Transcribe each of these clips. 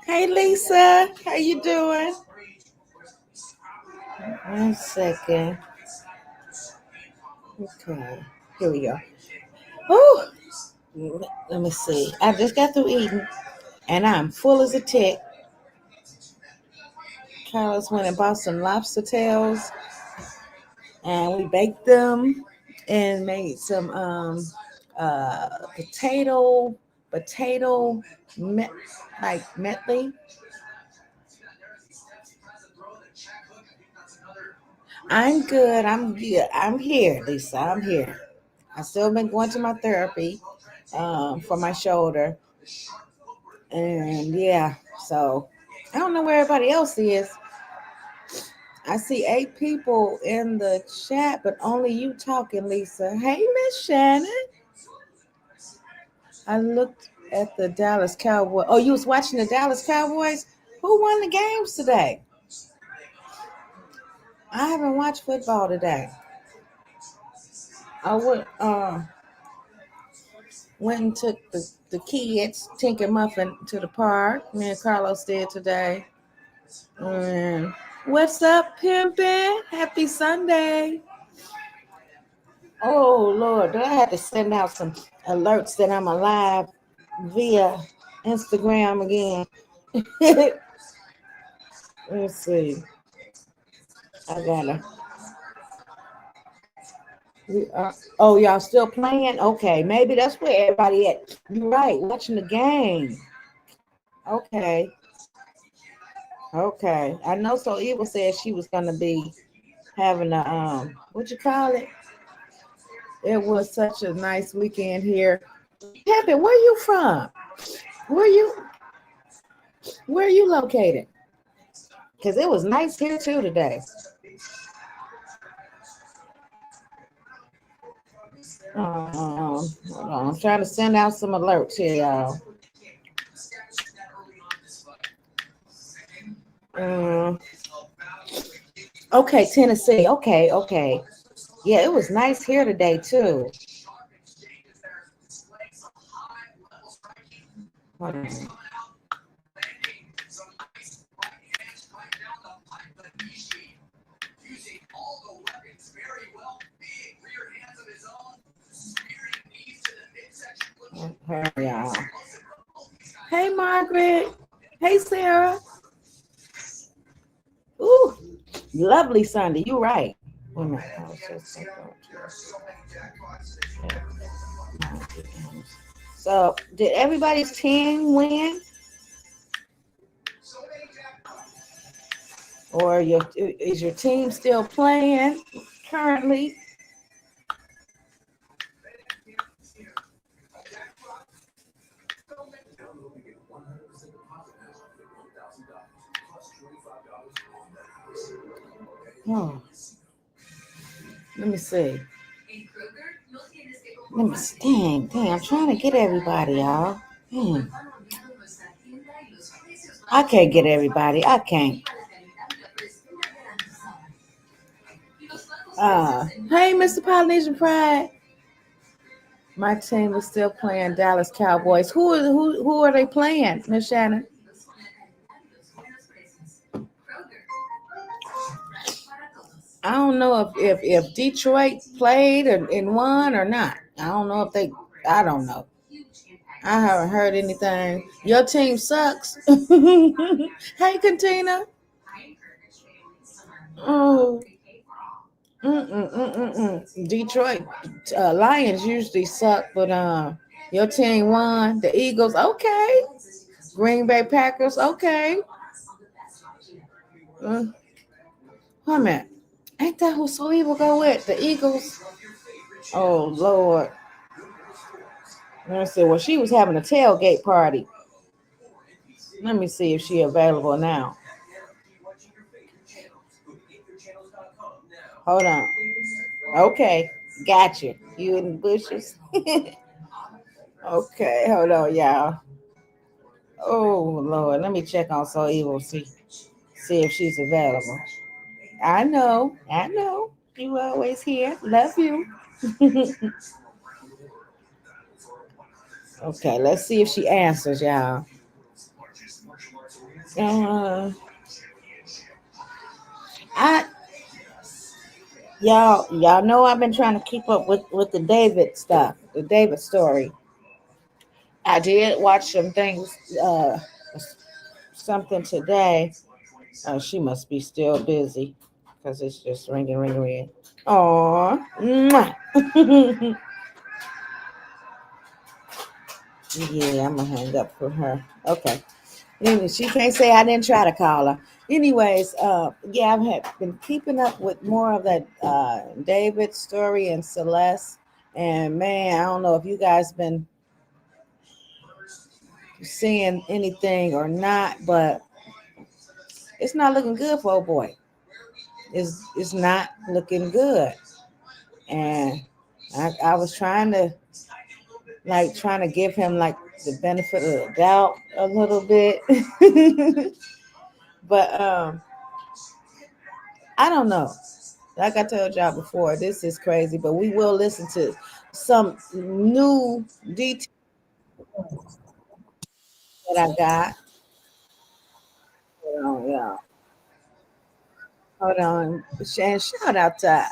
Hey Lisa, how you doing? 1 second. Okay, here we go. Whew. Let me see. I just got through eating, and I'm full as a tick. Carlos went and bought some lobster tails, and we baked them and made some potato met, like medley. I'm good. I'm good. I'm here, Lisa. I'm here. I still been going to my therapy for my shoulder, and yeah. So I don't know where everybody else is. I see 8 people in the chat, but only you talking, Lisa. Hey, Miss Shannon. I looked at the Dallas Cowboys. Oh, you was watching the Dallas Cowboys? Who won the games today? I haven't watched football today. I went and took the kids, Tink and Muffin, to the park. Me and Carlos did today. And what's up, pimpin'? Happy Sunday. Oh, Lord, do I have to send out some alerts that I'm alive via Instagram again? Let's see. I gotta. Oh, y'all still playing? Okay, maybe that's where everybody at. You're right, watching the game. Okay, okay. I know. So Evil said she was gonna be having a what you call it? It was such a nice weekend here. Pimpin', where you from? Where you where you located? Because it was nice here too today. Hold on. I'm trying to send out some alerts here, y'all. Um, okay, Tennessee. Okay, okay. Yeah, it was nice here today too. Hold on. Y'all. Hey, Margaret. Hey, Sarah. Ooh, lovely Sunday. You're right. Oh my gosh. So, did everybody's team win? Or is your team still playing currently? Oh, let me see. Let me dang, I'm trying to get everybody, y'all. I can't get everybody. I can't. Hey, Mr. Polynesian Pride. My team is still playing Dallas Cowboys. Who are they playing, Miss Shannon? I don't know if Detroit played and won or not. I don't know if they. I don't know. I haven't heard anything. Your team sucks. Hey, Katina. Oh. Detroit Lions usually suck, but your team won. The Eagles, okay. Green Bay Packers, okay. Wait a minute. Ain't that who So Evil go with? The Eagles? Oh, Lord. Let me see. Well, she was having a tailgate party. Let me see if she's available now. Hold on. Okay. Gotcha. You in the bushes? Okay. Hold on, y'all. Oh, Lord. Let me check on So Evil. See if she's available. I know. You always here. Love you. Okay, let's see if she answers, y'all. Uh, I y'all know I've been trying to keep up with the David stuff, the David story. I did watch some things, something today. Oh, she must be still busy because it's just ringing, ringing, ringing. Aw, mwah. Yeah, I'm gonna hang up for her. Okay. Anyway, she can't say I didn't try to call her. Anyways, yeah, been keeping up with more of that David story and Celeste. And man, I don't know if you guys been seeing anything or not, but it's not looking good for old boy. It's not looking good. And I was trying to give him like the benefit of the doubt a little bit. But I don't know. Like I told y'all before, this is crazy, but we will listen to some new details that I got. Hold on, y'all. Hold on. And shout out to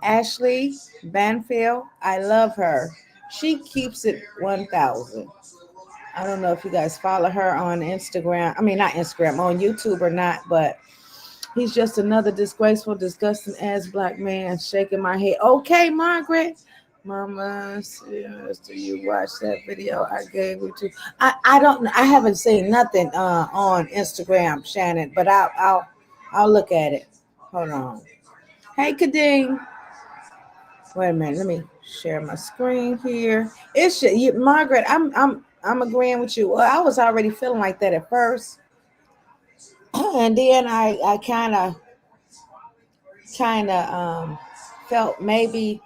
Ashley Banfield. I love her. She keeps it 1,000. I don't know if you guys follow her on Instagram. I mean, not Instagram, on YouTube or not, but he's just another disgraceful, disgusting ass black man shaking my head. Okay, Margaret. Mama, yes, do you watch that video I gave you to? I don't. I haven't seen nothing on Instagram, Shannon, but I'll look at it. Hold on. Hey, Kadeem. Wait a minute. Let me share my screen here. Margaret. I'm agreeing with you. Well, I was already feeling like that at first, and then I kind of felt maybe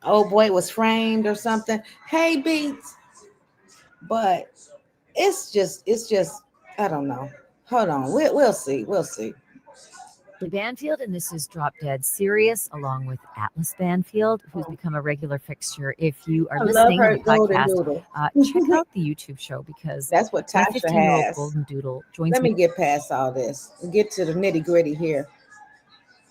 old boy was framed or something. Hey, Beats, but it's just I don't know. Hold on, we'll see, we'll see. Banfield, and this is Drop Dead Serious, along with Atlas Banfield, who's become a regular fixture. If you are I love listening on her the golden podcast, doodle. check out the YouTube show because That's what my Tasha 15-year-old has. golden doodle joins Let me. me get past all this and get to the nitty gritty here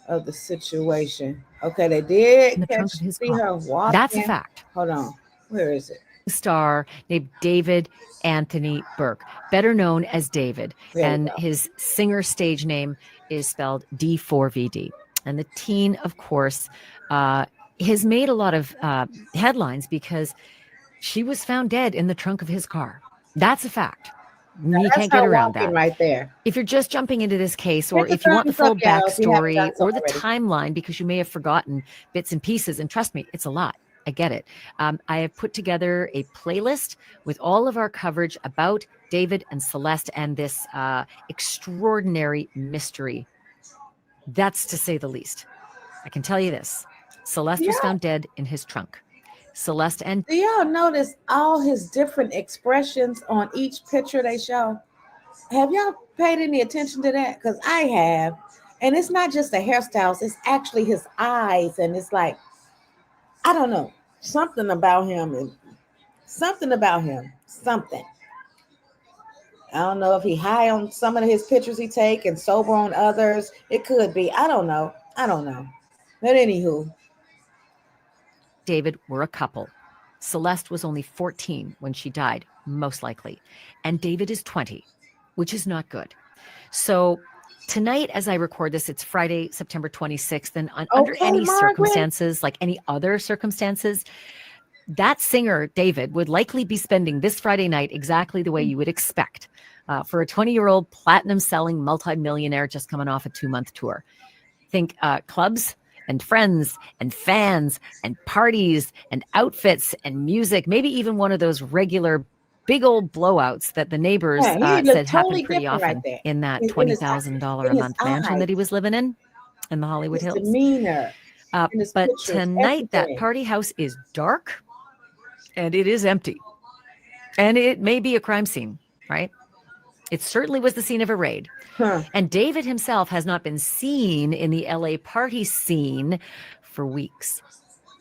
of the situation. Okay, they did In the trunk catch of his see car. her That's a walking. fact. Hold on, where is it? Star named David Anthony Burke, better known as David, There we and go. his singer stage name is spelled D4VD. And the teen, of course, has made a lot of headlines because she was found dead in the trunk of his car. That's a fact. You That's can't get her around walking that. right there. If you're just jumping into this case, or Hit the if you want the thumbs up, full y'all, if you haven't backstory done so or the already. timeline, because you may have forgotten bits and pieces, and trust me, it's a lot. I get it. I have put together a playlist with all of our coverage about David and Celeste and this extraordinary mystery. That's to say the least. I can tell you this. Celeste was Yeah. found dead in his trunk. Celeste and Do y'all notice all his different expressions on each picture they show? Have y'all paid any attention to that? Because I have. And it's not just the hairstyles, it's actually his eyes. And it's like, I don't know, something about him and something about him. Something. I don't know if he high on some of his pictures he take and sober on others. It could be. I don't know. I don't know. But anywho, David were a couple. Celeste was only 14 when she died, most likely, and David is 20, which is not good. So tonight, as I record this, it's Friday, September 26th, and under okay, any Margaret. circumstances, like any other circumstances, that singer, David, would likely be spending this Friday night exactly the way you would expect for a 20-year-old platinum-selling multimillionaire just coming off a 2-month tour. Think clubs and friends and fans and parties and outfits and music, maybe even one of those regular big old blowouts that the neighbors Yeah, he said looked happened totally pretty different right often there. in that In his $20,000 a in his month mansion that he eyes, was living in the Hollywood his Hills. demeanor, in his But pictures, tonight, that everything. party house is dark and it is empty. And it may be a crime scene, right? It certainly was the scene of a raid. Huh. And David himself has not been seen in the LA party scene for weeks.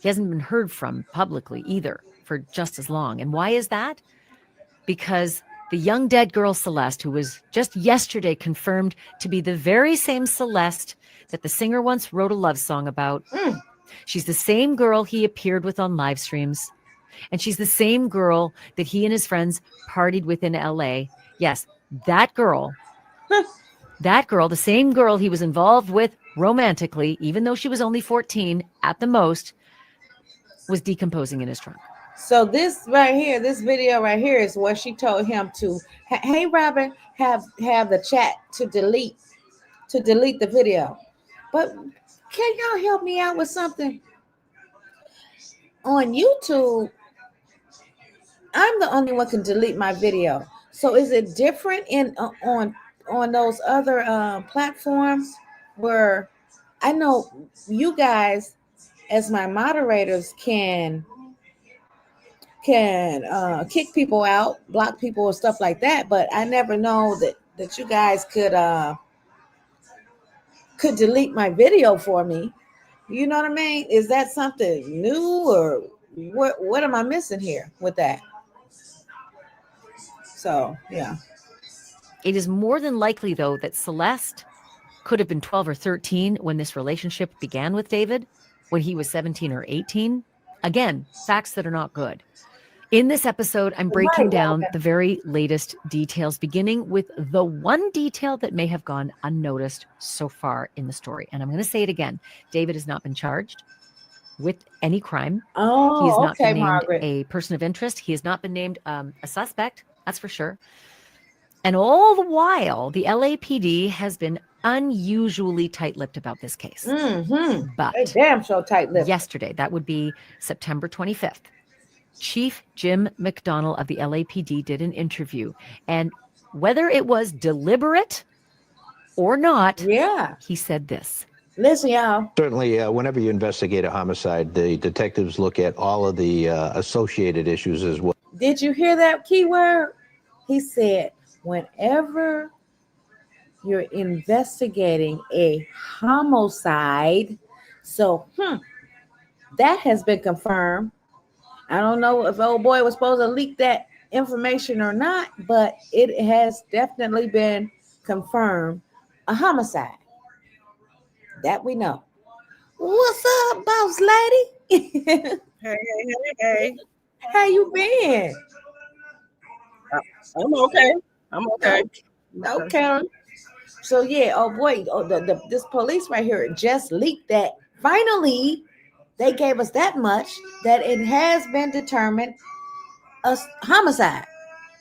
He hasn't been heard from publicly either for just as long. And why is that? Because The young dead girl Celeste, who was just yesterday confirmed to be the very same Celeste that the singer once wrote a love song about. She's the same girl he appeared with on live streams. And she's the same girl that he and his friends partied with in LA. Yes, that girl, the same girl he was involved with romantically, even though she was only 14 at the most, was decomposing in his trunk. So this right here, this video right here is where she told him to, hey Robin, have the chat to delete the video. But can y'all help me out with something? On YouTube, I'm the only one can delete my video. So is it different in on those other platforms where I know you guys as my moderators can kick people out, block people or stuff like that, but I never know that you guys could delete my video for me. You know what I mean? Is that something new, or what am I missing here with that? So, yeah. It is more than likely, though, that Celeste could have been 12 or 13 when this relationship began with David, when he was 17 or 18. Again, facts that are not good. In this episode, I'm breaking down the very latest details, beginning with the one detail that may have gone unnoticed so far in the story. And I'm going to say it again. David has not been charged with any crime. Oh, he has not been named Margaret. A person of interest. He has not been named a suspect. That's for sure. And all the while, the LAPD has been unusually tight-lipped about this case. But they damn so tight-lipped. Yesterday, that would be September 25th. Chief Jim McDonnell of the LAPD did an interview, and whether it was deliberate or not, he said this. Listen, y'all. Certainly, whenever you investigate a homicide, the detectives look at all of the associated issues as well. Did you hear that keyword? He said, whenever you're investigating a homicide, so that has been confirmed. I don't know if old boy was supposed to leak that information or not, but it has definitely been confirmed. A homicide. That we know. What's up, boss lady? Hey. How you been? I'm okay. Okay. So yeah, oh boy, this police right here just leaked that. Finally, they gave us that much that it has been determined a homicide.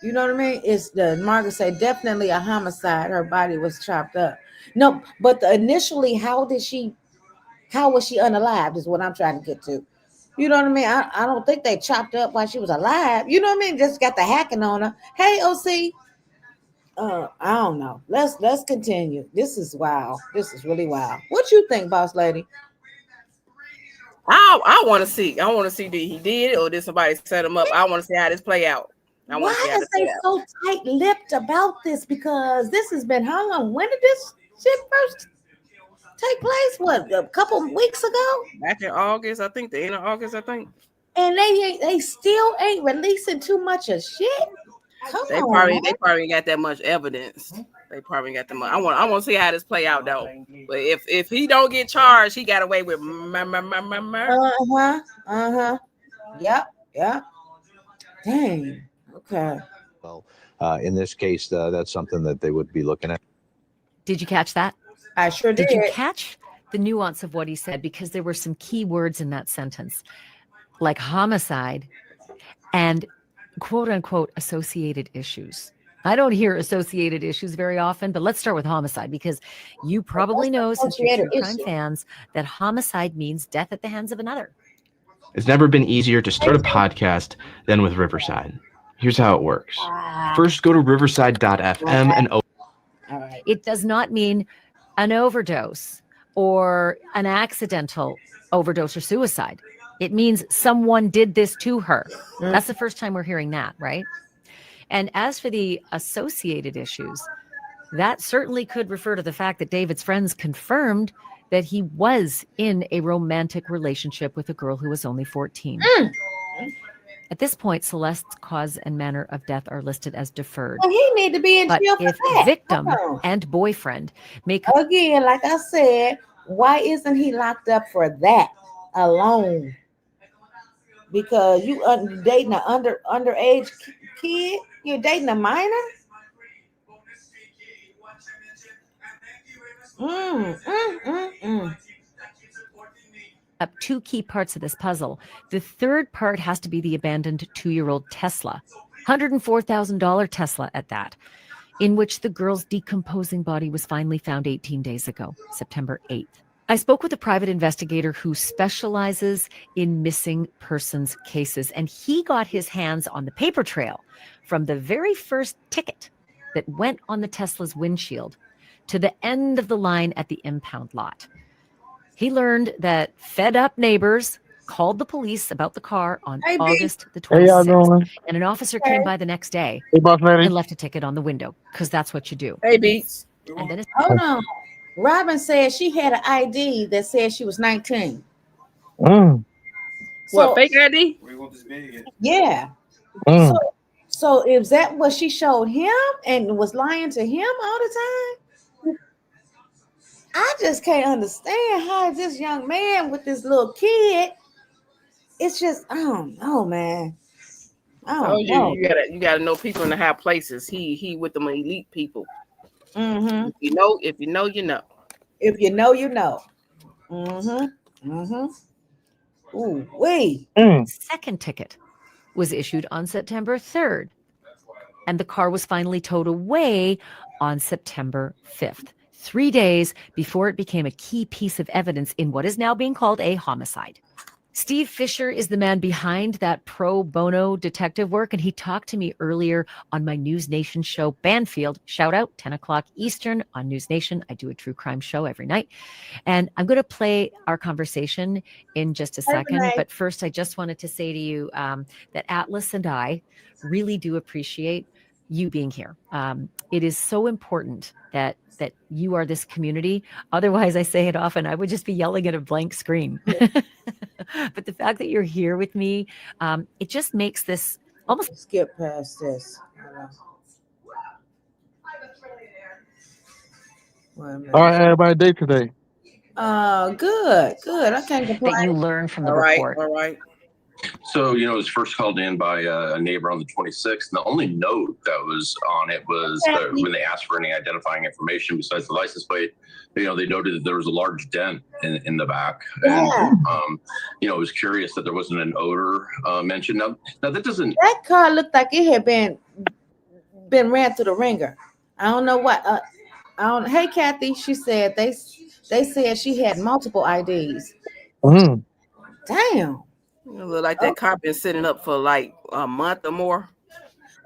You know what I mean? It's the Margaret said definitely a homicide. Her body was chopped up. No, but initially, how was she unalived is what I'm trying to get to. You know what I mean? I don't think they chopped her up while she was alive. You know what I mean? Just got the hacking on her. Hey, OC. I don't know. Let's continue. This is wild. This is really wild. What you think, boss lady? I want to see. Did he did it or did somebody set him up? I want to see how this play out. Why is they so tight-lipped about this? Because this has been hung on. When did this shit first take place? What, a couple weeks ago? Back in August, I think. The end of August, I think. And they still ain't releasing too much of shit. They probably got that much evidence. They probably got the money. I want to see how this play out though. But if he don't get charged, he got away with Yep. Dang. Okay. Well, in this case, that's something that they would be looking at. Did you catch that? I sure did. Did you catch the nuance of what he said? Because there were some key words in that sentence, like homicide and quote unquote associated issues. I don't hear associated issues very often, but let's start with homicide, because you probably know, since you're true crime fans, that homicide means death at the hands of another. It's never been easier to start a podcast than with Riverside. Here's how it works. First, go to riverside.fm and It does not mean an overdose or an accidental overdose or suicide. It means someone did this to her. That's the first time we're hearing that, right? And as for the associated issues, that certainly could refer to the fact that David's friends confirmed that he was in a romantic relationship with a girl who was only 14. At this point, Celeste's cause and manner of death are listed as deferred. Well, he need to be in But jail for if that. victim Come on. and boyfriend make Again, like I said, why isn't he locked up for that alone? Because you dating an underage kid, you're dating a minor. Mm. up two key parts of this puzzle. The third part has to be the abandoned 2-year-old Tesla, $104,000 Tesla at that, in which the girl's decomposing body was finally found 18 days ago, September 8th. I spoke with a private investigator who specializes in missing persons cases, and he got his hands on the paper trail from the very first ticket that went on the Tesla's windshield to the end of the line at the impound lot. He learned that fed up neighbors called the police about the car on August the 26th, and an officer came by the next day and left a ticket on the window, because that's what you do. Hey, Beats. And then Hold on. Robin said she had an ID that said she was 19. What, fake ID? Yeah. So is that what she showed him and was lying to him all the time? I just can't understand how this young man with this little kid. It's just, I don't know, man. I don't know. You gotta know people in the high places. He with them elite people. Mm-hmm. If you know, you know. If you know, you know. Mm-hmm. Mm-hmm. Ooh, wait. Second ticket was issued on September 3rd, and the car was finally towed away on September 5th. 3 days before it became a key piece of evidence in what is now being called a homicide. Steve Fisher is the man behind that pro bono detective work, and he talked to me earlier on my News Nation show, Banfield. Shout out, 10 o'clock Eastern on News Nation. I do a true crime show every night. And I'm going to play our conversation in just a second. But first, I just wanted to say to you that Atlas and I really do appreciate you being here. It is so important that you are this community. Otherwise, I say it often, I would just be yelling at a blank screen. But the fact that you're here with me, it just makes this almost skip past this. All right, everybody, day today. Good. I can't complain. that you learn from the All report. right. So, it was first called in by a neighbor on the 26th. And the only note that was on it was when they asked for any identifying information besides the license plate, they noted that there was a large dent in the back. And, it was curious that there wasn't an odor mentioned. Now that doesn't... That car looked like it had been ran through the ringer. I don't know what. Hey, Kathy, she said they said she had multiple IDs. Damn. It look like that car been sitting up for like a month or more.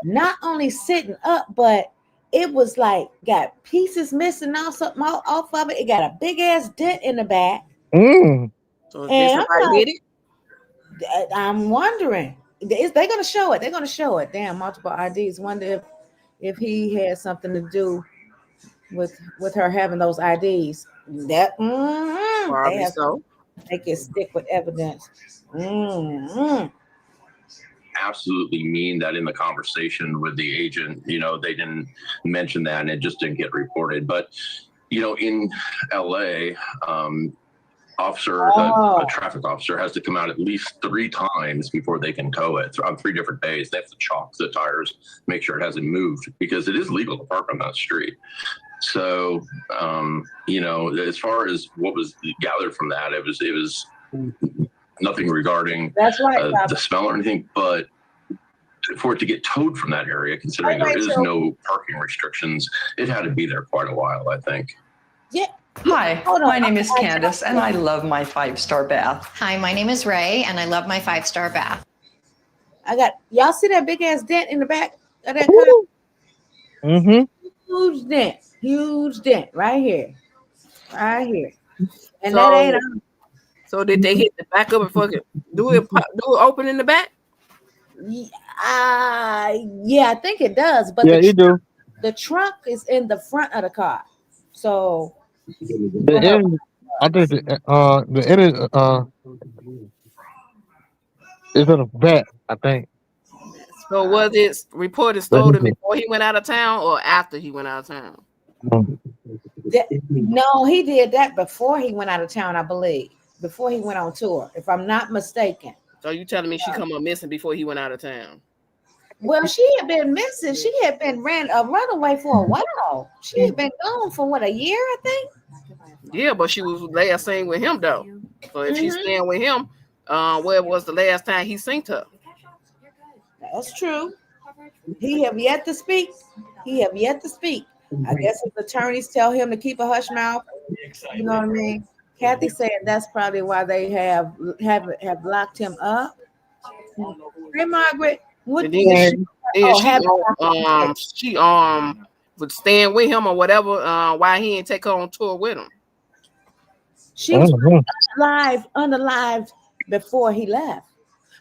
Not only sitting up, but it was like got pieces missing off of it. It got a big ass dent in the back. So And somebody did it? I'm wondering. They're gonna show it. They're gonna show it. Damn, multiple IDs. Wonder if he had something to do with her having those IDs. That Probably so. They can stick with evidence. Absolutely mean that in the conversation with the agent, they didn't mention that and it just didn't get reported. But, in LA, a traffic officer has to come out at least 3 times before they can tow it on 3 different days. They have to chalk the tires, make sure it hasn't moved, because it is legal to park on that street. So, as far as what was gathered from that, it was nothing regarding the smell or anything, but for it to get towed from that area, considering there is no parking restrictions, it had to be there quite a while, I think. Yeah. Hi, my name is Candace, and I love my 5-star bath. Hi, my name is Ray, and I love my 5-star bath. Y'all see that big ass dent in the back of that car? Huge dent right here. And that ain't. So did they hit the back of it? Fucking do it open in the back? Yeah, I think it does. But you do. The trunk is in the front of the car, so the end. I think the end is in the back. I think. So was it reported stolen before he went out of town or after he went out of town? No, he did that before he went out of town, I believe. Before he went on tour, if I'm not mistaken. So you telling me she come up missing before he went out of town? Well, she had been missing. She had been a runaway for a while. She had been gone for what, a year, I think. Yeah, but she was last seen with him though. So if she's staying with him, where was the last time he seen her? That's true. He have yet to speak. He have yet to speak. I guess his attorneys tell him to keep a hush mouth. You know what I mean? Kathy said that's probably why they have locked him up. Hey, Margaret. What? She would stand with him or whatever. Why he didn't take her on tour with him? She was unalived before he left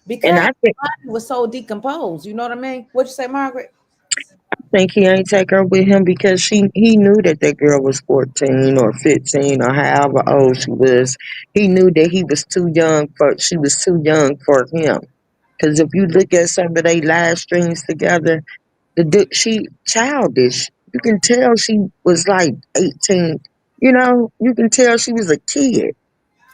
because his body was so decomposed. You know what I mean? What'd you say, Margaret? I think he ain't take her with him because he knew that girl was 14 or 15 or however old she was. He knew that she was too young for him. Because if you look at some of their live streams together, she childish. You can tell she was like 18. You know, you can tell she was a kid.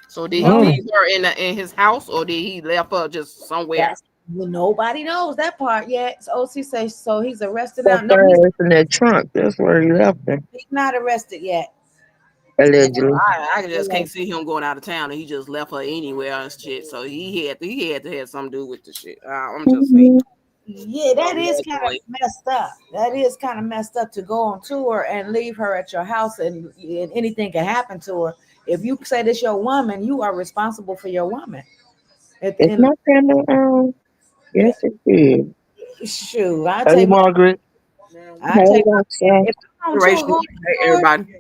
So did he leave her in his house, or did he left her just somewhere? Well, nobody knows that part yet. So OC says so. He's arrested now. No, in that trunk. That's where he left her. He's not arrested yet. Allegedly. I just can't see him going out of town and he just left her anywhere and shit. So he had to have something to do with the shit. I'm just saying. Yeah, that is kind of messed up. That is kind of messed up to go on tour and leave her at your house and anything can happen to her. If you say this your woman, you are responsible for your woman. It's not family. Yes, it is. Shoot, I hey, take Margaret. Everybody.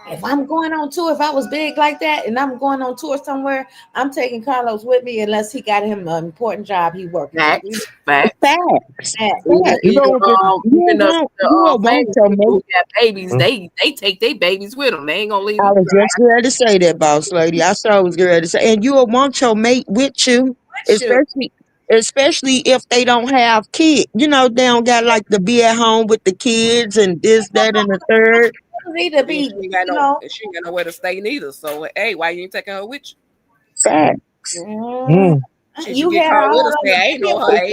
If I'm going on tour, if I was big like that and I'm going on tour somewhere, I'm taking Carlos with me unless he got him an important job he working. Facts. You got babies. They take their babies with them. They ain't gonna leave. I was just ready to say that, boss lady. I saw I was ready to say, and you will want your mate with you, especially if they don't have kids. You know, they don't got like to be at home with the kids and this, that, and the third. Need to be, she ain't got nowhere to stay neither. So hey, why you ain't taking her with you? Facts. You get caught with us. I ain't know her age.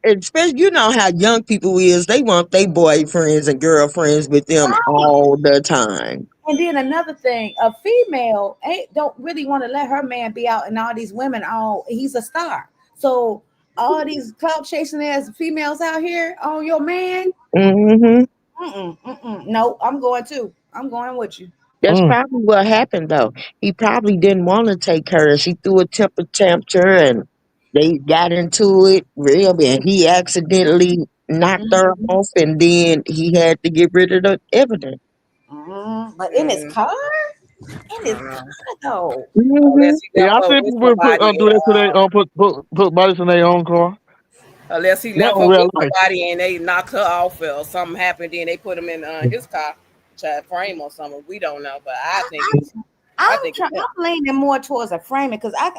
Especially, you know how young people is. They want their boyfriends and girlfriends with them all the time. And then another thing, a female don't really want to let her man be out, and all these women, he's a star. So all these clout chasing ass females out here on your man. No, I'm going too. I'm going with you. That's probably what happened though. He probably didn't want to take her. She threw a temper tantrum and they got into it real bad. He accidentally knocked her off and then he had to get rid of the evidence. But in his car? In his car though. Yeah, I think people do that today. Put bodies in their own car. Unless he left her with somebody and they knocked her off or something happened, then they put him in his car, frame or something. We don't know, but I think I'm leaning more towards a framing because I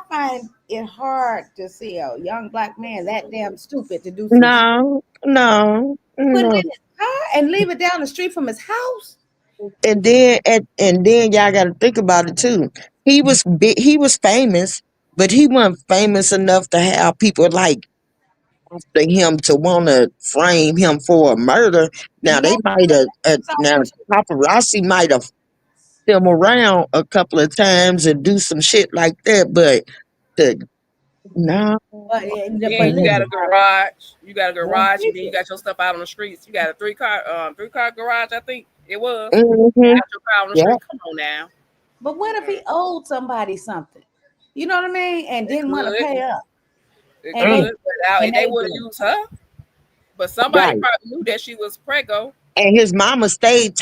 find it hard to see a young black man that damn stupid to do something. No. Put him in his car and leave it down the street from his house. And then y'all got to think about it too. He was big, he was famous, but he wasn't famous enough to have people like after him to want to frame him for a murder. Now they might have now paparazzi might have him around a couple of times and do some shit like that, but no. You got a garage. You got a garage, and then you got your stuff out on the streets. You got a three car garage, I think it was. You got your car on the street. Come on now. But what if he owed somebody something? You know what I mean? And didn't want to pay up. They would have used her. But somebody probably knew that she was preggo. And his mama stayed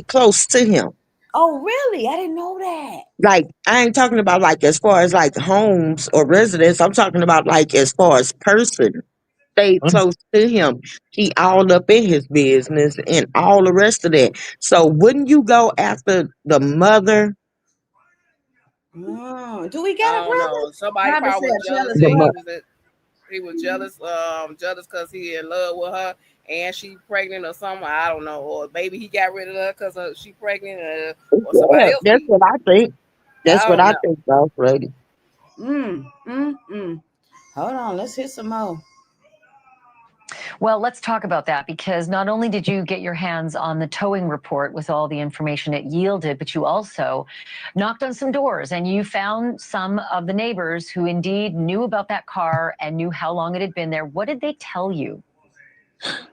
close to him. Oh, really? I didn't know that. Like, I ain't talking about like as far as like homes or residence. I'm talking about like as far as person. Stayed close to him. He all up in his business and all the rest of that. So wouldn't you go after the mother? Do we got a brother? Somebody probably was jealous. He was jealous, jealous because he in love with her and she pregnant or something. I don't know, or maybe he got rid of her because she pregnant, or somebody Yeah, else. that's what I think. That's I what don't I know. think, boss lady. Hold on, let's hit some more. Well, let's talk about that, because not only did you get your hands on the towing report with all the information it yielded, but you also knocked on some doors and you found some of the neighbors who indeed knew about that car and knew how long it had been there. What did they tell you?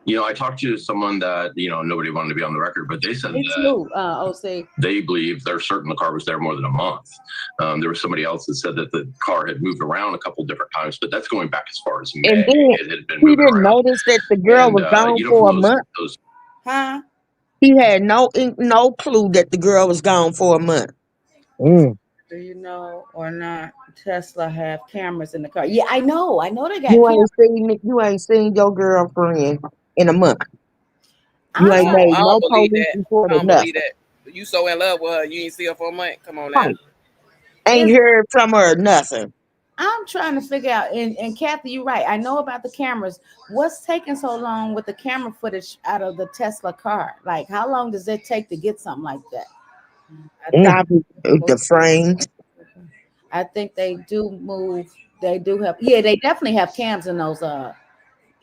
I talked to someone that, nobody wanted to be on the record, but they said Me that too, OC. they believe they're certain the car was there more than a month. There was somebody else that said that the car had moved around a couple different times, but that's going back as far as May. And then It had been he moving didn't around. notice that the girl was gone for a From month. those Huh? He had no clue that the girl was gone for a month. Mm. Do you know or not? Tesla have cameras in the car. Yeah, I know. I know they got You cameras. ain't seen your girlfriend in a month. You I'm ain't trying. made I no don't believe police that. report I or don't believe nothing. that. You so in love with her, you ain't see her for a month. Come on now. Right. Ain't It's- heard from her or nothing. I'm trying to figure out. And Kathy, you're right. I know about the cameras. What's taking so long with the camera footage out of the Tesla car? Like, how long does it take to get something like that? I think, Probably the frames. I think they do move. They do have. Yeah, they definitely have cams in those.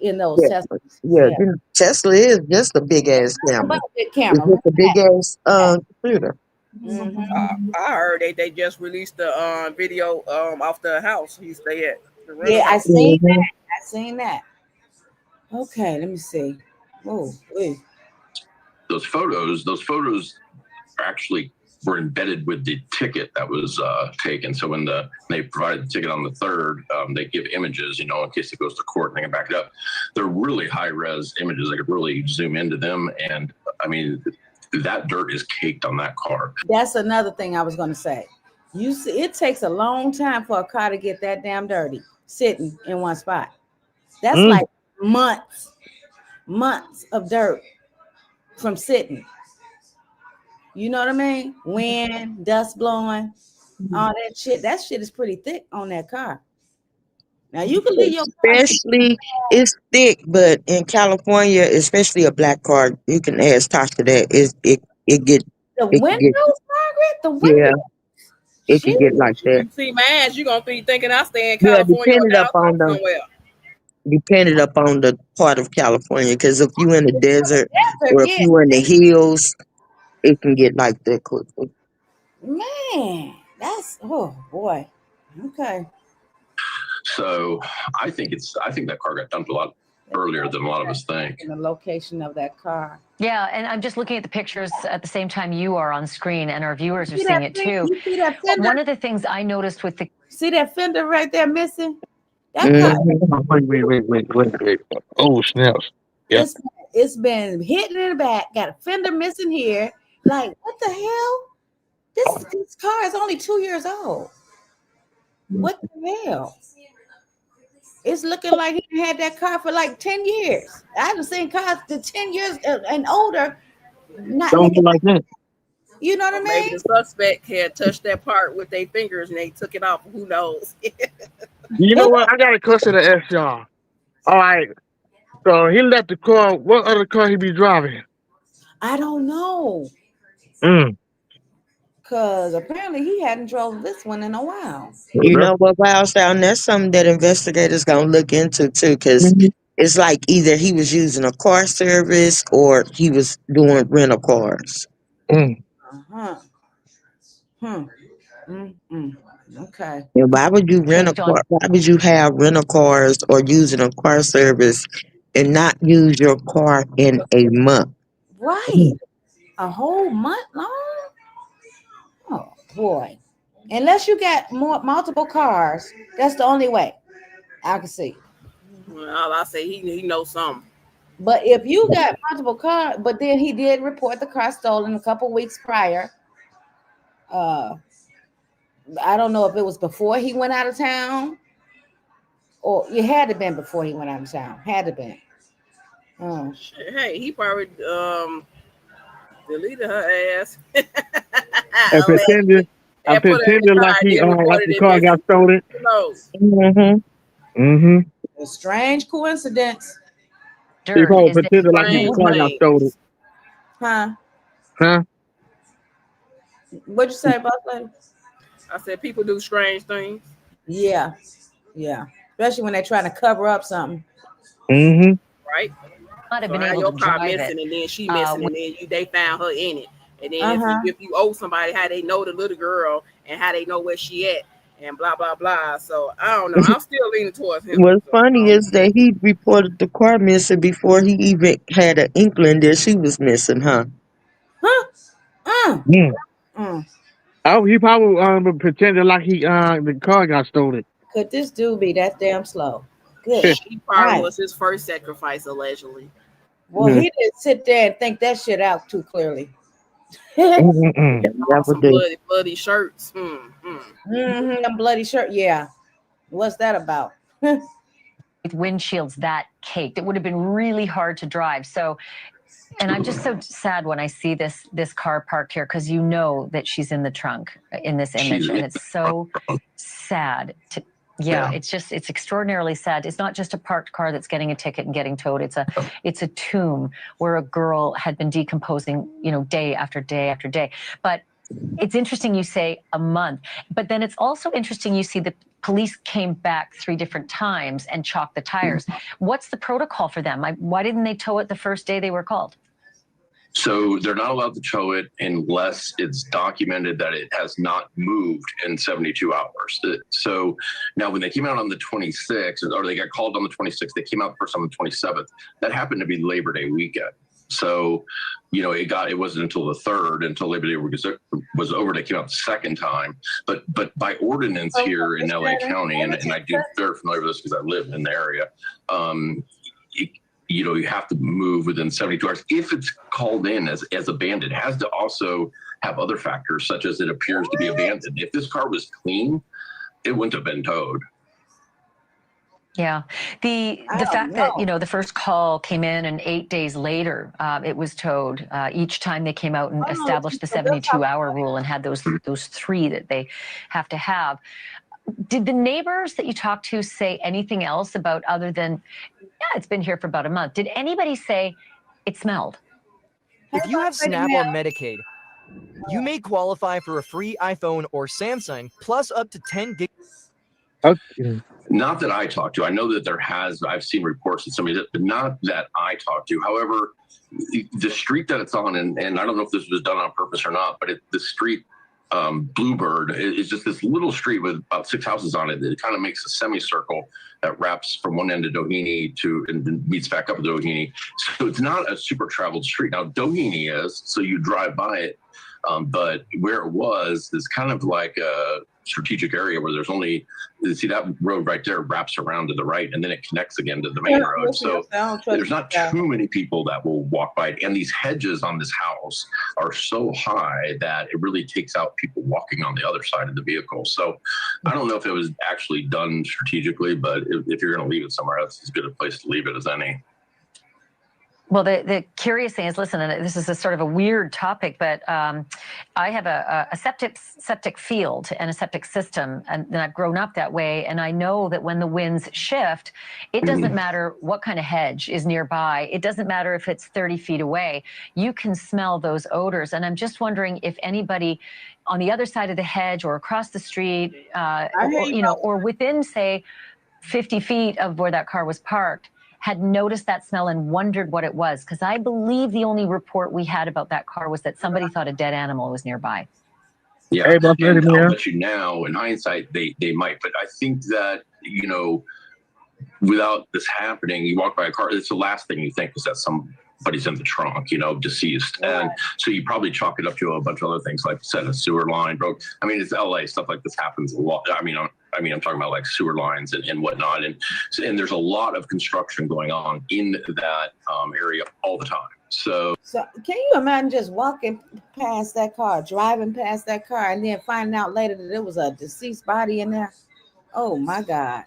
In those Yeah, Teslas. yeah. Yeah. Tesla is just a big ass camera. About a big It's camera. just a big ass computer. I heard they just released the video off the house he stay at. The rental Yeah, I house. seen that. I seen that. Okay, let me see. Oh, wait. those photos actually were embedded with the ticket that was taken. So when they provided the ticket on the 3rd, they give images, in case it goes to court and they can back it up. They're really high res images. I could really zoom into them. And I mean, that dirt is caked on that car. That's another thing I was going to say. You see, it takes a long time for a car to get that damn dirty, sitting in one spot. That's like months of dirt from sitting. You know what I mean? Wind, dust blowing, all that shit. That shit is pretty thick on that car. Now you can leave your car. Especially, it's thick, but in California, especially a black car, you can ask Tasha that. It get The it can windows, get Margaret. The yeah, windows. it can get like that. You see mine, you gonna be thinking I stay in Yeah, California or down south somewhere. depended upon the part of California. Because if you in the desert or if Yeah. you in the hills, it can get like that quickly. Man, that's oh boy. Okay. So I think that car got dumped a lot earlier than a lot of us think. And the location of that car. Yeah, and I'm just looking at the pictures at the same time you are on screen, and our viewers are seeing it too. You see that fender? One of the things I noticed with the See that fender right there missing? That car. Wait. Oh, snaps. Yeah. It's been hitting in the back, got a fender missing here. Like, what the hell? This car is only 2 years old. What the hell? It's looking like he had that car for like 10 years. I haven't seen cars to 10 years and older. Not Don't looking like that. You know what I mean? Maybe the suspect had touched that part with their fingers and they took it off. Who knows? You know what? I got a question to ask y'all. All right. So he left the car. What other car he be driving? I don't know. Because apparently he hadn't drove this one in a while. You know what, Wild Sound? That's something that investigators gonna look into too, because it's like either he was using a car service or he was doing rental cars. Uh-huh. Okay. And why would you rent a car? Why would you have rental cars or using a car service and not use your car in a month? Right. A whole month long? Oh boy. Unless you got multiple cars, that's the only way I can see. Well, all I say, he knows something. But if you got multiple cars, but then he did report the car stolen a couple weeks prior. I don't know if it was before he went out of town, or it had to been before he went out of town. Had to been. Hey, he probably deleted her ass. And pretending like he like the car got stolen. Who knows? A strange coincidence. He Dirt probably is that pretended like his Strange car got stolen. things. Huh? Huh? What'd you say about that? I said people do strange things. Yeah. Yeah. Especially when they're trying to cover up something. Mm-hmm. Right? not have So been how able to your car drive it. missing and then she missing and then they found her in it. And then Uh-huh. if you owe somebody how they know the little girl and how they know where she at and blah blah blah. So I don't know. I'm still leaning towards him. What's So, funny is that he reported the car missing before he even had an inkling that she was missing, huh? Huh? Mm. Mm. Mm. Oh, he probably pretended like the car got stolen. Could this dude be that damn slow? Good she probably night. was his first sacrifice allegedly. Well, Mm. he didn't sit there and think that shit out too clearly. Mm-mm-mm. That Some would do. bloody shirts. Them bloody shirt. Yeah. What's that about? with windshields that caked. It would have been really hard to drive. So, and I'm just so sad when I see this car parked here because you know that she's in the trunk in this image, and it's so sad to. Yeah, it's extraordinarily sad. It's not just a parked car that's getting a ticket and getting towed. It's a tomb where a girl had been decomposing, day after day after day. But it's interesting you say a month, but then it's also interesting you see the police came back 3 different times and chalked the tires. What's the protocol for them? Why didn't they tow it the first day they were called? So they're not allowed to tow it unless it's documented that it has not moved in 72 hours. So now when they came out on the 26th, or they got called on the 26th, they came out first on the 27th. That happened to be Labor Day weekend. So, it wasn't until the 3rd, until Labor Day was over, they came out the second time. But by ordinance here in LA County, and I do very familiar with this because I live in the area, you have to move within 72 hours. If it's called in as abandoned, it has to also have other factors, such as it appears to be abandoned. If this car was clean, it wouldn't have been towed. Yeah. The fact that, the first call came in and 8 days later, it was towed. Each time they came out and established the 72-hour rule and had those 3 that they have to have. Did the neighbors that you talked to say anything else about other than, it's been here for about a month? Did anybody say it smelled? If you have SNAP or Medicaid, you may qualify for a free iPhone or Samsung plus up to 10 gig. Okay. Not that I talked to. I know that I've seen reports that somebody did, but not that I talked to. However, the street that it's on, and I don't know if this was done on purpose or not, but the street, Bluebird, is just this little street with about 6 houses on it. It kind of makes a semicircle that wraps from one end of Doheny and meets back up with Doheny. So it's not a super traveled street. Now Doheny is, so you drive by it, but where it was is kind of like a strategic area where there's only, that road right there wraps around to the right and then it connects again to the main road. So there's not too many people that will walk by it. And these hedges on this house are so high that it really takes out people walking on the other side of the vehicle. So I don't know if it was actually done strategically, but if you're going to leave it somewhere, that's as good a place to leave it as any. Well, the curious thing is, listen, and this is a sort of a weird topic, but I have a septic field and a septic system, and I've grown up that way. And I know that when the winds shift, it doesn't matter what kind of hedge is nearby. It doesn't matter if it's 30 feet away. You can smell those odors. And I'm just wondering if anybody on the other side of the hedge or across the street, or within, say, 50 feet of where that car was parked, had noticed that smell and wondered what it was. Because I believe the only report we had about that car was that somebody thought a dead animal was nearby. Yeah, and I'll let you now, in hindsight, they might. But I think that, without this happening, you walk by a car, it's the last thing you think is that somebody's in the trunk, deceased. And so you probably chalk it up to a bunch of other things, like you said, a sewer line broke. I mean, it's LA, stuff like this happens a lot. I'm talking about like sewer lines and whatnot. And there's a lot of construction going on in that area all the time. So can you imagine just walking past that car, driving past that car, and then finding out later that there was a deceased body in there? Oh my God.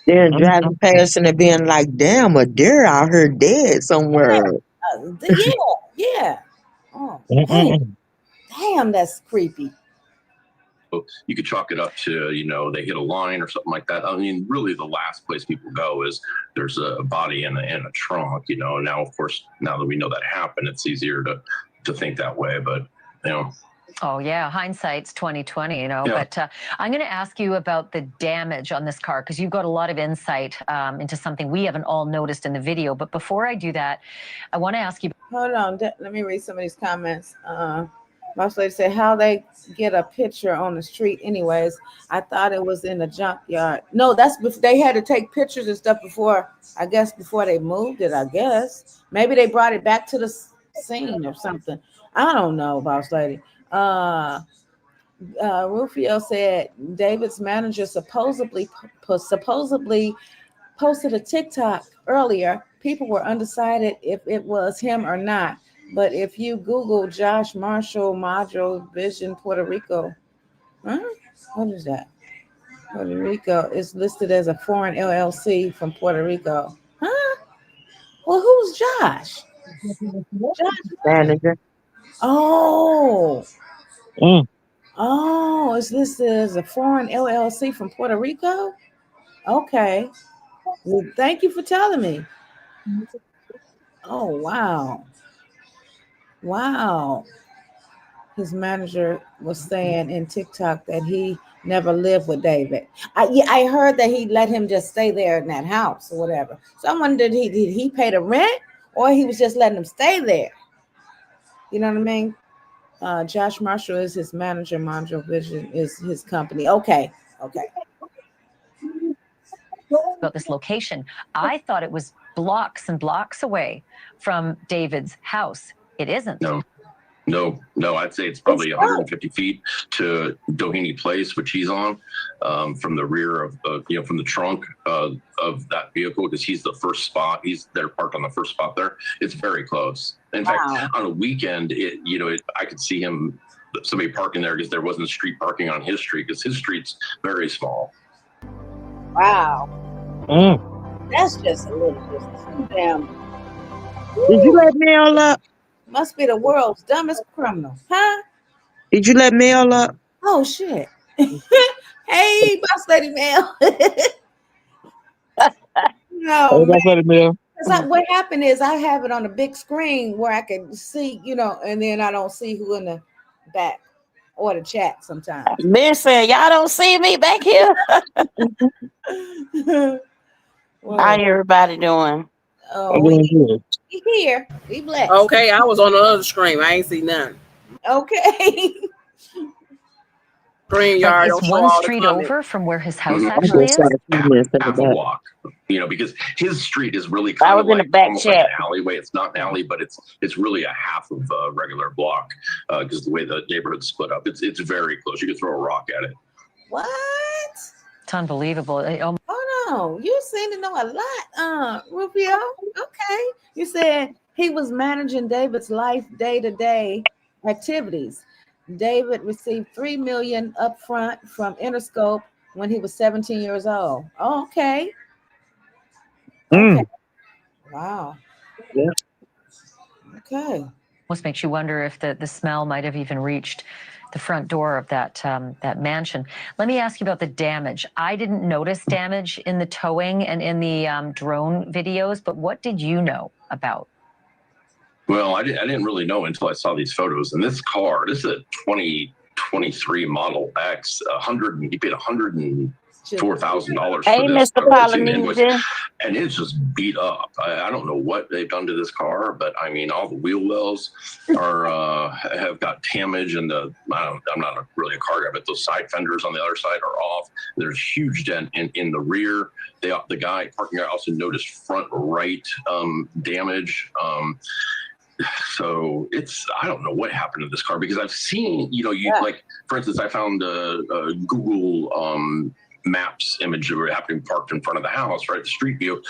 Then driving past and it being like, damn, a deer out here dead somewhere. Yeah. Oh, damn, that's creepy. you could chalk it up to, they hit a line or something like that. I mean, really the last place people go is there's a body in a trunk, Now, of course, now that we know that happened, it's easier to think that way, but, Oh, yeah. Hindsight's 2020, Yeah. But I'm going to ask you about the damage on this car because you've got a lot of insight into something we haven't all noticed in the video. But before I do that, I want to ask you. Hold on. Let me read some of these comments. Most lady said, how they get a picture on the street anyways. I thought it was in the junkyard. No, they had to take pictures and stuff before they moved it, I guess. Maybe they brought it back to the scene or something. I don't know, boss lady. Rufio said David's manager supposedly posted a TikTok earlier. People were undecided if it was him or not. But if you Google Josh Marshall Module Vision Puerto Rico, what is that? Puerto Rico is listed as a foreign LLC from Puerto Rico. Well, who's Josh? Manager. Oh. Mm. Oh, is this a foreign LLC from Puerto Rico? Okay. Well, thank you for telling me. Oh, wow. Wow. His manager was saying in TikTok that he never lived with David. I heard that he let him just stay there in that house or whatever. So I wondered, did he pay the rent or he was just letting him stay there? You know what I mean? Josh Marshall is his manager. Module Vision is his company. Okay. About this location. I thought it was blocks and blocks away from David's house. It isn't. No, I'd say it's probably 150 feet to Doheny Place, which he's on, from the rear of, from the trunk of that vehicle, because he's the first spot. They're parked on the first spot there. It's very close. In fact, on a weekend, I could see somebody parking there because there wasn't street parking on his street because his street's very small. Wow. Mm. That's just a little bit damn. Did you let Mel up? Must be the world's dumbest criminal, huh? Did you let Mel up? Oh shit! Hey, boss lady Mel. No, Oh, that's what it is. what happened is I have it on a big screen where I can see, and then I don't see who in the back or the chat sometimes. Listen, y'all don't see me back here. Well, how everybody doing? Oh, we here. We blessed. Okay, I was on the other screen. I ain't see none. Okay. Green yard. It's one street over from where his house actually is. Half a block, because his street is really kind of like almost like an alleyway. It's not an alley, but it's really a half of a regular block because the way the neighborhood's split up, it's very close. You could throw a rock at it. What? It's unbelievable. Oh no, you seem to know a lot, Rufio. Okay, you said he was managing David's life day-to-day activities. David received $3 million upfront from Interscope when he was 17 years old. Oh, okay. Wow. Yeah. Okay. Almost makes you wonder if the smell might have even reached the front door of that mansion. Let me ask you about the damage. I didn't notice damage in the towing and in the drone videos, but what did you know about? Well, I didn't really know until I saw these photos. And this car, this is a 2023 Model X, he paid $104,000 for hey, this. Mr. Polynesian. And it's just beat up. I don't know what they've done to this car, but I mean, all the wheel wells have got damage, and I'm not really a car guy, but those side fenders on the other side are off. There's huge dent in the rear. The guy parking there also noticed front right damage. So I don't know what happened to this car, because I've seen, like, for instance, I found a Google Maps image of it happening parked in front of the house, right? The street view,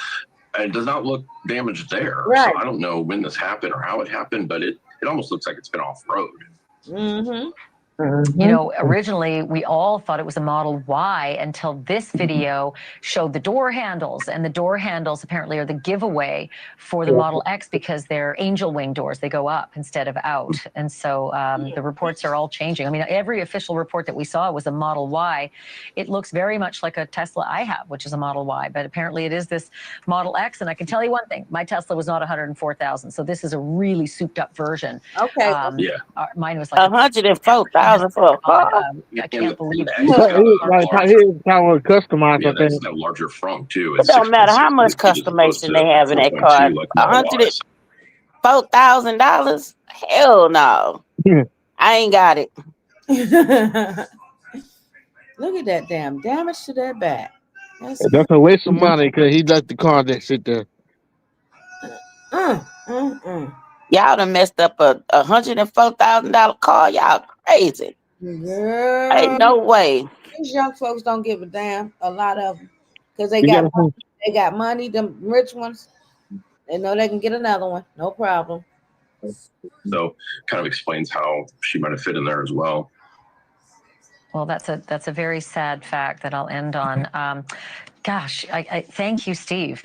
and it does not look damaged there. Right. So I don't know when this happened or how it happened, but it almost looks like it's been off road. Mm-hmm. You know, originally we all thought it was a Model Y until this video showed the door handles, and the door handles apparently are the giveaway for the Model X because they're angel wing doors. They go up instead of out. And so the reports are all changing. I mean, every official report that we saw was a Model Y. It looks very much like a Tesla I have, which is a Model Y, but apparently it is this Model X. And I can tell you one thing, my Tesla was not 104,000. So this is a really souped up version. Okay. Mine was like 104,000 for a car. I can't believe He was customized. Yeah, I that's think. got a larger front too. It don't matter how much customization they have in that car. $104,000? Hell no. I ain't got it. Look at that damn damage to that back. That's a waste of money because he let the car that sit there. Y'all done messed up a $104,000 car. Y'all crazy. Girl, ain't no way. These young folks don't give a damn. A lot of them, because they got money. Them rich ones, they know they can get another one, no problem. So, kind of explains how she might have fit in there as well. Well, that's a very sad fact that I'll end on. Gosh, I thank you, Steve.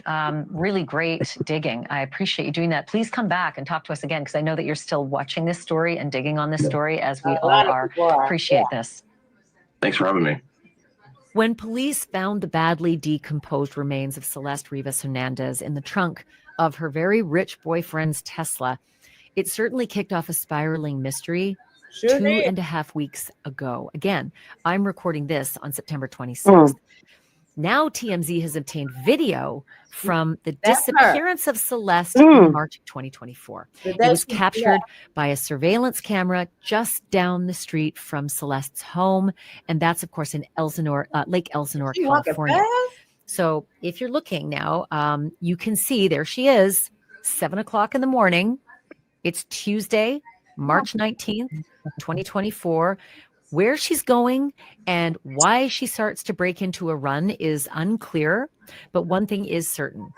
Really great digging. I appreciate you doing that. Please come back and talk to us again, because I know that you're still watching this story and digging on this story, as we all are. Appreciate this. Thanks for having me. When police found the badly decomposed remains of Celeste Rivas Hernandez in the trunk of her very rich boyfriend's Tesla, it certainly kicked off a spiraling mystery. Sure 2.5 weeks ago. Again, I'm recording this on September 26th. Now TMZ has obtained video from the disappearance of Celeste in March of 2024. It was captured by a surveillance camera just down the street from Celeste's home. And that's, of course, in Lake Elsinore, California. So if you're looking now, you can see there she is, 7 o'clock in the morning. It's Tuesday, March 19th, 2024. Where she's going and why she starts to break into a run is unclear. But one thing is certain.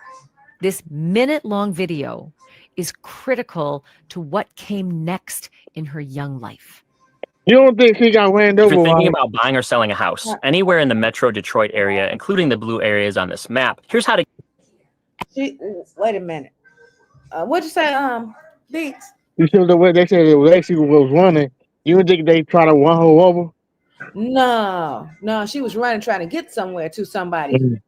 This minute-long video is critical to what came next in her young life. You don't think she got ran over? If you're thinking about buying or selling a house anywhere in the Metro Detroit area, including the blue areas on this map, here's how to... Wait a minute. What'd you say, Beats? You see the way they said the way she was running? You would think they try to run her over? No, she was running, trying to get somewhere to somebody,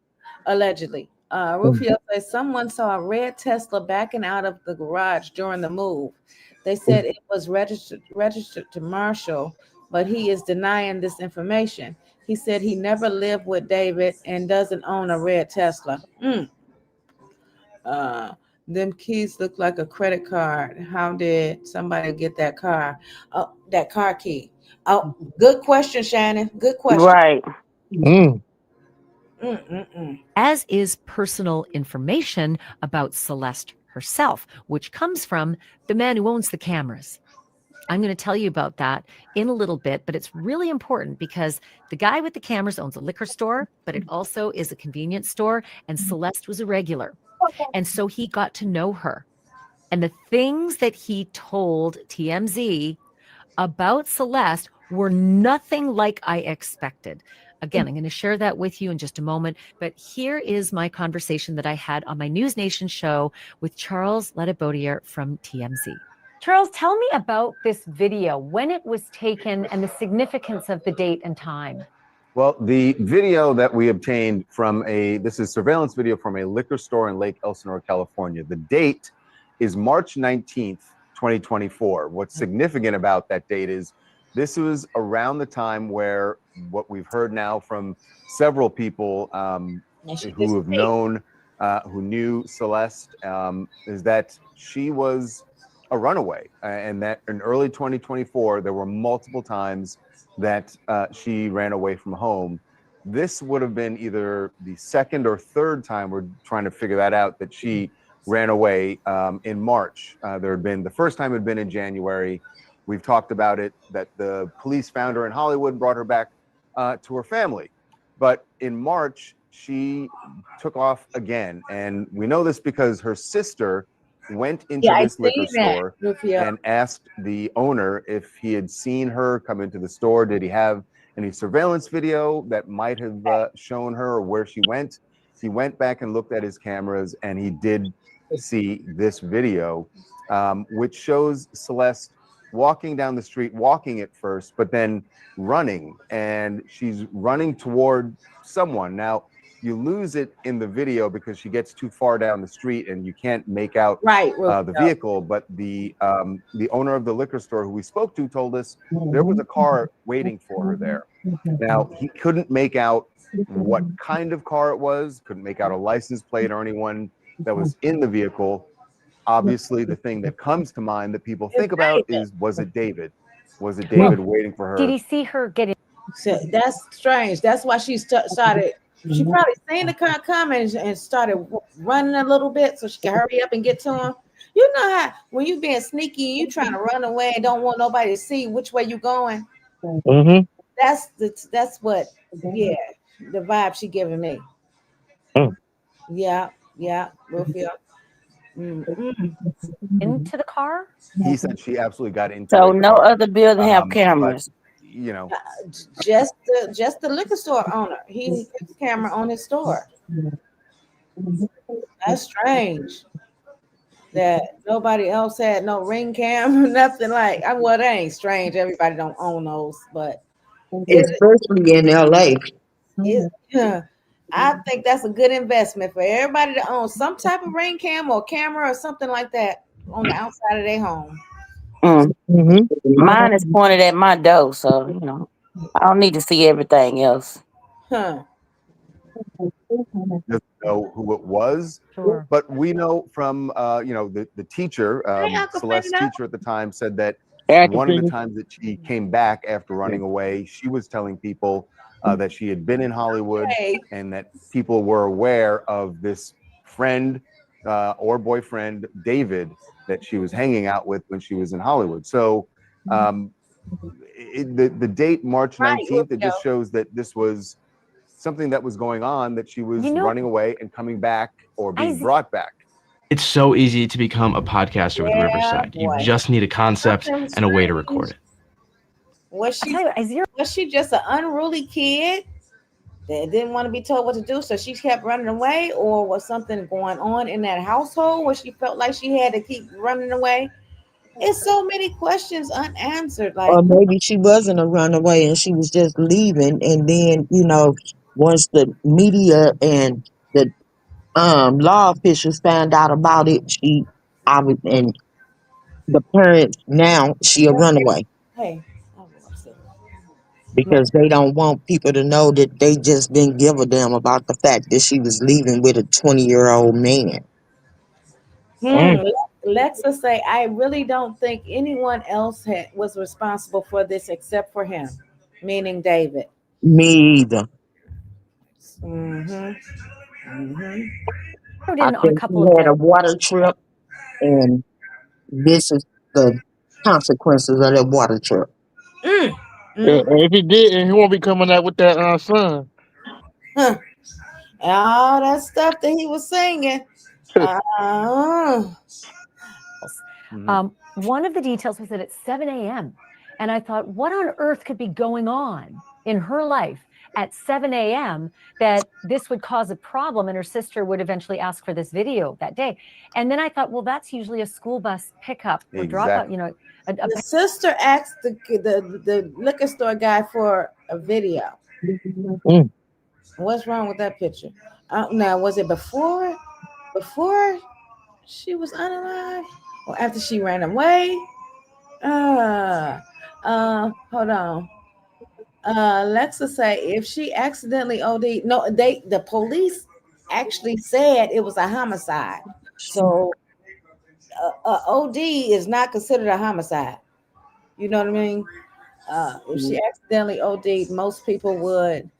allegedly. Rufio says someone saw a red Tesla backing out of the garage during the move. They said it was registered to Marshall, but he is denying this information. He said he never lived with David and doesn't own a red Tesla. Them keys look like a credit card. How did somebody get that car? Oh, that car key. Oh, good question, Shannon. Good question. Right. As is personal information about Celeste herself, which comes from the man who owns the cameras. I'm going to tell you about that in a little bit, but it's really important because the guy with the cameras owns a liquor store, but it also is a convenience store, and Celeste was a regular. And so he got to know her. And the things that he told TMZ about Celeste were nothing like I expected. Again, I'm going to share that with you in just a moment. But here is my conversation that I had on my News Nation show with Charles Ledebaudier from TMZ. Charles, tell me about this video, when it was taken and the significance of the date and time. Well, the video that we obtained from this is surveillance video from a liquor store in Lake Elsinore, California. The date is March 19th, 2024. What's significant about that date is this was around the time where what we've heard now from several people who have known, who knew Celeste, is that she was a runaway, and that in early 2024, there were multiple times that she ran away from home. This would have been either the second or third time, we're trying to figure that out, that she ran away in March. There had been, the first time had been in January. We've talked about it, that the police found her in Hollywood and brought her back to her family. But in March, she took off again. And we know this because her sister went into I this liquor seen that, store Rufio. and asked the owner if he had seen her come into the store. Did he have any surveillance video that might have shown her or where she went? He went back and looked at his cameras, and he did see this video, which shows Celeste walking down the street, walking at first, but then running, and she's running toward someone. Now, you lose it in the video because she gets too far down the street and you can't make out the vehicle. But the owner of the liquor store who we spoke to told us there was a car waiting for her there. Now, he couldn't make out what kind of car it was, couldn't make out a license plate or anyone that was in the vehicle. Obviously, the thing that comes to mind that people think about is, was it David? Was it David waiting for her? Did he see her get in? So that's strange. That's why she started. She probably seen the car coming and started running a little bit so she can hurry up and get to him. You know how when you being sneaky, you trying to run away and don't want nobody to see which way you going. Mm-hmm. That's what. Yeah, the vibe she giving me. Yeah, Rufio. Into the car? He said she absolutely got into So it. no other building have cameras. But, you know, just the liquor store owner. He put the camera on his store. That's strange. That nobody else had no ring cam or nothing like. Well, that ain't strange. Everybody don't own those, but especially in LA. I think that's a good investment for everybody to own some type of ring cam or camera or something like that on the outside of their home. Mine is pointed at my door, so you know I don't need to see everything else. Doesn't know who it was, but we know from the teacher, Celeste's teacher at the time, said that one of the times that she came back after running away, she was telling people that she had been in Hollywood and that people were aware of this friend or boyfriend, David, that she was hanging out with when she was in Hollywood. So the date, March 19th, it just shows that this was something that was going on, that she was running away and coming back or being brought back. It's so easy to become a podcaster with Riverside. You just need a concept and a way to record it. Was she just an unruly kid that didn't want to be told what to do, so she kept running away, or was something going on in that household where she felt like she had to keep running away? It's so many questions unanswered. Or maybe she wasn't a runaway and she was just leaving, and then once the media and the law officials found out about it, and the parents, now she a runaway. Hey. Because they don't want people to know that they just didn't give a damn about the fact that she was leaving with a 20-year-old man. Lexa say, I really don't think anyone else was responsible for this except for him, meaning David. Me either. I think he had a water trip, and this is the consequences of that water trip. If he didn't, he won't be coming out with that son. All that stuff that he was singing. One of the details was that it's 7 a.m. And I thought, what on earth could be going on in her life at 7 a.m. that this would cause a problem, and her sister would eventually ask for this video that day. And then I thought, well, that's usually a school bus pickup or dropout, The sister asked the liquor store guy for a video. What's wrong with that picture? Now, was it before she was unalive or after she ran away? Hold on. Lexa say if she accidentally OD, no, the police actually said it was a homicide. So OD is not considered a homicide. You know what I mean? If she accidentally OD'd, most people would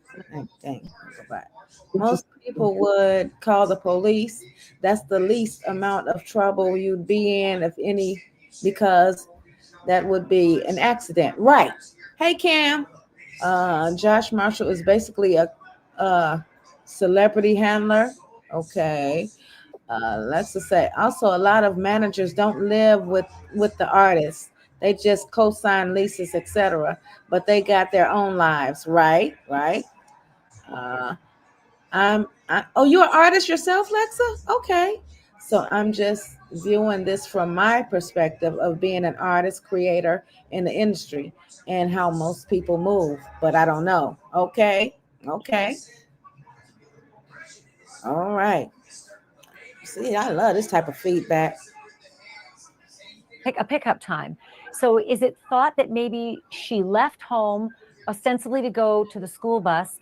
call the police. That's the least amount of trouble you'd be in, if any, because that would be an accident. Right. Hey, Cam. Josh Marshall is basically a celebrity handler. Okay. Let's just say also a lot of managers don't live with the artists. They just co-sign leases, etc. But they got their own lives, right? Right. Uh, oh, you're an artist yourself, Lexa? Okay. So I'm just viewing this from my perspective of being an artist, creator in the industry and how most people move, but I don't know. Okay. Okay. All right. See, I love this type of feedback. A pickup time. So is it thought that maybe she left home ostensibly to go to the school bus,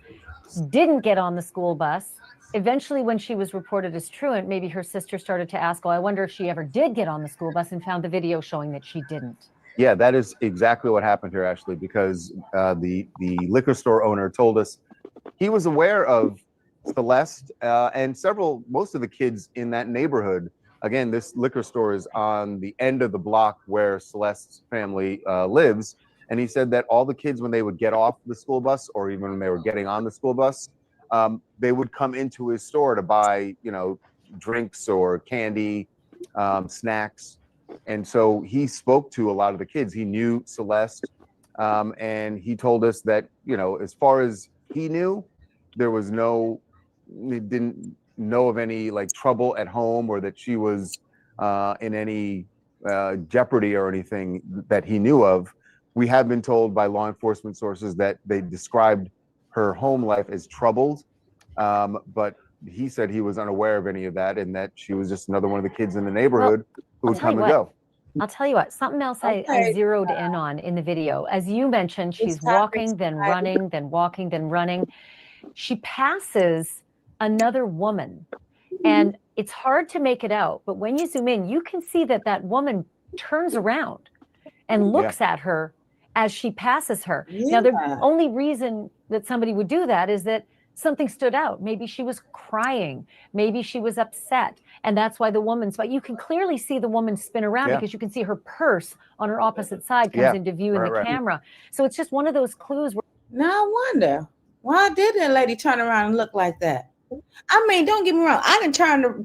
didn't get on the school bus? Eventually, when she was reported as truant, maybe her sister started to ask, well, I wonder if she ever did get on the school bus, and found the video showing that she didn't. Yeah, that is exactly what happened here, Ashley, because the liquor store owner told us he was aware of Celeste and most of the kids in that neighborhood. Again, this liquor store is on the end of the block where Celeste's family lives. And he said that all the kids, when they would get off the school bus, or even when they were getting on the school bus, they would come into his store to buy, drinks or candy, snacks. And so he spoke to a lot of the kids. He knew Celeste, and he told us that, as far as he knew, he didn't know of any trouble at home, or that she was in any jeopardy or anything that he knew of. We have been told by law enforcement sources that they described her home life as troubled, but he said he was unaware of any of that, and that she was just another one of the kids in the neighborhood who would come and go. I'll tell you what, something else I zeroed in on in the video. As you mentioned, she's walking, then running, then walking, then running. She passes another woman, and it's hard to make it out, but when you zoom in, you can see that that woman turns around and looks at her as she passes her. Now, the only reason that somebody would do that is that something stood out. Maybe she was crying. Maybe she was upset. And that's why the woman's, but you can clearly see the woman spin around because you can see her purse on her opposite side comes into view in the camera. So it's just one of those clues. Now I wonder, why did that lady turn around and look like that? I mean, don't get me wrong. I didn't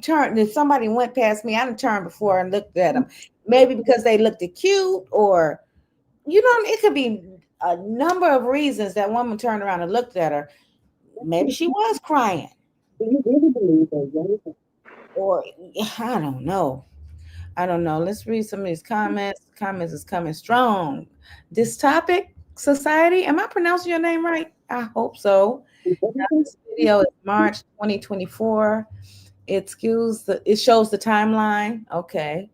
turn. If somebody went past me, I didn't turn before and looked at them. Maybe because they looked cute, or, it could be a number of reasons that woman turned around and looked at her. Maybe she was crying. Or I don't know. Let's read some of these comments. Comments is coming strong. This topic, society. Am I pronouncing your name right? I hope so. Now, this video is March 2024. It shows the timeline. Okay.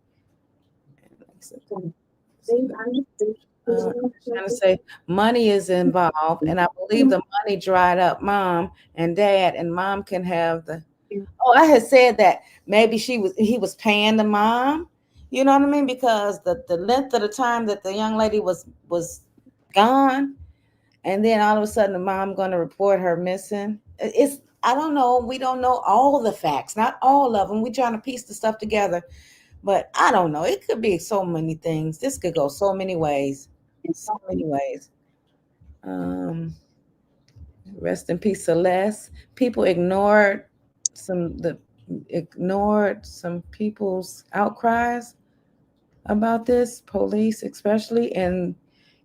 Trying to say money is involved, and I believe the money dried up mom and dad, and mom can have the. Oh, I had said that maybe he was paying the mom. You know what I mean? Because the length of the time that the young lady was gone, and then all of a sudden the mom going to report her missing. I don't know. We don't know all the facts, not all of them. We're trying to piece the stuff together, but I don't know. It could be so many things. This could go so many ways. So many ways. Rest in peace, Celeste. People ignored some people's outcries about this, police especially, and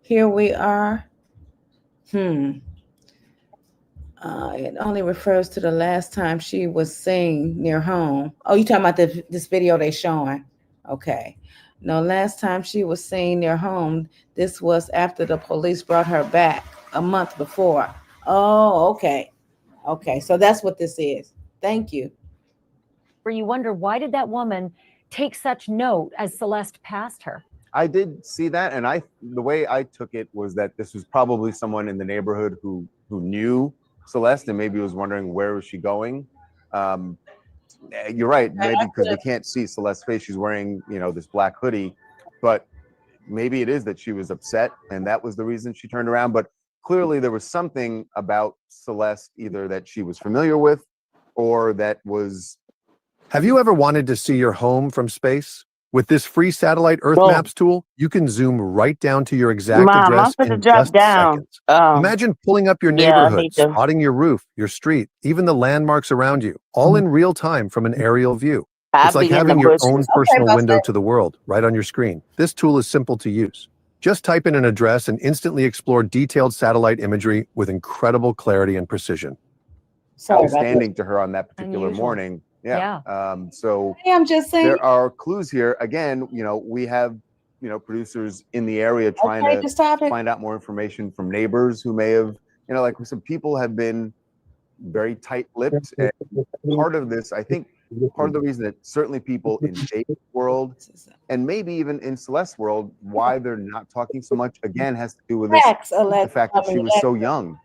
here we are. It only refers to the last time she was seen near home. Oh, you talking about this video they showing? Okay. No, last time she was seen near home, this was after the police brought her back a month before. Oh, okay. Okay, so that's what this is. Thank you. Where you wonder, why did that woman take such note as Celeste passed her? I did see that, and the way I took it was that this was probably someone in the neighborhood who knew Celeste and maybe was wondering where was she going. You're right, maybe because they can't see Celeste's face. She's wearing, this black hoodie, but maybe it is that she was upset and that was the reason she turned around. But clearly there was something about Celeste either that she was familiar with or that was. Have you ever wanted to see your home from space? With this free satellite Earth Maps tool, you can zoom right down to your exact address in just seconds. Imagine pulling up your neighborhood, spotting your roof, your street, even the landmarks around you, all in real time from an aerial view. It's like having your own personal window to the world right on your screen. This tool is simple to use. Just type in an address and instantly explore detailed satellite imagery with incredible clarity and precision. Outstanding to her on that particular morning. Yeah. So I'm just saying. There are clues here. Again, we have, producers in the area trying to find out more information from neighbors who may have, like some people have been very tight-lipped. And part of this, I think, part of the reason that certainly people in David's world and maybe even in Celeste's world, why they're not talking so much, again, has to do with this, the fact that she was so young,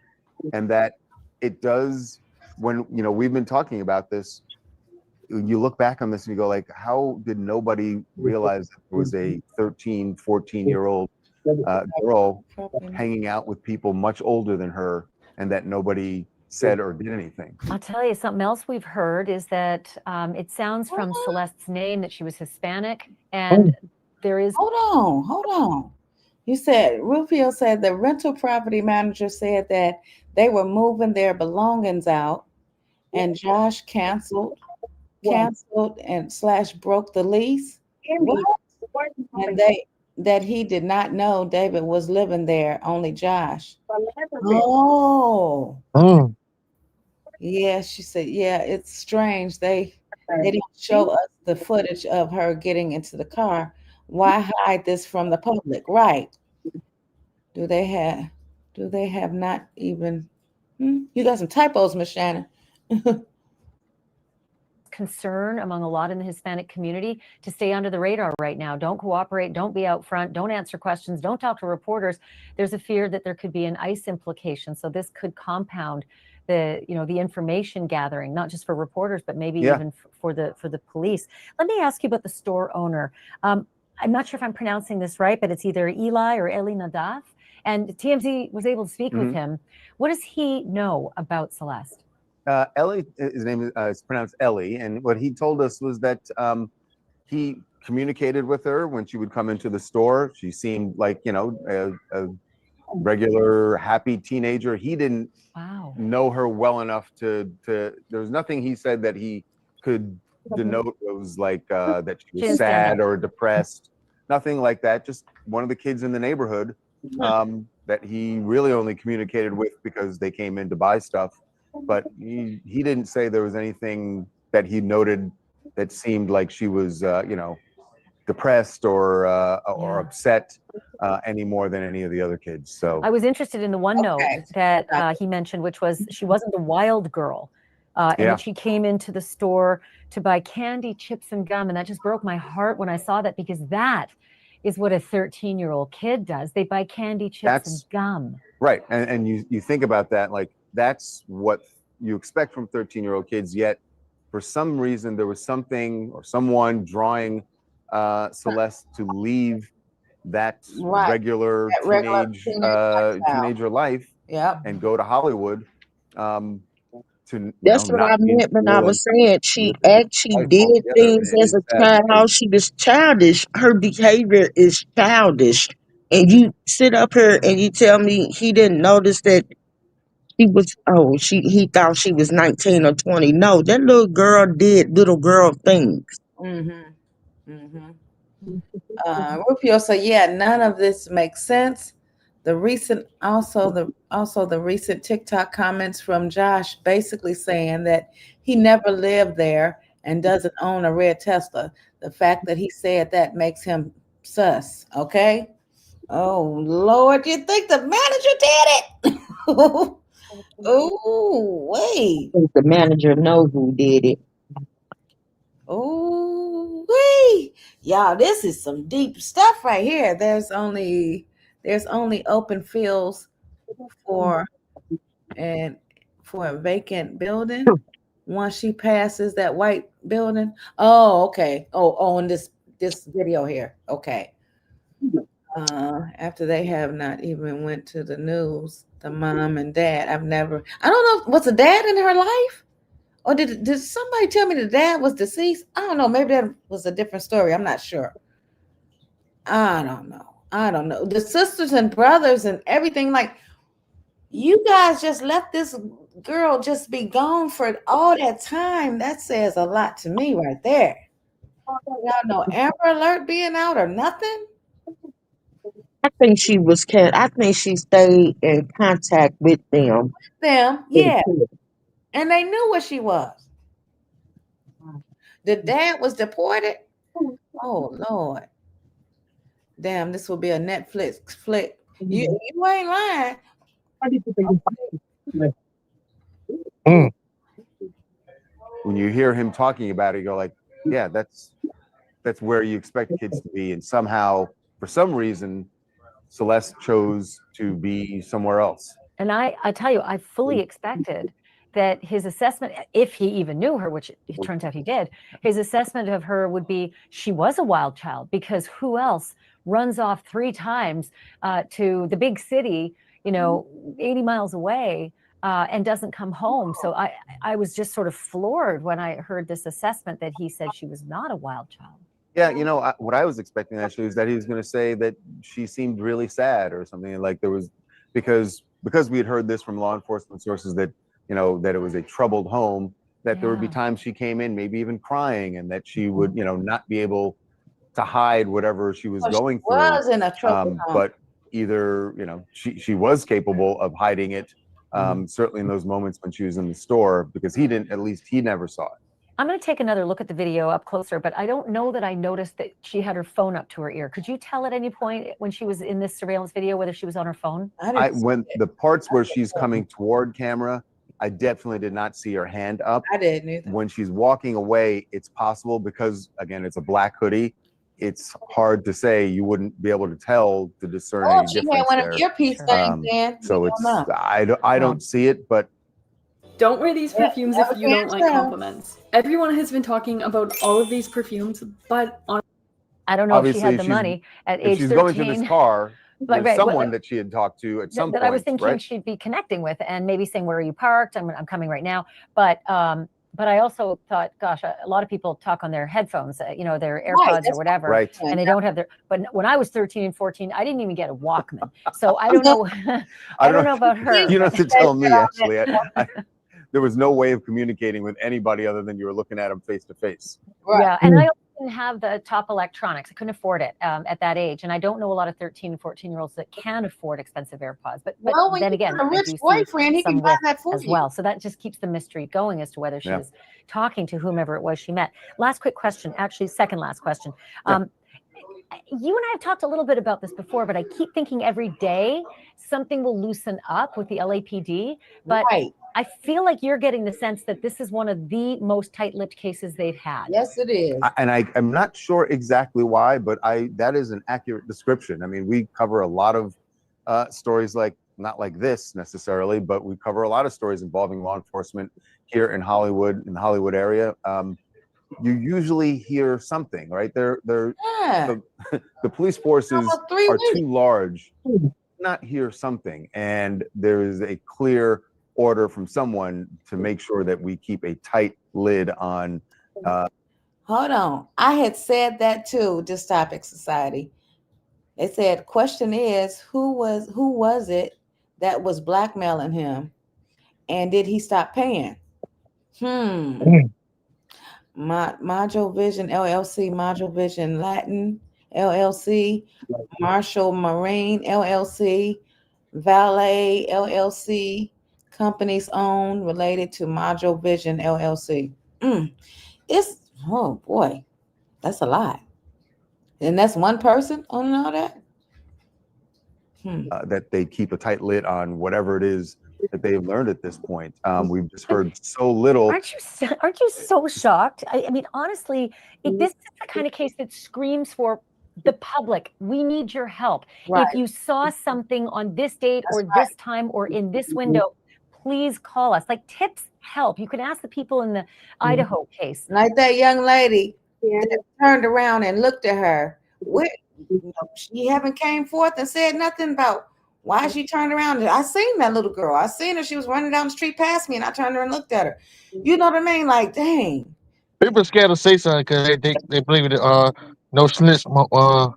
and that it does, when, we've been talking about this, you look back on this and you go like, how did nobody realize that there was a 13, 14-year-old girl hanging out with people much older than her, and that nobody said or did anything? I'll tell you something else we've heard is that it sounds from Celeste's name that she was Hispanic, and there is... Hold on. You said, Rufio said the rental property manager said that they were moving their belongings out, and Josh canceled and / broke the lease. What? And that he did not know David was living there, only Josh. Oh. Yeah, she said, yeah, it's strange. They didn't show us the footage of her getting into the car. Why hide this from the public? Right. Do they have not even you got some typos, Miss Shannon. Concern among a lot in the Hispanic community to stay under the radar right now. Don't cooperate, don't be out front, don't answer questions, don't talk to reporters. There's a fear that there could be an ICE implication. So this could compound the information gathering, not just for reporters, but maybe even for the police. Let me ask you about the store owner. I'm not sure if I'm pronouncing this right, but it's either Eli or Eli Nadav. And TMZ was able to speak with him. What does he know about Celeste? Ellie, his name is pronounced Ellie, and what he told us was that he communicated with her when she would come into the store. She seemed like, a regular, happy teenager. He didn't know her well enough to. There was nothing he said that he could denote was like that she was sad or depressed. Nothing like that. Just one of the kids in the neighborhood that he really only communicated with because they came in to buy stuff. But he didn't say there was anything that he noted that seemed like she was, depressed or upset any more than any of the other kids. So I was interested in the one note that he mentioned, which was she wasn't a wild girl, and that she came into the store to buy candy, chips, and gum, and that just broke my heart when I saw that, because that is what a 13-year-old kid does. They buy candy, chips, and gum. Right, and you think about that, like that's what you expect from 13-year-old kids. Yet, for some reason, there was something or someone drawing Celeste to leave that regular teenager life and go to Hollywood. That's what I meant when I was saying she actually did things as a child. She was childish. Her behavior is childish. And you sit up here and you tell me he didn't notice that he thought she was 19 or 20. No, that little girl did little girl things. Rufio, so yeah, none of this makes sense. The recent TikTok comments from Josh basically saying that he never lived there and doesn't own a red Tesla. The fact that he said that makes him sus. Okay. Oh Lord, you think the manager did it? Oh wait. The manager knows who did it. Oh wait, y'all, this is some deep stuff right here. There's only open fields for a vacant building once she passes that white building. Oh, okay. Oh, in this video here. Okay. After they have not even went to the news, the mom and dad. I don't know, was the dad in her life? Or did somebody tell me the dad was deceased? I don't know. Maybe that was a different story. I'm not sure. I don't know. The sisters and brothers and everything, like, you guys just let this girl just be gone for all that time. That says a lot to me right there. Y'all know Amber Alert being out or nothing. I think she was I think she stayed in contact with them. Yeah, and they knew where she was. The dad was deported. Oh Lord, damn! This will be a Netflix flick. You ain't lying. When you hear him talking about it, you're like, yeah, that's where you expect kids to be. And somehow, for some reason, Celeste chose to be somewhere else. And I tell you, I fully expected that his assessment, if he even knew her, which it turns out he did, his assessment of her would be she was a wild child, because who else runs off 3 times to the big city, 80 miles away, and doesn't come home. So I was just sort of floored when I heard this assessment that he said she was not a wild child. Yeah, what I was expecting actually is that he was going to say that she seemed really sad or something, like there was, because we had heard this from law enforcement sources that, that it was a troubled home, that there would be times she came in, maybe even crying, and that she would, not be able to hide whatever she was going through. Was in a troubled home. But either, she was capable of hiding it, certainly in those moments when she was in the store, because he never saw it. I'm going to take another look at the video up closer, but I don't know that I noticed that she had her phone up to her ear. Could you tell at any point when she was in this surveillance video whether she was on her phone? When the parts where she's coming toward camera, I definitely did not see her hand up. I didn't either. When she's walking away, it's possible, because again, it's a black hoodie. It's hard to say. You wouldn't be able to tell to discern any she difference had one there. of earpiece things in. So I don't see it, but don't wear these perfumes if you don't like compliments. Everyone has been talking about all of these perfumes, but I don't know if she had the money at age 13. She's going to this car with Right, someone that she had talked to at some point. That I was thinking right? she'd be connecting with, and maybe saying, "Where are you parked? I'm coming right now." But I also thought, gosh, a lot of people talk on their headphones, their AirPods or whatever, and they don't have their. But when I was 13 and 14, I didn't even get a Walkman, so I don't know. I don't know about her. You don't have to tell me. Actually, there was no way of communicating with anybody other than you were looking at them face to face. Yeah, and I didn't have the top electronics. I couldn't afford it at that age, and I don't know a lot of 13 and 14-year-olds that can afford expensive AirPods. But then again, a rich boyfriend, he can buy that for as well. So that just keeps the mystery going as to whether she was talking to whomever it was she met. Last quick question, actually, second last question. You and I have talked a little bit about this before, but I keep thinking every day something will loosen up with the LAPD. But I feel like you're getting the sense that this is one of the most tight-lipped cases they've had. Yes, it is. And I'm not sure exactly why, but that is an accurate description. I mean, we cover a lot of stories not like this necessarily, but we cover a lot of stories involving law enforcement here in Hollywood, in the Hollywood area. You usually hear something, right? The police forces are too large to not hear something, and there is a clear order from someone to make sure that we keep a tight lid on. Hold on, I had said that too. Dystopic Society. They said, question is, who was it that was blackmailing him, and did he stop paying? Module Vision LLC, Module Vision Latin LLC, Marshall Marine LLC, Valet LLC, companies owned related to Module Vision LLC. Oh boy, that's a lot. And that's one person on all that? That they keep a tight lid on whatever it is that they've learned at this point. We've just heard so little. Aren't you so shocked? I mean, honestly, this is the kind of case that screams for the public. We need your help. If you saw something on this date or this time or in this window, please call us. Like, tips help. You can ask the people in the Idaho case. Like that young lady that turned around and looked at her. She haven't came forth and said nothing about why she turned around. I seen that little girl. I seen her. She was running down the street past me, and I turned around and looked at her. You know what I mean? Like, dang. People are scared to say something because they believe it. No snitch. Boy,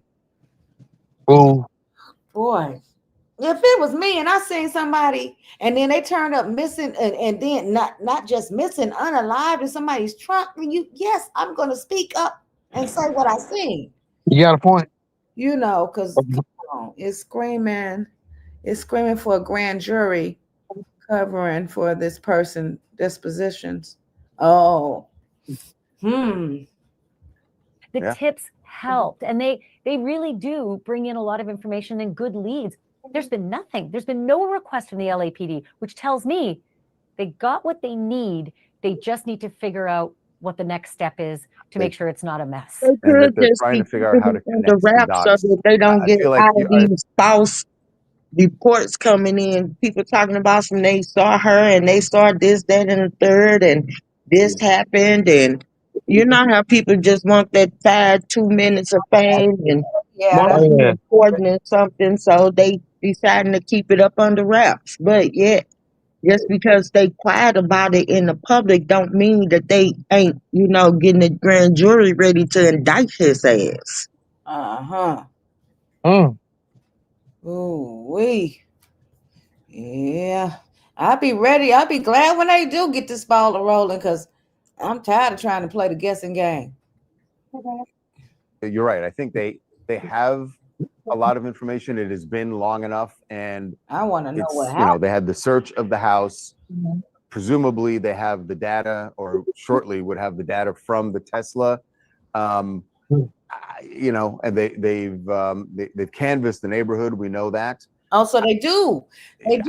if it was me and I seen somebody and then they turned up missing and then not just missing, unalived in somebody's trunk, yes, I'm going to speak up. and say what I seen. You got a point. You know, because come on, it's screaming for a grand jury covering for this person dispositions. Oh, The tips helped, and they really do bring in a lot of information and good leads. There's been nothing. There's been no request from the LAPD, which tells me they got what they need. They just need to figure out what the next step is to make sure it's not a mess. They could just be keeping the rap so that they don't get all these false reports coming in. People talking about some they saw her and they saw this, that, and the third, and this happened, and you know how people just want that 2 minutes of fame and want to be important in something, so they deciding to keep it up under wraps. But yet, just because they quiet about it in the public don't mean that they ain't, getting the grand jury ready to indict his ass. Ooh, wee. Yeah. I'll be ready. I'll be glad when they do get this ball rolling because I'm tired of trying to play the guessing game. You're right. I think they have a lot of information. It has been long enough, and I want to know what happened. They had the search of the house. Presumably, they have the data, or shortly would have the data from the Tesla. And they've canvassed the neighborhood. We know that. Oh, so they do.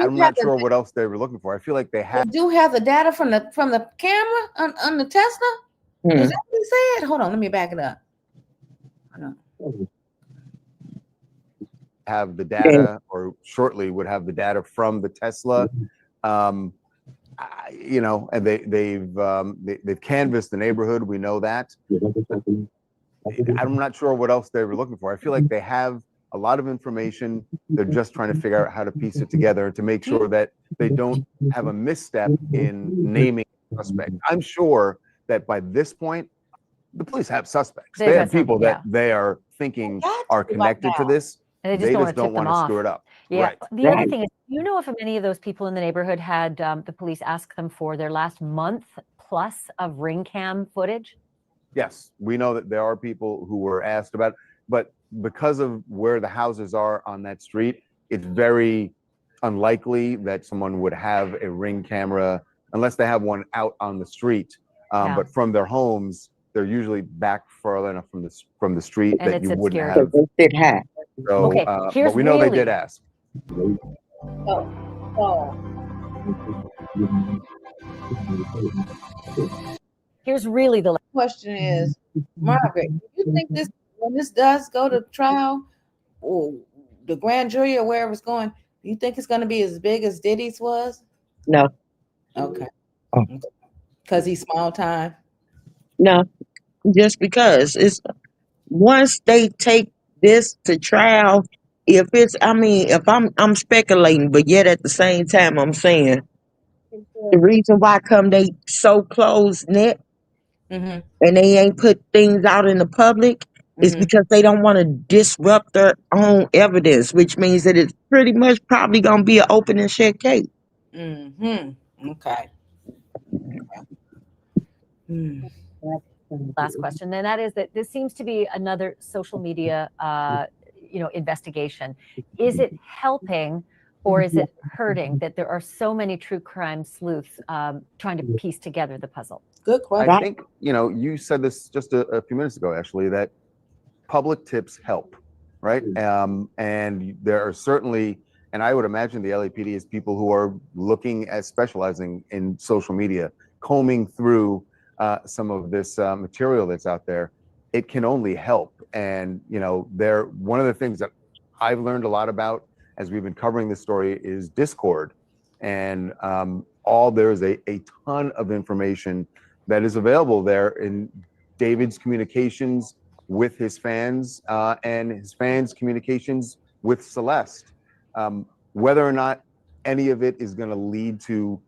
I'm not sure what else they were looking for. I feel like they have. They do have the data from the camera on the Tesla. Is that what he said? Hold on, let me back it up. Have the data, or shortly would have the data from the Tesla. And they've canvassed the neighborhood. We know that. I'm not sure what else they were looking for. I feel like they have a lot of information. They're just trying to figure out how to piece it together to make sure that they don't have a misstep in naming a suspect. I'm sure that by this point, the police have suspects. They have people that they are thinking are connected to this. And they just don't want to screw it up. Yeah. Right. The other thing is, do you know if any of those people in the neighborhood had the police ask them for their last month plus of ring cam footage? Yes, we know that there are people who were asked about, but because of where the houses are on that street, it's very unlikely that someone would have a ring camera unless they have one out on the street. But from their homes, they're usually back far enough from the street And that it's you wouldn't obscure. have. So, but we know they did ask. Here's really the question is, Margaret, do you think this, when this does go to trial, or the grand jury or wherever it's going, do you think it's going to be as big as Diddy's was? No. Okay. Because he's small time? No, just because it's once they take this to trial, if I'm speculating, but yet at the same time I'm saying the reason why come they so close knit and they ain't put things out in the public is because they don't want to disrupt their own evidence, which means that it's pretty much probably gonna be an open and shut case. Okay. Last question, and that is that this seems to be another social media, investigation. Is it helping or is it hurting that there are so many true crime sleuths trying to piece together the puzzle? Good question. I think, you said this just a few minutes ago, Ashley, that public tips help, right? And there are certainly, and I would imagine the LAPD is people who are looking at specializing in social media, combing through some of this material that's out there. It can only help. And, one of the things that I've learned a lot about as we've been covering this story is Discord. And there's a ton of information that is available there in David's communications with his fans and his fans' communications with Celeste. Whether or not any of it is going to lead to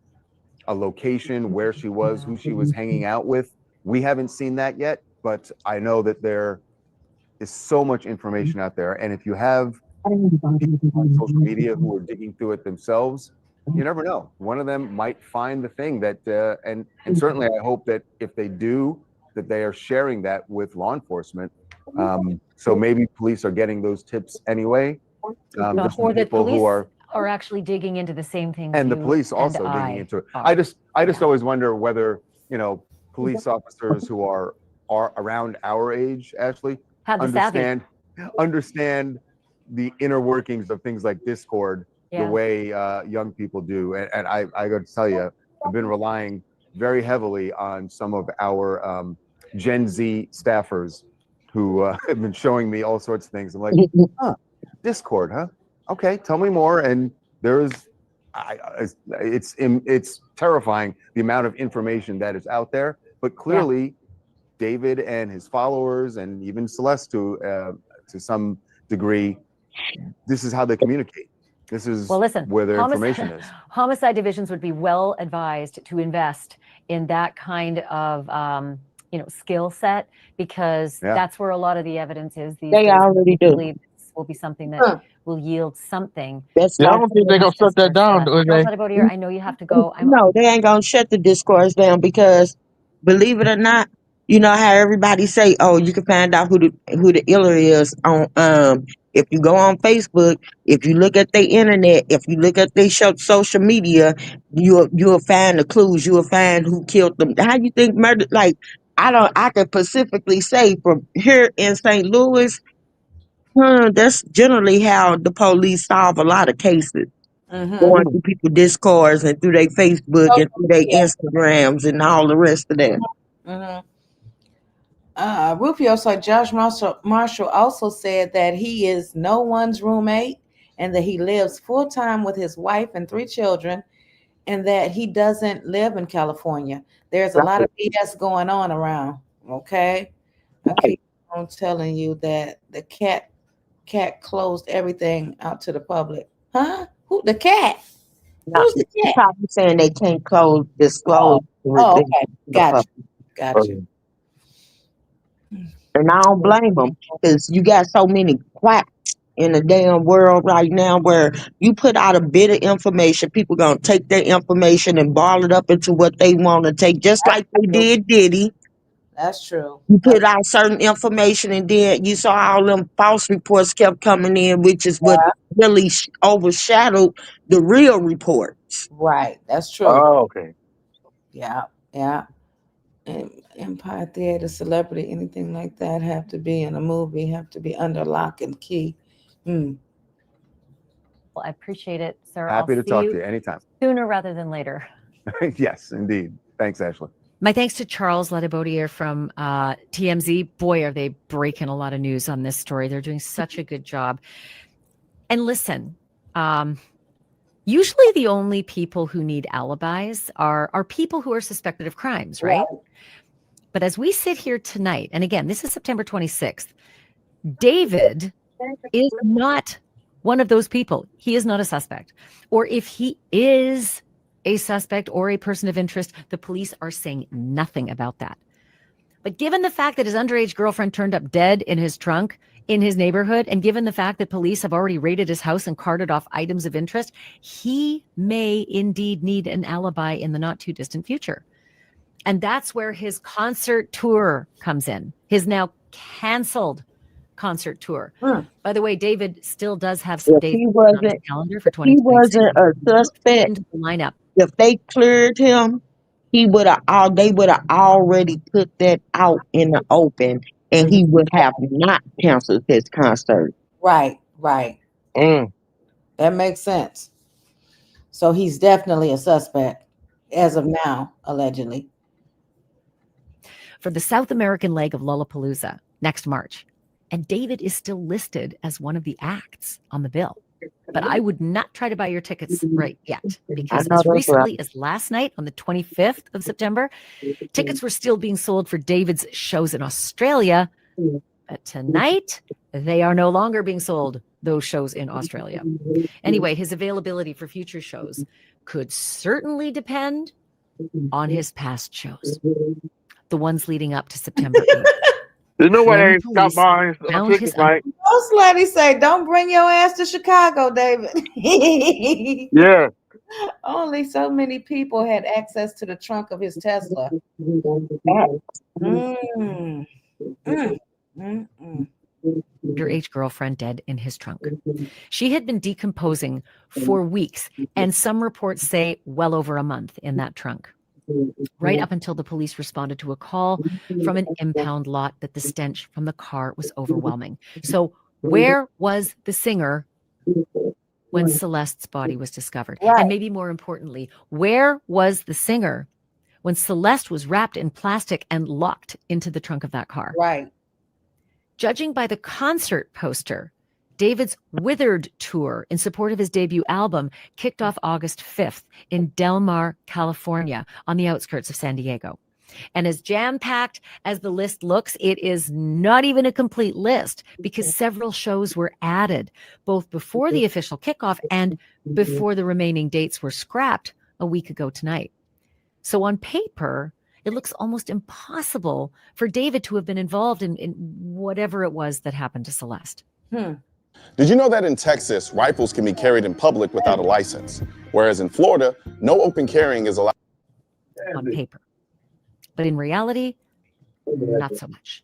a location where she was, who she was hanging out with, we haven't seen that yet, but I know that there is so much information out there. And if you have people on social media who are digging through it themselves, you never know. One of them might find the thing that, and certainly I hope that if they do, that they are sharing that with law enforcement. So maybe police are getting those tips anyway. Just or that people police who are actually digging into the same things. and the police also digging into it. I just always wonder whether, you know, police officers who are around our age, Ashley, understand the inner workings of things like Discord the way young people do. And I got to tell you, I've been relying very heavily on some of our Gen Z staffers who have been showing me all sorts of things. I'm like, Discord, huh? Okay, tell me more. And it's terrifying the amount of information that is out there. But clearly, David and his followers, and even Celeste to some degree, this is how they communicate. This is where their information is. Homicide divisions would be well advised to invest in that kind of skill set, because that's where a lot of the evidence is these days. They already do. Believe this will be something that will yield something. I don't think they're gonna shut that down. I know you have to go. No, they ain't gonna shut the discourse down, because believe it or not, you know how everybody say, "Oh, you can find out who the iller is on if you go on Facebook, if you look at the internet, if you look at their social media, you'll find the clues, you'll find who killed them." How you think murder? Like I can specifically say from here in St. Louis, that's generally how the police solve a lot of cases. Going through people's discords and through their Facebook and through their Instagrams and all the rest of that. Rufio, so Josh Marshall also said that he is no one's roommate, and that he lives full-time with his wife and 3 children, and that he doesn't live in California. There's a lot of BS going on around. Okay, I keep on telling you that the cat closed everything out to the public. Huh? Who? The cat? Who's the cat? Probably saying they can't disclose. Okay, gotcha. And I don't blame them, because you got so many quacks in the damn world right now, where you put out a bit of information, people gonna take their information and ball it up into what they want to take, just like they did Diddy. That's true. You put out certain information, and then you saw all them false reports kept coming in, which is what really overshadowed the real reports. Right, that's true. Oh, okay. Yeah. Empire Theater, celebrity, anything like that have to be in a movie, have to be under lock and key. Well, I appreciate it, sir. Happy to talk to you anytime. Sooner rather than later. Yes, indeed. Thanks, Ashley. My thanks to Charles Ladibodier from TMZ. Boy, are they breaking a lot of news on this story. They're doing such a good job. And listen, usually the only people who need alibis are people who are suspected of crimes, right? But as we sit here tonight, and again, this is September 26th, David is not one of those people. He is not a suspect. Or if he is a suspect or a person of interest, the police are saying nothing about that. But given the fact that his underage girlfriend turned up dead in his trunk in his neighborhood, and given the fact that police have already raided his house and carted off items of interest, he may indeed need an alibi in the not too distant future. And that's where his concert tour comes in, his now canceled concert tour. By the way, David still does have some dates on his calendar for 2026. He wasn't a suspect. Into the lineup. If they cleared him, they would have already put that out in the open, and he would have not canceled his concert. Right. That makes sense. So he's definitely a suspect as of now, allegedly. For the South American leg of Lollapalooza next March. And David is still listed as one of the acts on the bill. But I would not try to buy your tickets right yet, because as recently as last night on the 25th of September, tickets were still being sold for David's shows in Australia. But tonight, they are no longer being sold, those shows in Australia. Anyway, his availability for future shows could certainly depend on his past shows, the ones leading up to September 8th. There's no way they stop buying tickets, right? Most ladies say, "Don't bring your ass to Chicago, David." Yeah. Only so many people had access to the trunk of his Tesla. Underage girlfriend dead in his trunk. She had been decomposing for weeks, and some reports say well over a month in that trunk. Right up until the police responded to a call from an impound lot that the stench from the car was overwhelming. So where was the singer when Celeste's body was discovered? Right. And maybe more importantly, where was the singer when Celeste was wrapped in plastic and locked into the trunk of that car? Right. Judging by the concert poster, David's Withered tour in support of his debut album kicked off August 5th in Del Mar, California, on the outskirts of San Diego. And as jam-packed as the list looks, it is not even a complete list because several shows were added, both before the official kickoff and before the remaining dates were scrapped a week ago tonight. So on paper, it looks almost impossible for David to have been involved in whatever it was that happened to Celeste. Did you know that in Texas, rifles can be carried in public without a license, whereas in Florida, no open carrying is allowed? On paper. But in reality, not so much.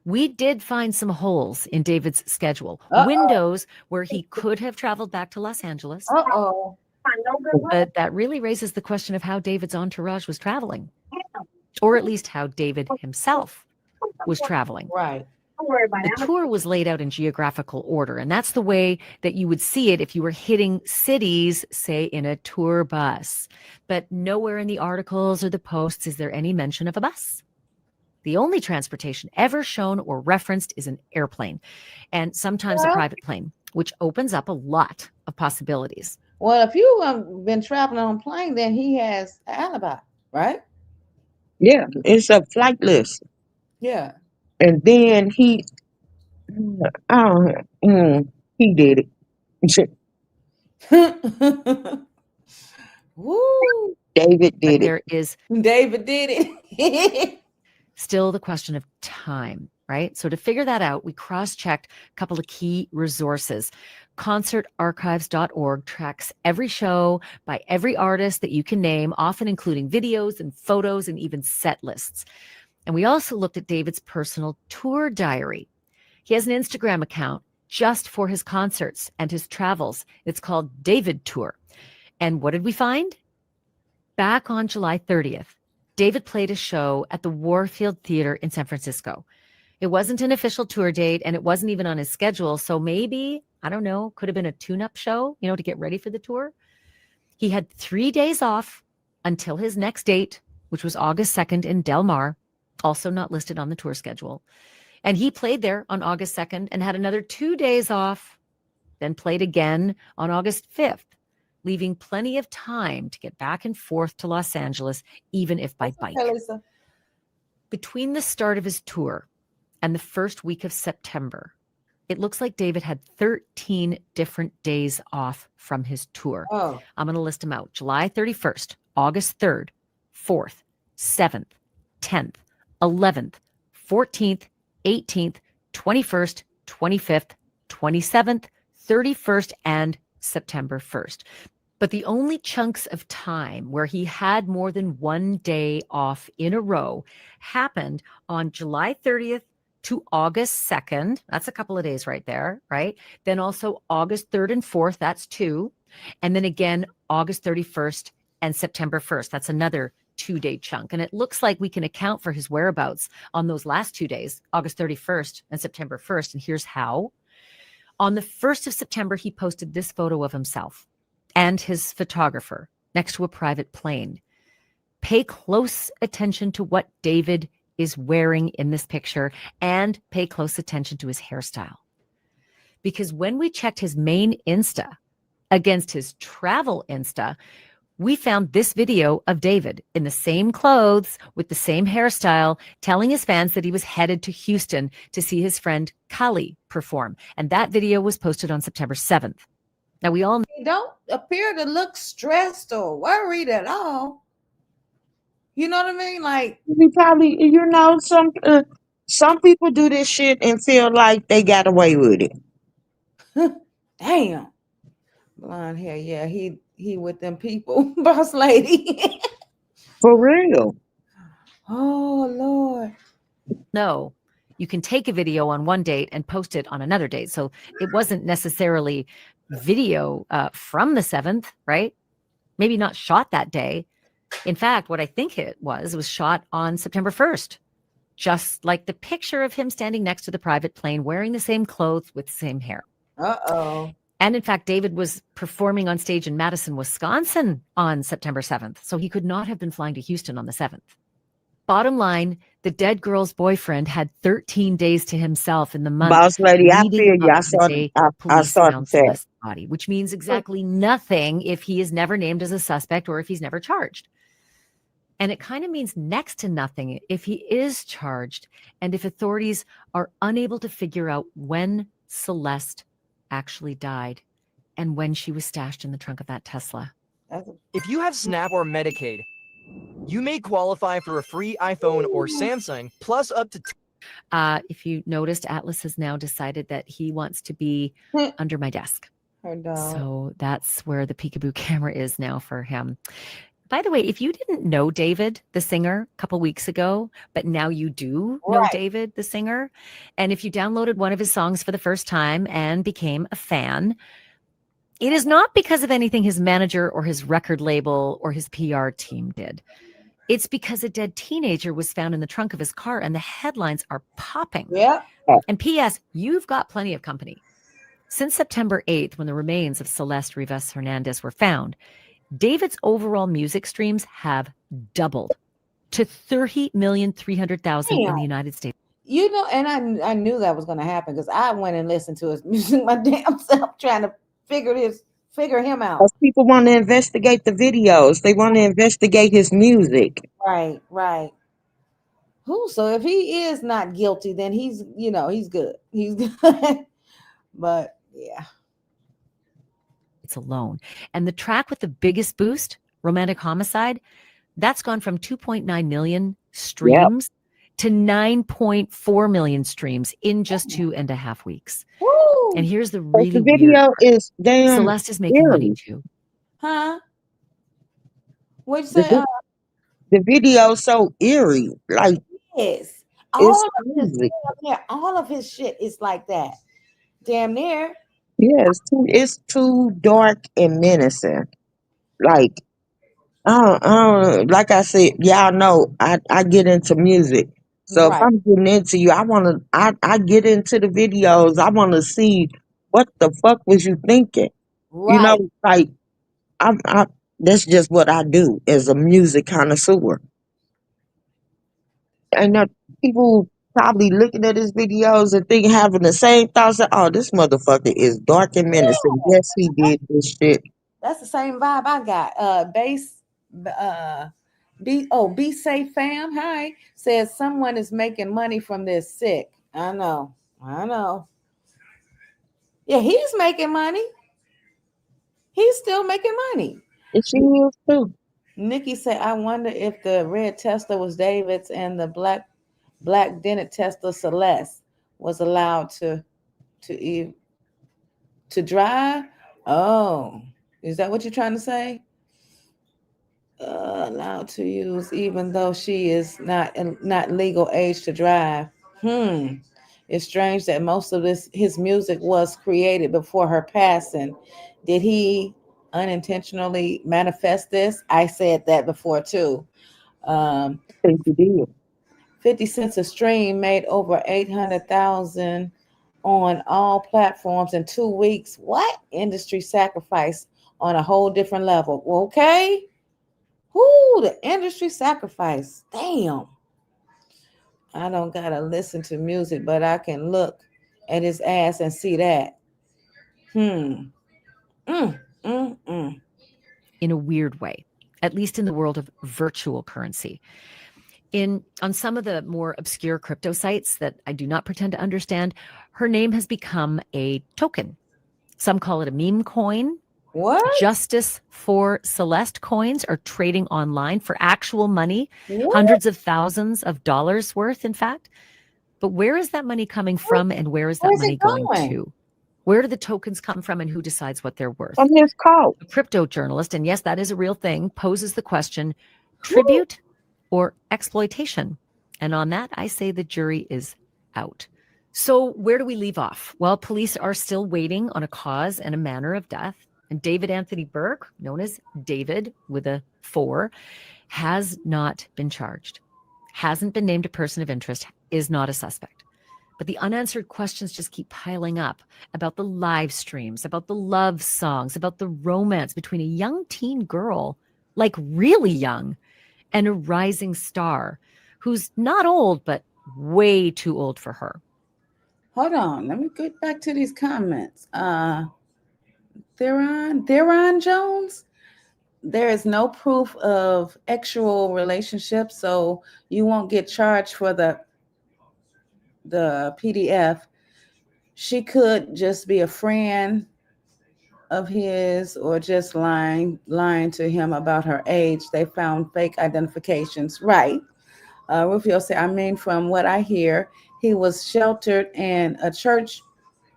We did find some holes in David's schedule, windows where he could have traveled back to Los Angeles. But that really raises the question of how David's entourage was traveling, or at least how David himself was traveling. Right. The tour was laid out in geographical order, and that's the way that you would see it if you were hitting cities, say, in a tour bus. But nowhere in the articles or the posts is there any mention of a bus. The only transportation ever shown or referenced is an airplane, and sometimes a private plane, which opens up a lot of possibilities. Well, if you've been traveling on plane, then he has an alibi, right? Yeah, it's a flight list. Yeah. And then he did it. Woo! David did it. There is David did it. still the question of time, right? So to figure that out, we cross-checked a couple of key resources. Concertarchives.org tracks every show by every artist that you can name, often including videos and photos and even set lists. And we also looked at David's personal tour diary. He has an Instagram account just for his concerts and his travels. It's called David Tour. And what did we find? Back on July 30th, David played a show at the Warfield Theater in San Francisco. It wasn't an official tour date, and it wasn't even on his schedule. So maybe, I don't know, could have been a tune-up show, to get ready for the tour. He had 3 days off until his next date, which was August 2nd in Del Mar, also not listed on the tour schedule. And he played there on August 2nd and had another 2 days off, then played again on August 5th, leaving plenty of time to get back and forth to Los Angeles, even if by bike. Between the start of his tour and the first week of September, it looks like David had 13 different days off from his tour. I'm going to list them out. July 31st, August 3rd, 4th, 7th, 10th, 11th, 14th, 18th, 21st, 25th, 27th, 31st, and September 1st. But the only chunks of time where he had more than 1 day off in a row happened on July 30th to August 2nd. That's a couple of days right there, right? Then also August 3rd and 4th, that's 2. And then again, August 31st and September 1st. That's another 2-day chunk. And it looks like we can account for his whereabouts on those last 2 days, August 31st and September 1st. And here's how. On the 1st of September, he posted this photo of himself and his photographer next to a private plane. Pay close attention to what David is wearing in this picture and pay close attention to his hairstyle. Because when we checked his main Insta against his travel Insta, we found this video of David in the same clothes with the same hairstyle, telling his fans that he was headed to Houston to see his friend Kali perform. And that video was posted on September 7th. Now, we all don't appear to look stressed or worried at all. You know what I mean? Like, We probably, some people do this shit and feel like they got away with it. damn. Blonde hair. Yeah, he with them people. Boss lady. For real. Oh Lord. No, you can take a video on one date and post it on another date. So it wasn't necessarily video from the 7th, right? Maybe not shot that day. In fact, what I think it was shot on September 1st, just like the picture of him standing next to the private plane, wearing the same clothes with the same hair. Uh-oh. And in fact, David was performing on stage in Madison, Wisconsin on September 7th. So he could not have been flying to Houston on the 7th. Bottom line, the dead girl's boyfriend had 13 days to himself in the month Boss lady, I leading feel you. up I to the saw day I police saw the found chat. Celeste's body, which means exactly nothing if he is never named as a suspect or if he's never charged. And it kind of means next to nothing if he is charged and if authorities are unable to figure out when Celeste actually died and when she was stashed in the trunk of that Tesla. If you have SNAP or Medicaid, you may qualify for a free iPhone or Samsung plus up to. If you noticed, Atlas has now decided that he wants to be under my desk. Her dog. So that's where the peekaboo camera is now for him. By the way, if you didn't know David, the singer, a couple weeks ago, but now you do know David, the singer, and if you downloaded one of his songs for the first time and became a fan, it is not because of anything his manager or his record label or his PR team did. It's because a dead teenager was found in the trunk of his car and the headlines are popping. Yeah. And P.S., you've got plenty of company. Since September 8th, when the remains of Celeste Rivas Hernandez were found, David's overall music streams have doubled to 30,300,000 in the United States. You know, and I knew that was going to happen because I went and listened to his music my damn self trying to figure him out. Because people want to investigate the videos. They want to investigate his music. Right. So if he is not guilty, then he's good. He's good. But yeah. It's alone. And the track with the biggest boost, Romantic Homicide, that's gone from 2.9 million streams to 9.4 million streams in just 2.5 weeks. Woo! And here's the really the video weird is damn Celeste is making money too. Huh? What'd you say? The video so eerie. Like, yes. it's All of his shit is like that. Damn near. yeah, it's too dark and menacing. Like, like I said, y'all know I get into music. So if I'm getting into you, I get into the videos. I want to see what the fuck was you thinking? Right. You know, like I that's just what I do as a music connoisseur. And people probably looking at his videos and having the same thoughts that, oh, this motherfucker is dark and menacing. Yes, he did this shit. That's the same vibe I got. Be safe fam. Hi. Says someone is making money from this sick. I know. Yeah, he's making money. He's still making money. And she is too. Nikki said, I wonder if the red Tesla was David's and the black dented Tesla Celeste was allowed to drive. Oh, is that what you're trying to say? Allowed to use, even though she is not legal age to drive. It's strange that most of his music was created before her passing. Did he unintentionally manifest this? I said that before too. I think he did. 50 cents a stream, made over 800,000 on all platforms in 2 weeks. What? Industry sacrifice on a whole different level. Okay. The industry sacrifice. Damn. I don't gotta listen to music, but I can look at his ass and see that. In a weird way, at least in the world of virtual currency. On some of the more obscure crypto sites that I do not pretend to understand, her name has become a token. Some call it a meme coin. What? Justice for Celeste coins are trading online for actual money, hundreds of thousands of dollars worth, in fact. But where is that money coming from and where is that money going to? Where do the tokens come from and who decides what they're worth? From his cult. A crypto journalist, and yes, that is a real thing, poses the question, tribute or exploitation? And on that, I say the jury is out. So where do we leave off? Well, police are still waiting on a cause and a manner of death. And David Anthony Burke, known as David with a 4, has not been charged, hasn't been named a person of interest, is not a suspect. But the unanswered questions just keep piling up about the live streams, about the love songs, about the romance between a young teen girl, like really young, and a rising star who's not old, but way too old for her. Hold on. Let me get back to these comments. Theron Jones. There is no proof of actual relationship, so you won't get charged for the PDF. She could just be a friend of his or just lying to him about her age. They found fake identifications. Right. Rufio said, I mean, from what I hear, he was sheltered in a church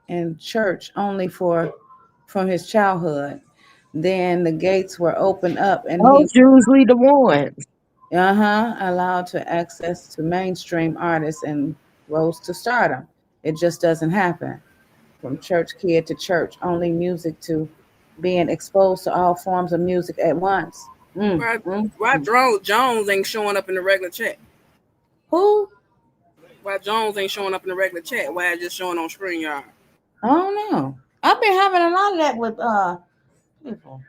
only from his childhood. Then the gates were opened up and Those usually the ones. Allowed to access to mainstream artists and rose to stardom. It just doesn't happen. From church kid to church only music to being exposed to all forms of music at once. Why Jones ain't showing up in the regular chat? Who? Why Jones ain't showing up in the regular chat? Why it's just showing on screen, y'all? I don't know. I've been having a lot of that with people.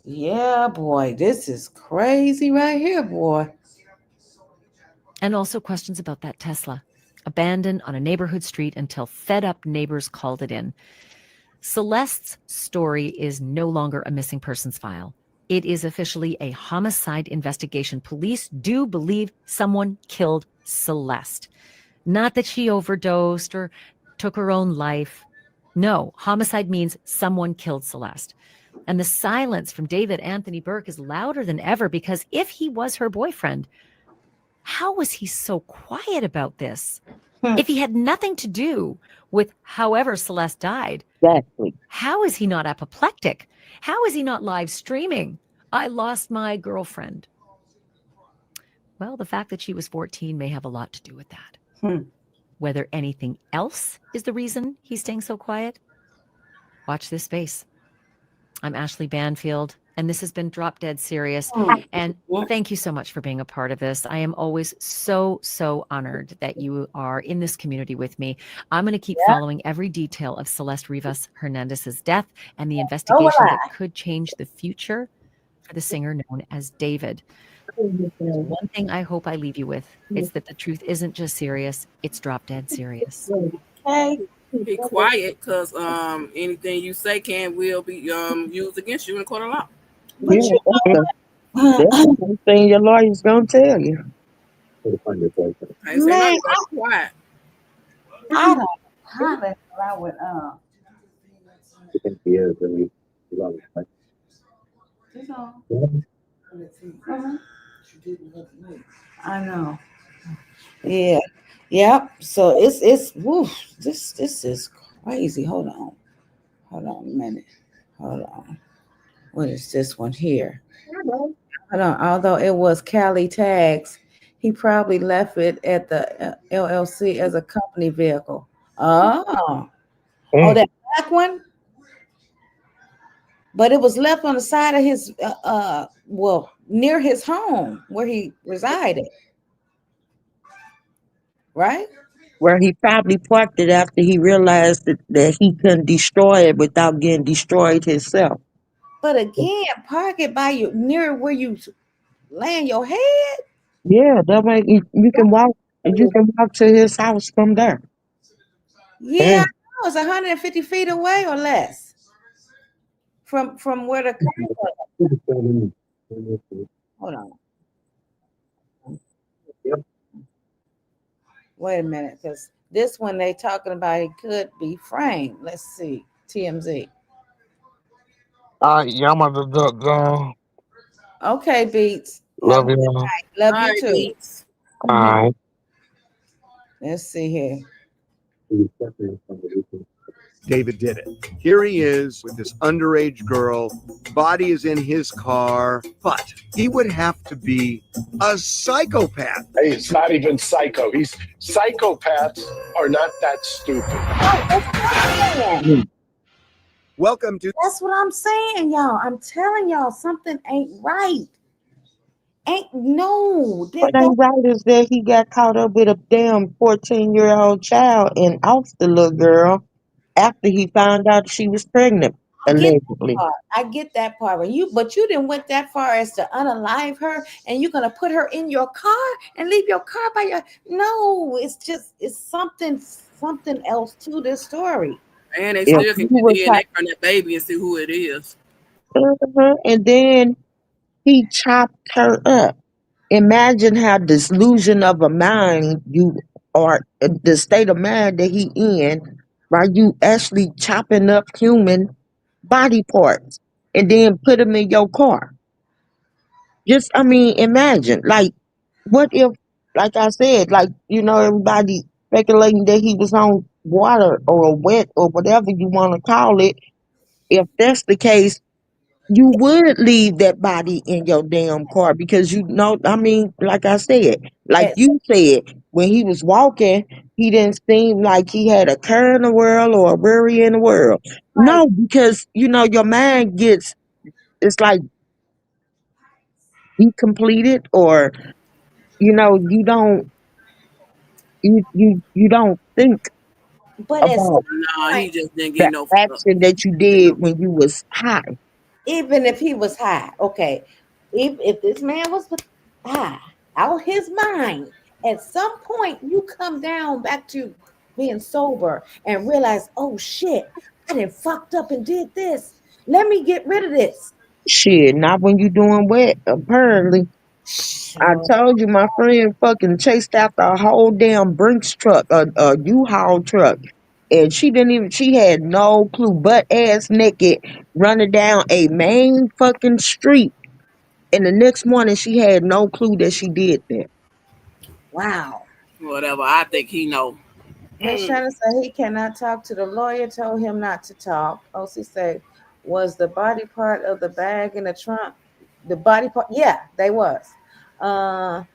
Yeah, boy, this is crazy right here, boy. And also questions about that Tesla, abandoned on a neighborhood street until fed-up neighbors called it in. Celeste's story is no longer a missing persons file. It is officially a homicide investigation. Police do believe someone killed Celeste. Not that she overdosed or took her own life. No, homicide means someone killed Celeste. And the silence from David Anthony Burke is louder than ever because if he was her boyfriend, how was he so quiet about this? If he had nothing to do with however Celeste died, exactly. How is he not apoplectic? How is he not live streaming? I lost my girlfriend. Well, the fact that she was 14 may have a lot to do with that. Whether anything else is the reason he's staying so quiet, watch this space. I'm Ashley Banfield, and this has been Drop Dead Serious. And thank you so much for being a part of this. I am always so honored that you are in this community with me. I'm going to keep following every detail of Celeste Rivas Hernandez's death and the investigation that could change the future for the singer known as David. One thing I hope I leave you with is that the truth isn't just serious, it's Drop Dead Serious. Be quiet, because anything you say will be used against you in court of law. Yeah, that's the thing your lawyer's gonna tell you. I say no, be quiet. I don't comment around with I know. Yeah. Yep. So it's woof, this is crazy. Hold on a minute. Hold on. What is this one here? Hold on. Although it was Cali tags, he probably left it at the LLC as a company vehicle. Oh, that black one. But it was left on the side of his near his home where he resided. Right? Where he probably parked it after he realized that he couldn't destroy it without getting destroyed himself. But again, park it by you near where you land your head. Yeah, that way you can walk. You can walk to his house from there. Yeah, I was 150 feet away or less from where the car was. Hold on. Wait a minute, because this one they talking about it could be framed. Let's see. TMZ. Yeah, I'm about to duck down. Okay, Beats. Love you. Love you too. Beats. All right. Let's see here. David did it. Here he is with this underage girl. Body is in his car, but he would have to be a psychopath. Hey, it's not even psycho. Psychopaths are not that stupid. Welcome to. That's what I'm saying, y'all. I'm telling y'all, something ain't right. What ain't right is that he got caught up with a damn 14-year-old child and off the little girl after he found out she was pregnant, allegedly. I get that part. But you didn't went that far as to unalive her, and you're gonna put her in your car and leave your car by your. No, it's something else to this story. And they still can get DNA from that baby and see who it is. And then he chopped her up. Imagine how disillusion of a mind you are, the state of mind that he in, while you actually chopping up human body parts and then put them in your car. Just, imagine, like, what if, like I said, like, everybody speculating that he was on water or wet or whatever you want to call it. If that's the case, you would leave that body in your damn car because like I said, like you said, when he was walking, he didn't seem like he had a care in the world or a worry in the world. Right. No, because, your mind it's like completed or, you don't think But about he just didn't the get no action that you did when you was high. Even if he was high, okay. If this man was high, out his mind, at some point you come down back to being sober and realize, oh shit, I done fucked up and did this. Let me get rid of this. Shit, not when you doing wet, apparently. I told you my friend fucking chased after a whole damn Brinks truck, a U-Haul truck. And she had no clue, butt ass naked, running down a main fucking street. And the next morning she had no clue that she did that. Wow. Whatever, I think he know. Miss Shannon said he cannot talk to the lawyer, told him not to talk. OC said, was the body part of the bag in the trunk? The body part, yeah, they was. Theron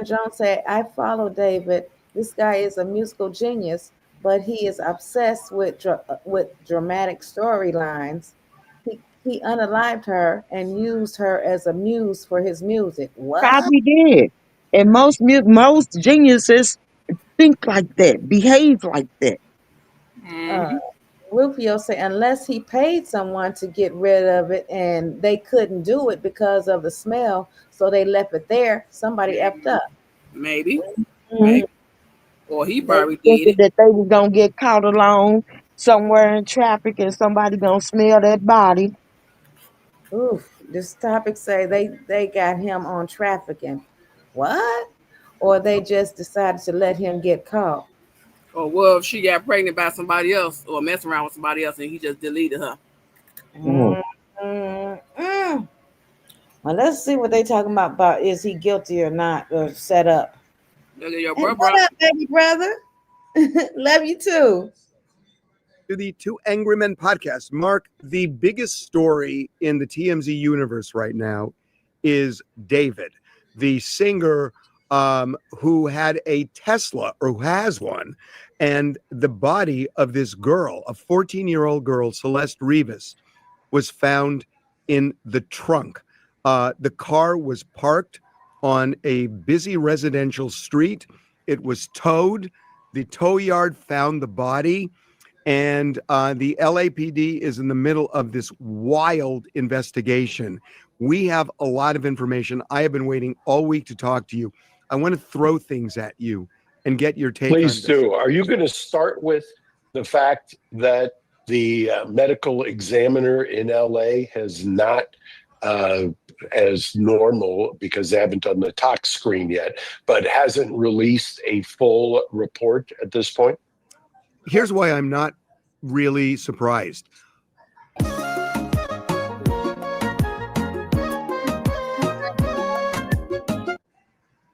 Jones said, I follow David. This guy is a musical genius, but he is obsessed with dramatic storylines. He unalived her and used her as a muse for his music. What? Probably did. And most geniuses think like that, behave like that. Rufio said, unless he paid someone to get rid of it and they couldn't do it because of the smell, so they left it there, somebody effed up. Maybe. Mm-hmm. Maybe. Or he probably did it. That they were going to get caught along somewhere in traffic and somebody going to smell that body. Oof. This topic say they got him on trafficking. What? Or they just decided to let him get caught. Or well, if she got pregnant by somebody else or messing around with somebody else and he just deleted her. Well, let's see what they talking about is he guilty or not, or set up. Look at your brother. What up, baby brother? Love you too. To the Two Angry Men podcast. Mark, the biggest story in the TMZ universe right now is David, the singer who had a Tesla, or who has one, and the body of this girl, a 14-year-old girl, Celeste Rivas, was found in the trunk. The car was parked on a busy residential street. It was towed. The tow yard found the body, and the LAPD is in the middle of this wild investigation. We have a lot of information. I have been waiting all week to talk to you. I want to throw things at you and get your take on this. Please do. Are you going to start with the fact that the medical examiner in LA has not, as normal, because they haven't done the tox screen yet, but hasn't released a full report at this point? Here's why I'm not really surprised.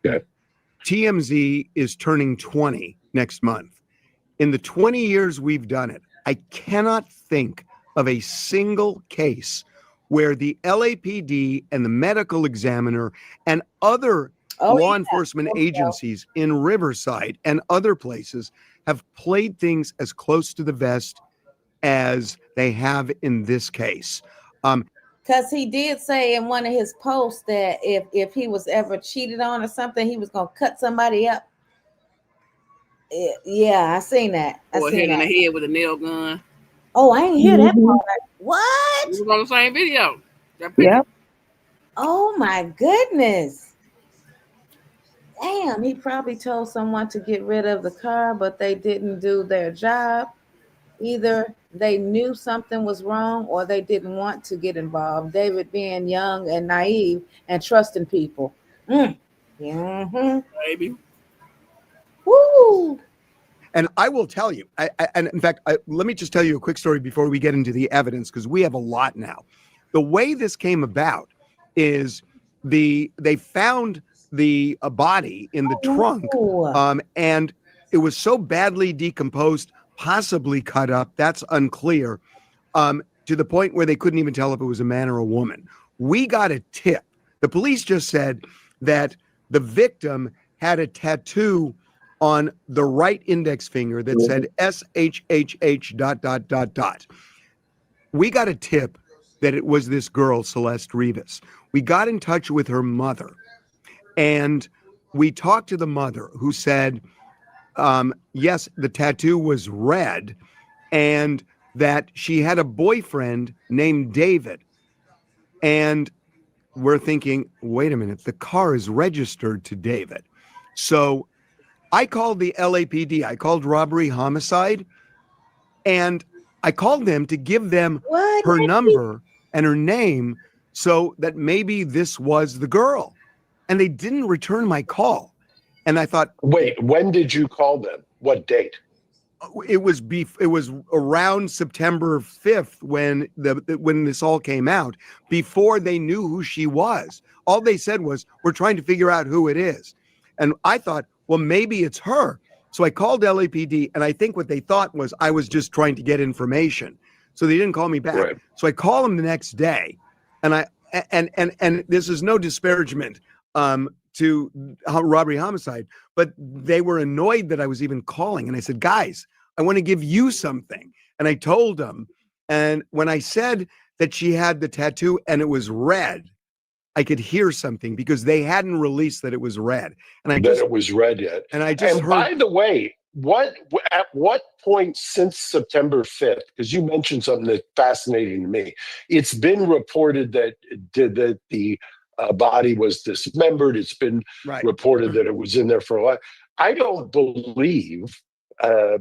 Okay. TMZ is turning 20 next month. In the 20 years we've done it, I cannot think of a single case where the LAPD and the medical examiner and other law enforcement agencies in Riverside and other places have played things as close to the vest as they have in this case. Because he did say in one of his posts that if he was ever cheated on or something, he was going to cut somebody up. Yeah, I seen that. Or hit in the head with a nail gun. Oh, I ain't hear that part. What? It was on the same video. Yep. Oh my goodness. Damn, he probably told someone to get rid of the car, but they didn't do their job. Either they knew something was wrong or they didn't want to get involved. David being young and naive and trusting people. Baby. Woo! And I will tell you, and in fact, let me just tell you a quick story before we get into the evidence, because we have a lot now. The way this came about is they found the body in the trunk, and it was so badly decomposed, possibly cut up, that's unclear, to the point where they couldn't even tell if it was a man or a woman. We got a tip. The police just said that the victim had a tattoo on the right index finger that said SHHH ... We got a tip that it was this girl, Celeste Rivas. We got in touch with her mother, and we talked to the mother, who said, yes, the tattoo was red, and that she had a boyfriend named David. And we're thinking, wait a minute, the car is registered to David. So I called the LAPD. I called robbery homicide, and I called them to give them her number and her name so that maybe this was the girl. And they didn't return my call. And I thought, wait, when did you call them? What date? It was around September 5th when this all came out, before they knew who she was. All they said was, we're trying to figure out who it is. And I thought, well, maybe it's her. So I called LAPD, and I think what they thought was I was just trying to get information. So they didn't call me back. Right. So I call them the next day, and and this is no disparagement to robbery homicide, but they were annoyed that I was even calling. And I said, guys, I want to give you something. And I told them, and when I said that she had the tattoo and it was red, I could hear something because they hadn't released that it was red. And it was red yet. And I just heard. By the way, at what point since September 5th, because you mentioned something that's fascinating to me, it's been reported that the body was dismembered. It's been reported that it was in there for a while. I don't believe,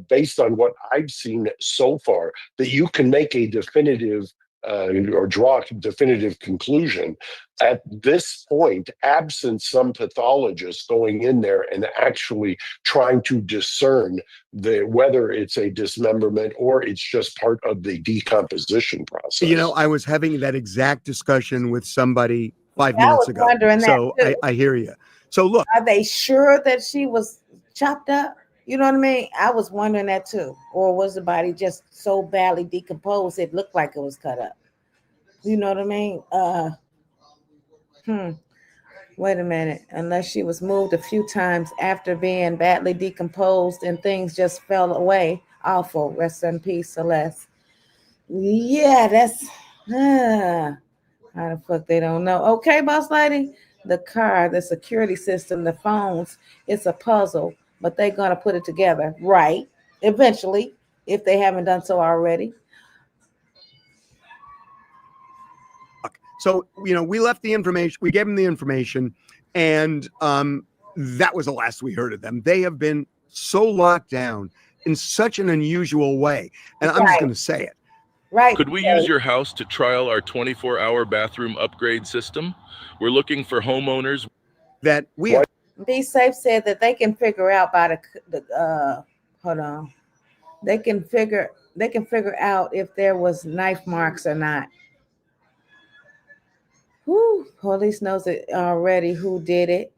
based on what I've seen so far, that you can make a definitive or draw a definitive conclusion at this point, absent some pathologist going in there and actually trying to discern whether it's a dismemberment or it's just part of the decomposition process. You know, I was having that exact discussion with somebody 5 minutes ago. So I hear you. So look, are they sure that she was chopped up? You know what I mean? I was wondering that too. Or was the body just so badly decomposed it looked like it was cut up? You know what I mean? Wait a minute. Unless she was moved a few times after being badly decomposed and things just fell away. Awful. Rest in peace, Celeste. Yeah, that's how the fuck they don't know. Okay, boss lady. The car, the security system, the phones, it's a puzzle, but they're gonna put it together, right? Eventually, if they haven't done so already. So, you know, we left the information, we gave them the information, and that was the last we heard of them. They have been so locked down in such an unusual way. And I'm just going to say it. Right. Could we use your house to trial our 24-hour bathroom upgrade system? We're looking for homeowners that we have. Be Safe said that they can figure out by the hold on. They can figure out if there was knife marks or not. Police knows it already who did it.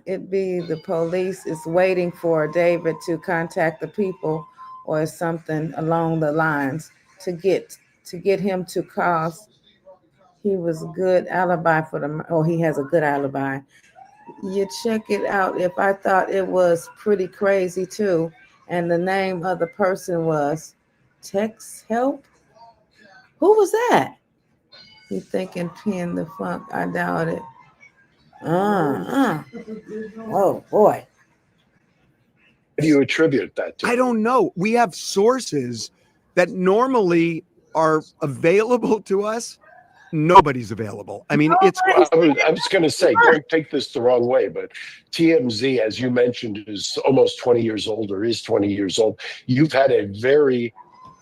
It be the police is waiting for David to contact the people or something along the lines to get him to cause. He was a good alibi for the. Oh, he has a good alibi. You check it out. If I thought it was pretty crazy too, and the name of the person was Tex Help. Who was that? You thinking Pin the Funk? I doubt it. Oh boy. What do you attribute that to? I don't know. We have sources that normally are available to us. Nobody's available. I mean, it's. I was going to say, don't take this the wrong way, but TMZ, as you mentioned, is almost 20 years old or is 20 years old. You've had a very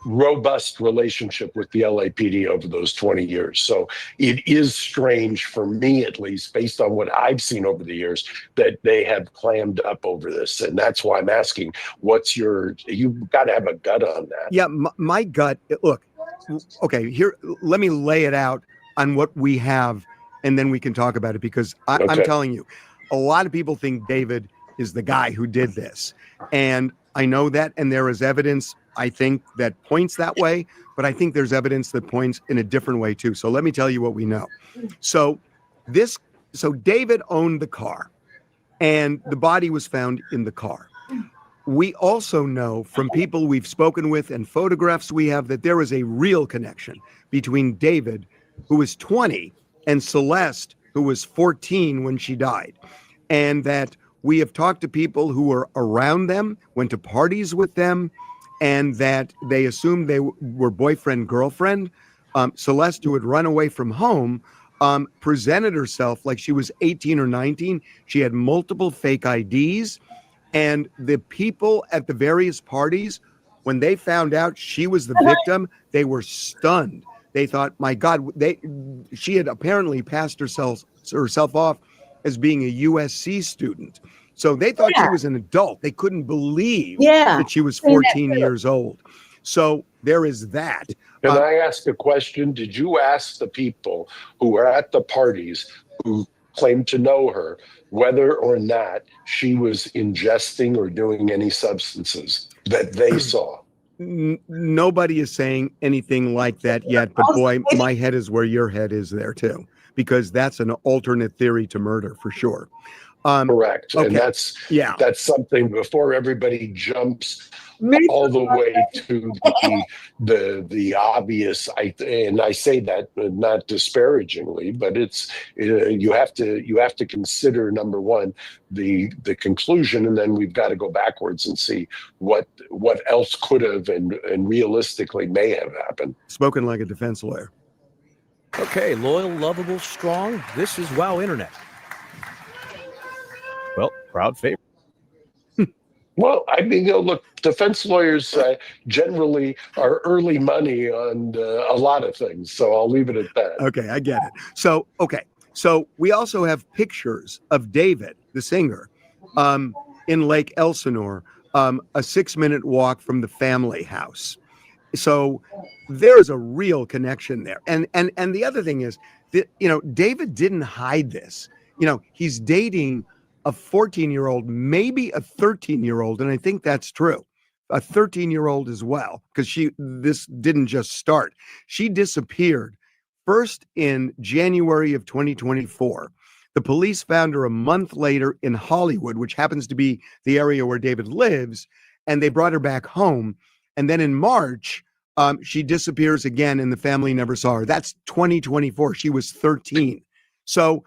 robust relationship with the LAPD over those 20 years. So it is strange for me, at least, based on what I've seen over the years, that they have clammed up over this. And that's why I'm asking, you've got to have a gut on that. Yeah, my gut, look, okay, here, let me lay it out on what we have, and then we can talk about it, because I'm telling you, a lot of people think David is the guy who did this. And I know that, and there is evidence, I think, that points that way, but I think there's evidence that points in a different way too. So let me tell you what we know. So David owned the car, and the body was found in the car. We also know from people we've spoken with and photographs we have that there is a real connection between David, who was 20, and Celeste, who was 14 when she died. And that we have talked to people who were around them, went to parties with them, and that they assumed they were boyfriend, girlfriend. Celeste, who had run away from home, presented herself like she was 18 or 19. She had multiple fake IDs. And the people at the various parties, when they found out she was the victim, they were stunned. They thought, my God, she had apparently passed herself off as being a USC student. So they thought she was an adult. They couldn't believe that she was 14 years old. So there is that. Can I ask a question? Did you ask the people who were at the parties who claimed to know her whether or not she was ingesting or doing any substances that they saw? Nobody is saying anything like that yet, but boy, my head is where your head is there too, because that's an alternate theory to murder for sure. Correct. Okay. And that's something before everybody jumps all the way to the obvious. And I say that not disparagingly, but it's you have to consider, number one, the conclusion, and then we've got to go backwards and see what else could have and realistically may have happened. Spoken like a defense lawyer. Okay, loyal, lovable, strong. This is WOW Internet. Well, proud favorite. Well, I mean, look, defense lawyers generally are early money on a lot of things, so I'll leave it at that. Okay, I get it. So we also have pictures of David, the singer, in Lake Elsinore, a 6-minute walk from the family house. So there's a real connection there. And the other thing is that, David didn't hide this. He's dating a 14-year-old, maybe a 13-year-old, and I think that's true. A 13-year-old as well, because this didn't just start. She disappeared first in January of 2024. The police found her a month later in Hollywood, which happens to be the area where David lives, and they brought her back home. And then in March, she disappears again, and the family never saw her. That's 2024. She was 13. So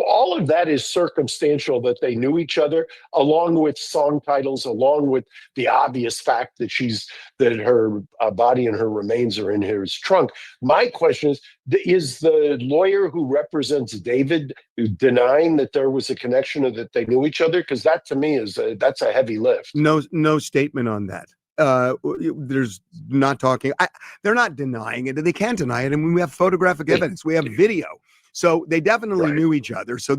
all of that is circumstantial, that they knew each other, along with song titles, along with the obvious fact that her body and her remains are in his trunk. My question is the lawyer who represents David denying that there was a connection or that they knew each other? Because that to me that's a heavy lift. No statement on that. There's not talking. They're not denying it. They can't deny it. And we have photographic evidence. We have video. So they definitely knew each other. So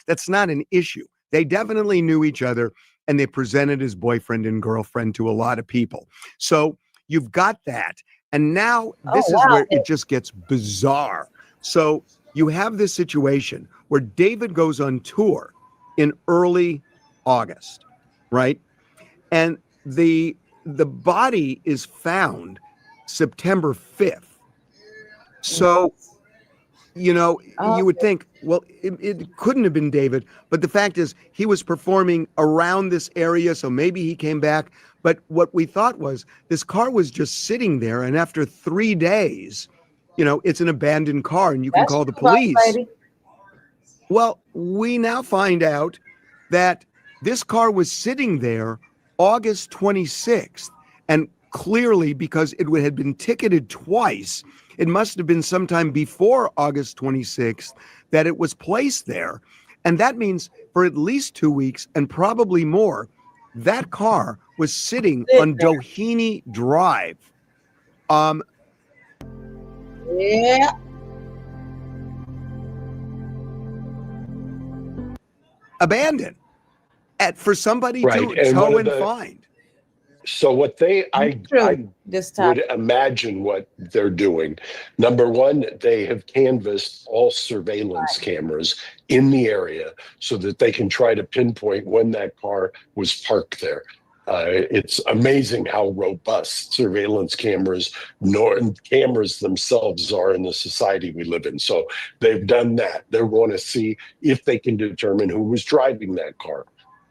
that's not an issue. They definitely knew each other, and they presented as boyfriend and girlfriend to a lot of people. So you've got that. And now this is where it just gets bizarre. So you have this situation where David goes on tour in early August, right? And the body is found September 5th. So, you know, you would think, well, it couldn't have been David, but the fact is he was performing around this area, so maybe he came back. But what we thought was this car was just sitting there, and after 3 days, you know, it's an abandoned car, and you can call the police. Well, we now find out that this car was sitting there August 26th, and clearly because it had been ticketed twice, it must have been sometime before August 26th that it was placed there. And that means for at least 2 weeks and probably more, that car was sitting on Doheny Drive. Yeah. Abandoned for somebody Right. to tow and find. So what I would imagine what they're doing. Number one, they have canvassed all surveillance cameras in the area so that they can try to pinpoint when that car was parked there. It's amazing how robust surveillance cameras themselves are in the society we live in. So they've done that. They're going to see if they can determine who was driving that car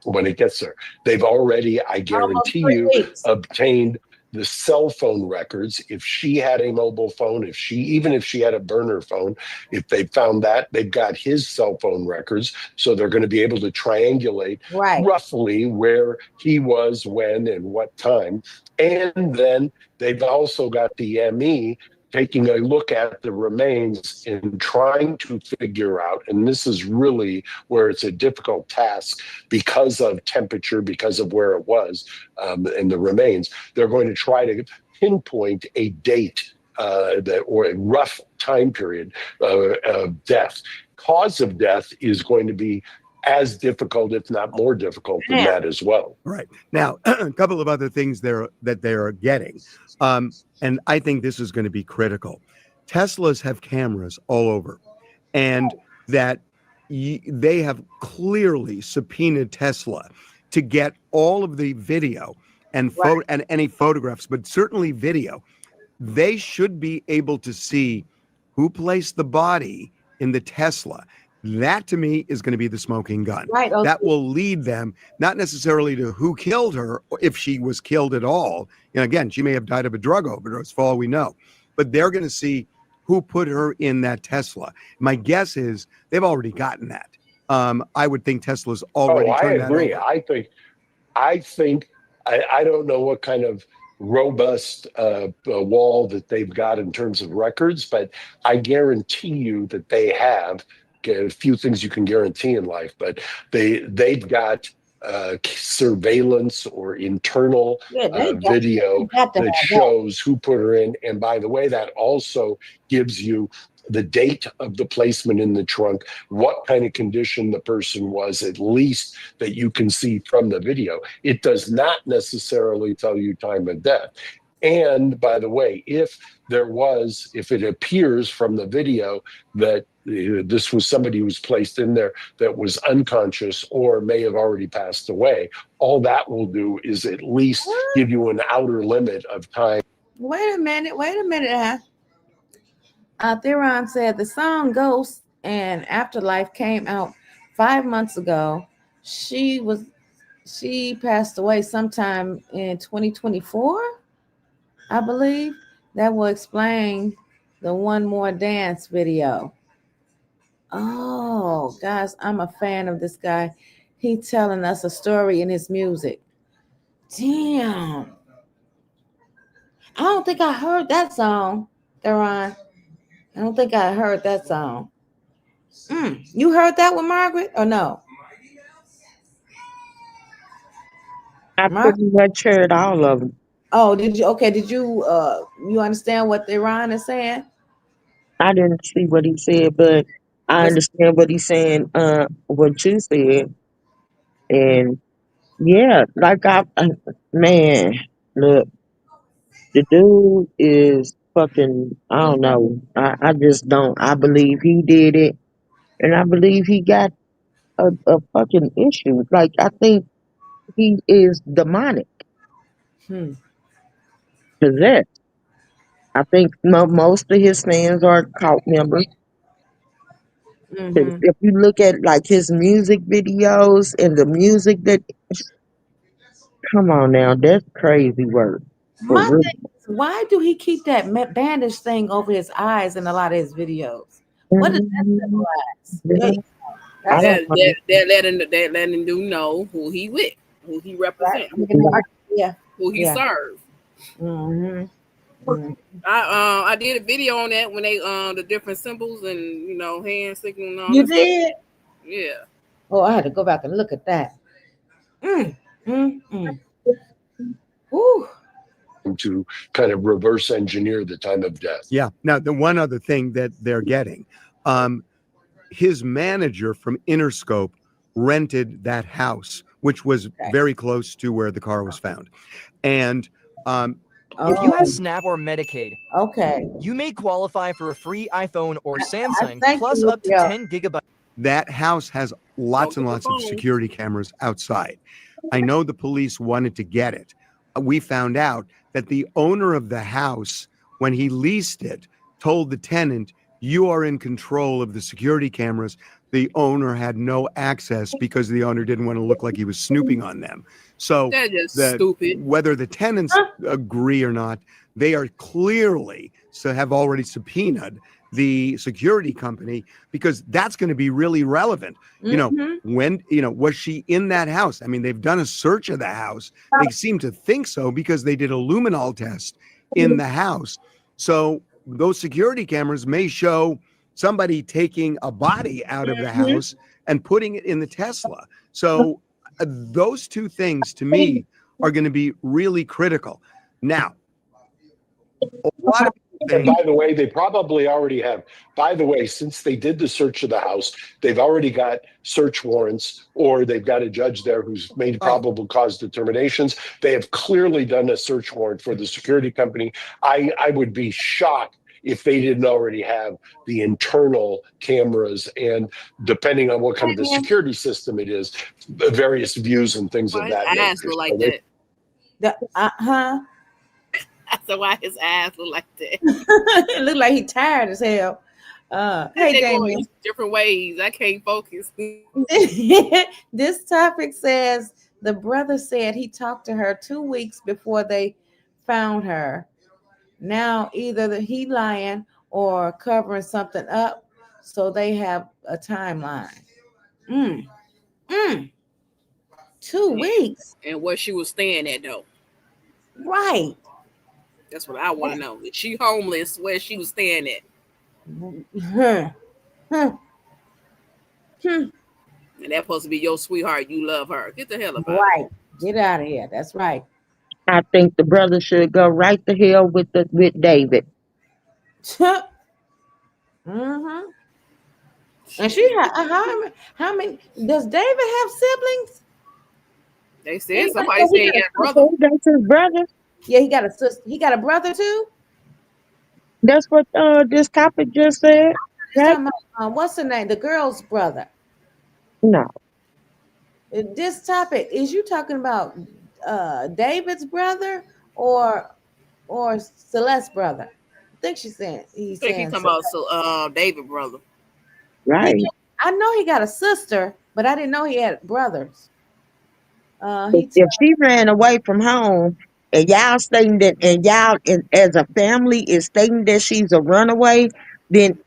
when it gets there. They've already, I guarantee you, obtained the cell phone records. If she had a mobile phone, even if she had a burner phone, if they found that, they've got his cell phone records. So they're going to be able to triangulate roughly where he was, when, and what time. And then they've also got the ME taking a look at the remains and trying to figure out, and this is really where it's a difficult task because of temperature, because of where it was, and the remains. They're going to try to pinpoint a date or a rough time period of death. Cause of death is going to be as difficult, if not more difficult than that as well. Right. Now, a couple of other things that they're getting. And I think this is going to be critical. Teslas have cameras all over, and that they have clearly subpoenaed Tesla to get all of the video and and any photographs, but certainly video. They should be able to see who placed the body in the Tesla. That to me is going to be the smoking gun. Right. Okay. That will lead them not necessarily to who killed her, or if she was killed at all. And again, she may have died of a drug overdose for all we know. But they're going to see who put her in that Tesla. My guess is they've already gotten that. I would think Tesla's already turned that over. I agree. I think I don't know what kind of robust wall that they've got in terms of records, but I guarantee you that they have a few things you can guarantee in life, but they've got surveillance or internal video that shows who put her in. And by the way, that also gives you the date of the placement in the trunk, what kind of condition the person was, at least that you can see from the video. It does not necessarily tell you time of death. And by the way, if it appears from the video that this was somebody who was placed in there that was unconscious or may have already passed away, all that will do is at least give you an outer limit of time. Wait a minute. Theron said the song Ghost and Afterlife came out 5 months ago. She passed away sometime in 2024, I believe. That will explain the One More Dance video. Oh, guys, I'm a fan of this guy. He telling us a story in his music. Damn. I don't think I heard that song, Theron. I don't think I heard that song. You heard that one, Margaret, or no? I pretty much heard all of them. Oh, did you? Okay, did you you understand what Theron is saying? I didn't see what he said, but I understand what he's saying, what you said. And yeah, like man, look, the dude is fucking, I don't know. I just don't. I believe he did it, and I believe he got a fucking issue. Like, I think he is demonic, possessed. I think most of his fans are cult members. If you look at like his music videos and the music that, come on now, that's crazy work. For My real. thing is, why do he keep that bandage thing over his eyes in a lot of his videos? What does that symbolize? I don't know. They're letting him know who he with, who he represents, Yeah, who he serves. I did a video on that when they the different symbols and hand signal and all You that did? stuff. Yeah. Oh, I had to go back and look at that. Ooh. To kind of reverse engineer the time of death. Yeah. Now, the one other thing that they're getting, his manager from Interscope rented that house, which was very close to where the car was found. And if you have SNAP or Medicaid, you may qualify for a free iPhone or Samsung thank plus you, up to 10 gigabytes. that house has lots and lots of security cameras outside. I know the police wanted to get it. We found out that the owner of the house, when he leased it, told the tenant, "You are in control of the security cameras." The owner had no access because the owner didn't want to look like he was snooping on them. So That's just stupid. whether the tenants agree or not, they are clearly have already subpoenaed the security company, because that's going to be really relevant. When, was she in that house? I mean, they've done a search of the house. They seem to think so because they did a luminol test in the house. So those security cameras may show somebody taking a body out of the house and putting it in the Tesla. So those two things to me are going to be really critical. Now, a lot of and by the way, they probably already have. By the way, since they did the search of the house, they've already got search warrants, or they've got a judge there who's made probable cause determinations. They have clearly done a search warrant for the security company. I would be shocked if they didn't already have the internal cameras, and depending on what kind of the security system it is, the various views and things of that nature. Like that. So why his eyes look like that? It look like he tired as hell. Hey, Damien. Different ways. I can't focus. This topic says the brother said he talked to her 2 weeks before they found her. Now either he lying or covering something up, so they have a timeline. 2 weeks. And where she was staying at, though. Right. That's what I want to know. Is she homeless? Where she was staying at? And that's supposed to be your sweetheart. You love her. Get the hell out. Right. Get out of here. That's right. I think the brother should go right to hell with David. And she how many? Does David have siblings? They said somebody said he had a brother. That's his brother. Yeah, he got a sister. He got a brother too. That's what this topic just said. Right? What's the name? The girl's brother. No. This topic, is you talking about David's brother or Celeste's brother? I think she's saying he's talking about David's brother. Right. I know he got a sister, but I didn't know he had brothers. If she ran away from home and y'all stating that, and y'all as a family is stating that she's a runaway, then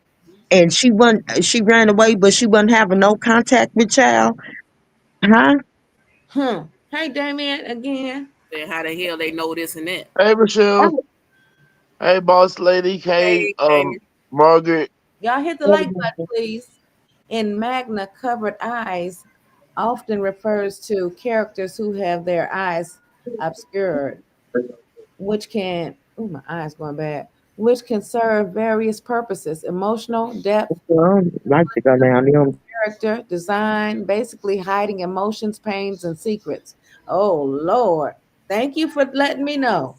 and she ran away, but she wasn't having no contact with y'all, huh? Hey, Damien, again. Then how the hell they know this and that? Hey, Michelle. Hey, boss lady. Hey, Margaret. Y'all hit the like button, please. In Magna, covered eyes often refers to characters who have their eyes obscured, which can, my eyes going bad, which can serve various purposes: emotional depth, like to go down them. Character design, basically hiding emotions, pains, and secrets. Oh Lord, thank you for letting me know.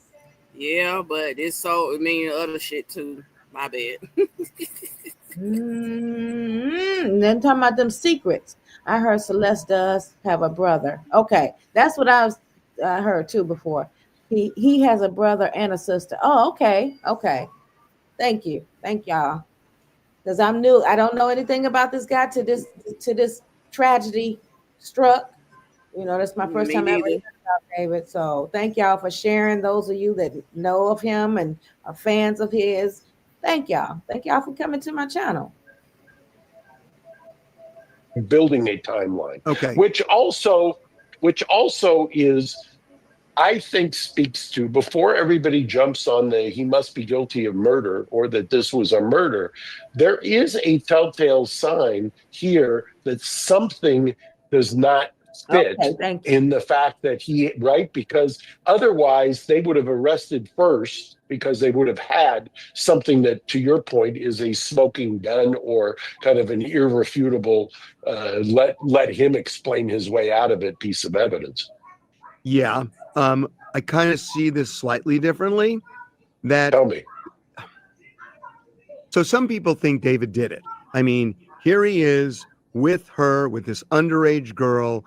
Yeah, but it's so many other shit too. My bad. Then talking about them secrets. I heard Celeste does have a brother. Okay, that's what I heard too before. He has a brother and a sister. Oh, okay, okay. Thank y'all. Because I'm new. I don't know anything about this guy to this tragedy struck. You know, that's my first Me time ever neither. hearing about David. So thank y'all for sharing. Those of you that know of him and are fans of his, thank y'all. Thank y'all for coming to my channel. Building a timeline. Okay. Which also is, I think, speaks to, before everybody jumps on the he must be guilty of murder or that this was a murder, there is a telltale sign here that something does not fit Okay, thank you. in the fact that because otherwise they would have arrested first, because they would have had something that, to your point, is a smoking gun or kind of an irrefutable let him explain his way out of it piece of evidence. Yeah. I kind of see this slightly differently. Tell me. So some people think David did it. I mean, here he is with her, with this underage girl.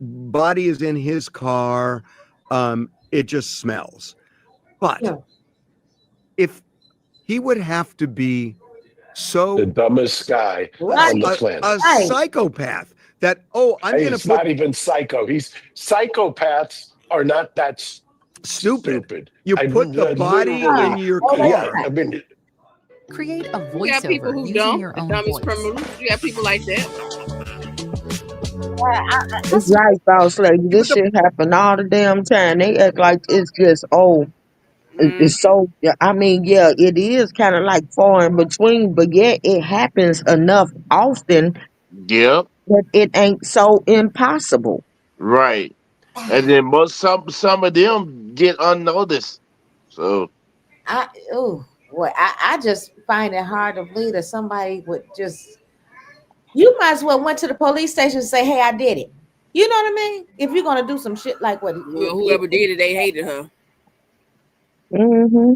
Body is in his car. It just smells. But if he would have to be The dumbest guy on the planet. a psychopath that, I'm going to It's not even psycho. Psychopaths are not that stupid. You put the body in your car. Yeah, I mean, Create a You got people voiceover who using dumb, your the own dumbest voice. criminals. You got people like that. It's right, boss lady. This shit happen all the damn time. They act like it's just it's so. I mean, yeah, it is kind of like far in between, but yet it happens enough often Yep. that it ain't so impossible. Right. And then some of them get unnoticed. So I just find it hard to believe that somebody would just. You might as well went to the police station and say, "Hey, I did it." You know what I mean? If you're gonna do some shit like what, Well, whoever did it, they hated her. Mm-hmm.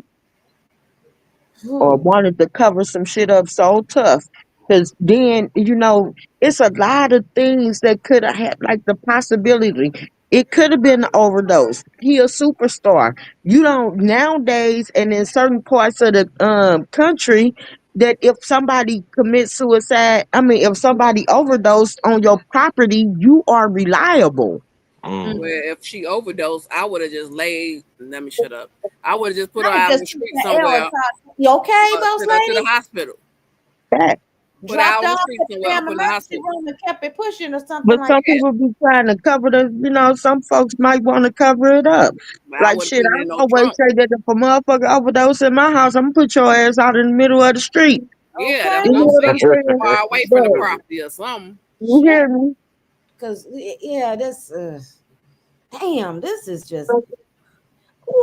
Or wanted to cover some shit up so tough. Because then, it's a lot of things that could have had, like the possibility. It could have been an overdose. He a superstar. You don't, nowadays, and in certain parts of the country, that if somebody commits suicide, if somebody overdosed on your property, you are reliable. Well, if she overdosed, I would have just laid. Let me shut up. I would have just put her I out on just the street the somewhere. You okay, boss To lady? the hospital. That. Put her out Dropped on the off street at the somewhere. damn Up in the emergency hospital. room and kept it pushing or something But like some that. people be trying to cover some folks might want to cover it up. But I Like wouldn't shit, put it I in no always trunk. say that if a motherfucker overdose in my house, I'm gonna put your ass out in the middle of the street. Yeah, that's You what know I'm what I'm saying. saying? Far away from the property or something. You hear me? Cause this, damn, this is just. Ooh,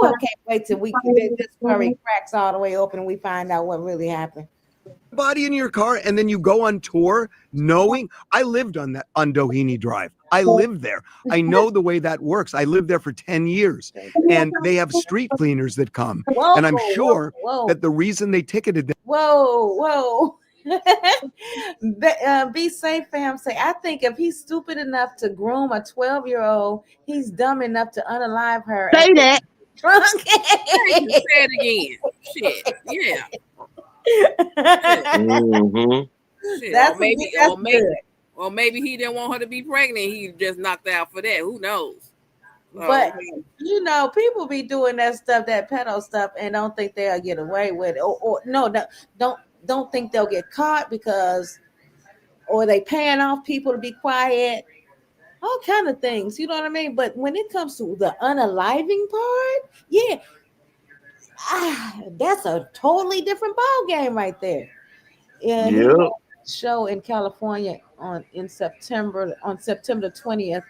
I can't wait till this story cracks all the way open and we find out what really happened. Body in your car, and then you go on tour knowing I lived on Doheny Drive. I lived there. I know the way that works. I lived there for 10 years, and they have street cleaners that come. Whoa, And I'm sure whoa. that the reason they ticketed them. Whoa. Be safe, fam. Say, I think if he's stupid enough to groom a 12-year-old, he's dumb enough to unalive her. Say that. Drunk. Say it again. Shit. Yeah. Shit. That's Or maybe he didn't want her to be pregnant. He just knocked out for that. Who knows? But people be doing that stuff, that pedo stuff, and don't think they'll get away with it, or don't think they'll get caught or they paying off people to be quiet, all kind of things. You know what I mean? But when it comes to the unaliving part, that's a totally different ball game right there. Yeah, he had a show in California on September 20th.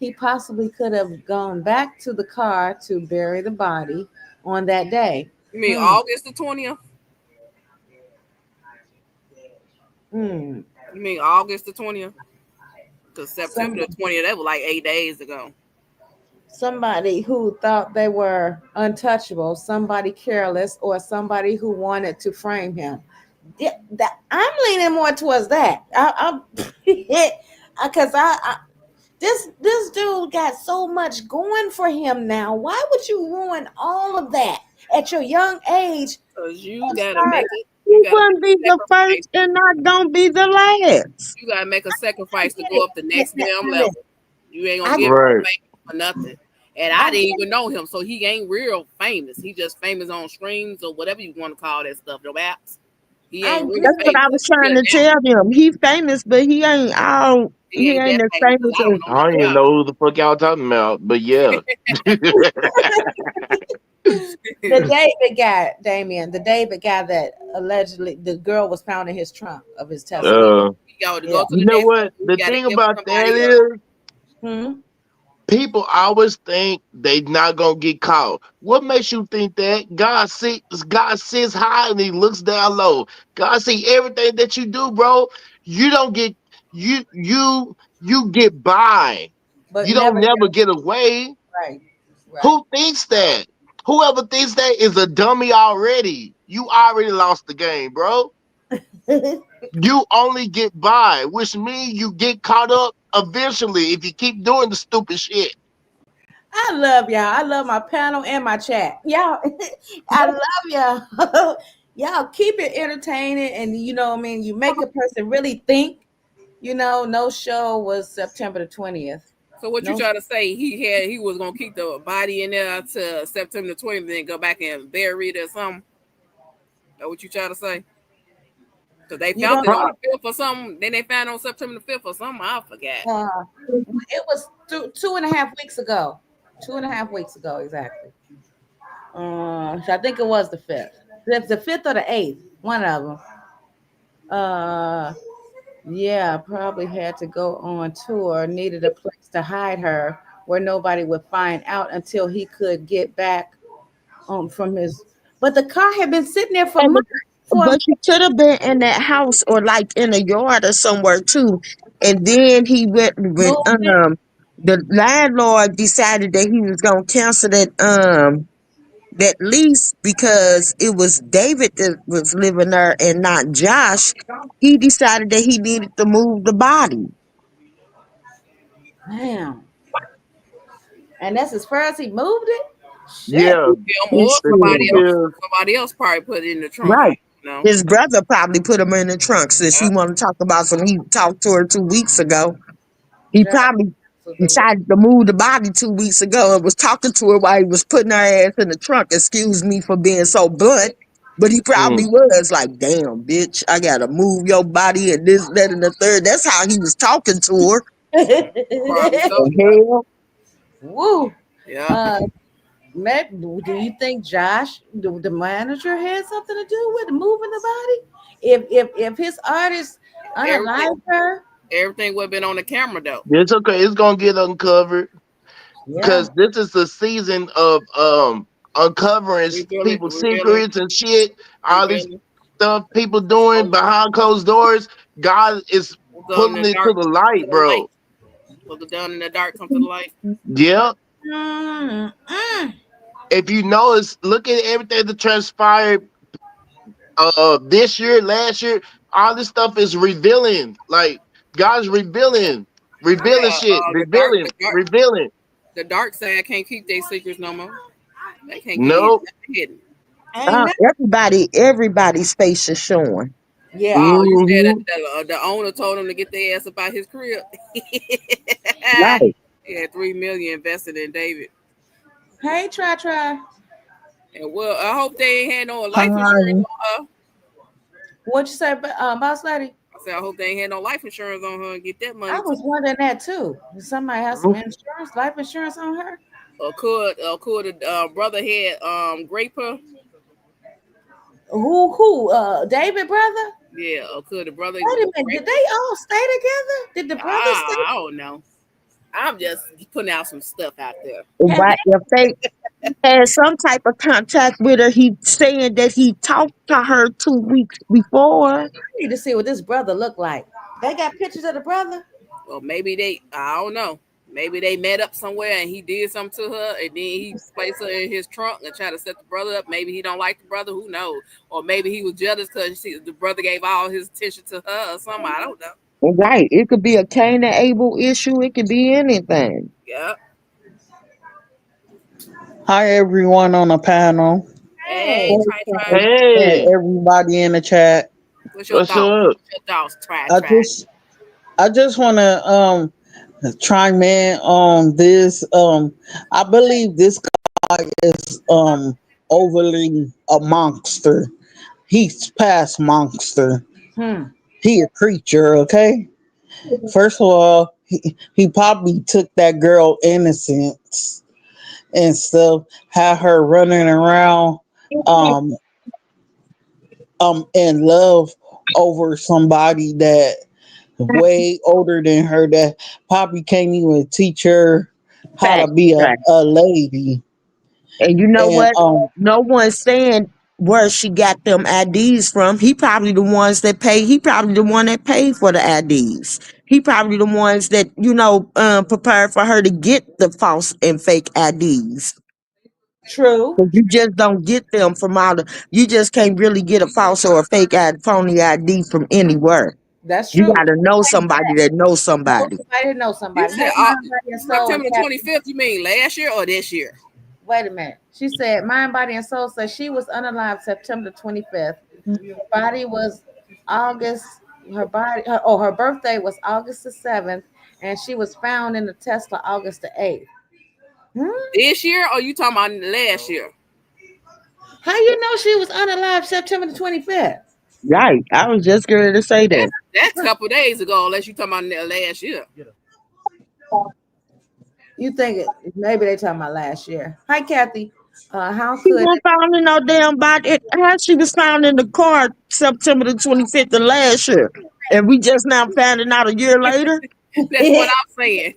He possibly could have gone back to the car to bury the body on that day. You mean August the 20th? You mean August the 20th? Because September the 20th, that was like 8 days ago. Somebody who thought they were untouchable, somebody careless, or somebody who wanted to frame him. Yeah, I'm leaning more towards that. I'm because this dude got so much going for him now. Why would you ruin all of that at your young age? Because you gotta make it. He You gotta wouldn't make be a the sacrifice. first and not gonna be the last. You gotta make a sacrifice to Get go it. up the next damn level. You ain't gonna I get Right. famous for nothing. And I didn't even know him, so he ain't real famous. He just famous on streams or whatever you want to call that stuff, the apps. He ain't really That's what famous. I was trying to tell them. He famous, but he ain't all. He He ain't ain't that as famous because famous I don't as. know I don't nothing even about know who the fuck y'all talking about, but yeah. The David guy, Damien, the David guy that allegedly the girl was found in his trunk of his Tesla. Uh, Yo, to Yeah. go to you the know next what? level, The you gotta thing give about that somebody up. is, Hmm? people always think they not gonna get caught. What makes you think that? God sits high and he looks down low. God see everything that you do, bro. You don't get you get by. But You don't never never get away. right. Right. Who thinks that? Whoever thinks that is a dummy already. You already lost the game, bro. You only get by, which means you get caught up eventually if you keep doing the stupid shit. I love y'all. I love my panel and my chat. Y'all, I love y'all. Y'all keep it entertaining, and you know, what I mean, you make a person really think. You know, no show was September the 20th. So what you No, trying to say? He was gonna keep the body in there to September 20th, then go back and bury it or something. That what you trying to say? Because they you found don't it on know. the 5th or something. Then they found it on September the 5th or something. I forgot. It was 2.5 weeks ago. 2.5 weeks ago, exactly. So I think it was the 5th. The 5th or the 8th, one of them. Yeah, probably had to go on tour, needed a place to hide her where nobody would find out until he could get back from his. But the car had been sitting there for months. But you could have been in that house or like in a yard or somewhere too. And then he went with the landlord decided that he was gonna cancel that lease because it was David that was living there and not Josh. He decided that he needed to move the body. Damn. And that's as far as he moved it? Shit. Yeah. Him or somebody else probably put it in the trunk. Right. You know? His brother probably put him in the trunk since you want to talk about some. He talked to her 2 weeks ago. He probably decided to move the body 2 weeks ago and was talking to her while he was putting her ass in the trunk. Excuse me for being so blunt, but he probably was like, damn, bitch, I gotta move your body and this, that, and the third. That's how he was talking to her. Probably so. The hell? Woo. Yeah. Matt, do you think Josh, the manager, had something to do with moving the body? If his artist unalived her, Everything would have been on the camera though. It's okay. It's gonna get uncovered yeah. because this is the season of uncovering people's secrets and shit. All this stuff people doing behind closed doors. God is pulling it to the light, bro. Was it done in the dark? Come to the light. Yep. If you notice, look at everything that transpired this year, last year. All this stuff is revealing. Like God's revealing shit, revealing. The dark side can't keep their secrets no more. They can't get Nope. hidden. Everybody's face is showing. Yeah. Oh, you said the owner told him to get their ass up out his crib. Right. He had $3 million invested in David. Hey, try. And well, I hope they ain't had no life insurance on her. What'd you say, boss lady? I said I hope they ain't had no life insurance on her and get that money. I was wondering that too. Did somebody have some insurance, life insurance on her? Or could the brother had grape her? Who? David brother? Yeah, or could the brother? Wait a minute, did they all stay together? Did the brothers stay? I don't know. I'm just putting out some stuff out there. Right. If they had some type of contact with her, he saying that he talked to her 2 weeks before. I need to see what this brother looked like. They got pictures of the brother? Well, maybe I don't know. Maybe they met up somewhere and he did something to her, and then he placed her in his trunk and tried to set the brother up. Maybe he don't like the brother, who knows? Or maybe he was jealous because the brother gave all his attention to her or something. I don't know. Right. It could be a Cain and Abel issue. It could be anything. Yeah. Hi, everyone on the panel. Hey, try. And everybody in the chat. What's your thoughts? What's your thoughts? Try. I just want to chime in on this. I believe this guy is overly a monster. He's past monster. He a creature, okay? First of all, he probably took that girl innocence and stuff, had her running around in love over somebody that way older than her, that probably can't even teach her how to be a lady. And you know what? No one's saying where she got them IDs from. He probably the ones that pay. He probably the one that paid for the IDs. He probably the ones that, prepared for her to get the false and fake IDs. True. But you just don't get them from you just can't really get a false or a fake phony ID from anywhere. That's You true. gotta know somebody that knows somebody. Know somebody. You said September the 25th. You mean last year or this year? Wait a minute. She said, Mind, Body, and Soul says she was unalive September 25th. Her body was her birthday was August the 7th, and she was found in the Tesla August the 8th. This year, or you talking about last year? How you know she was unalive September the 25th? Right. I was just going to say that. That's a couple of days ago, unless you talking about last year. You think maybe they talking about last year? Hi, Kathy. How She could wasn't found in no damn body? How she was found in the car September the 25th of last year, and we just now finding out a year later? That's what I'm saying.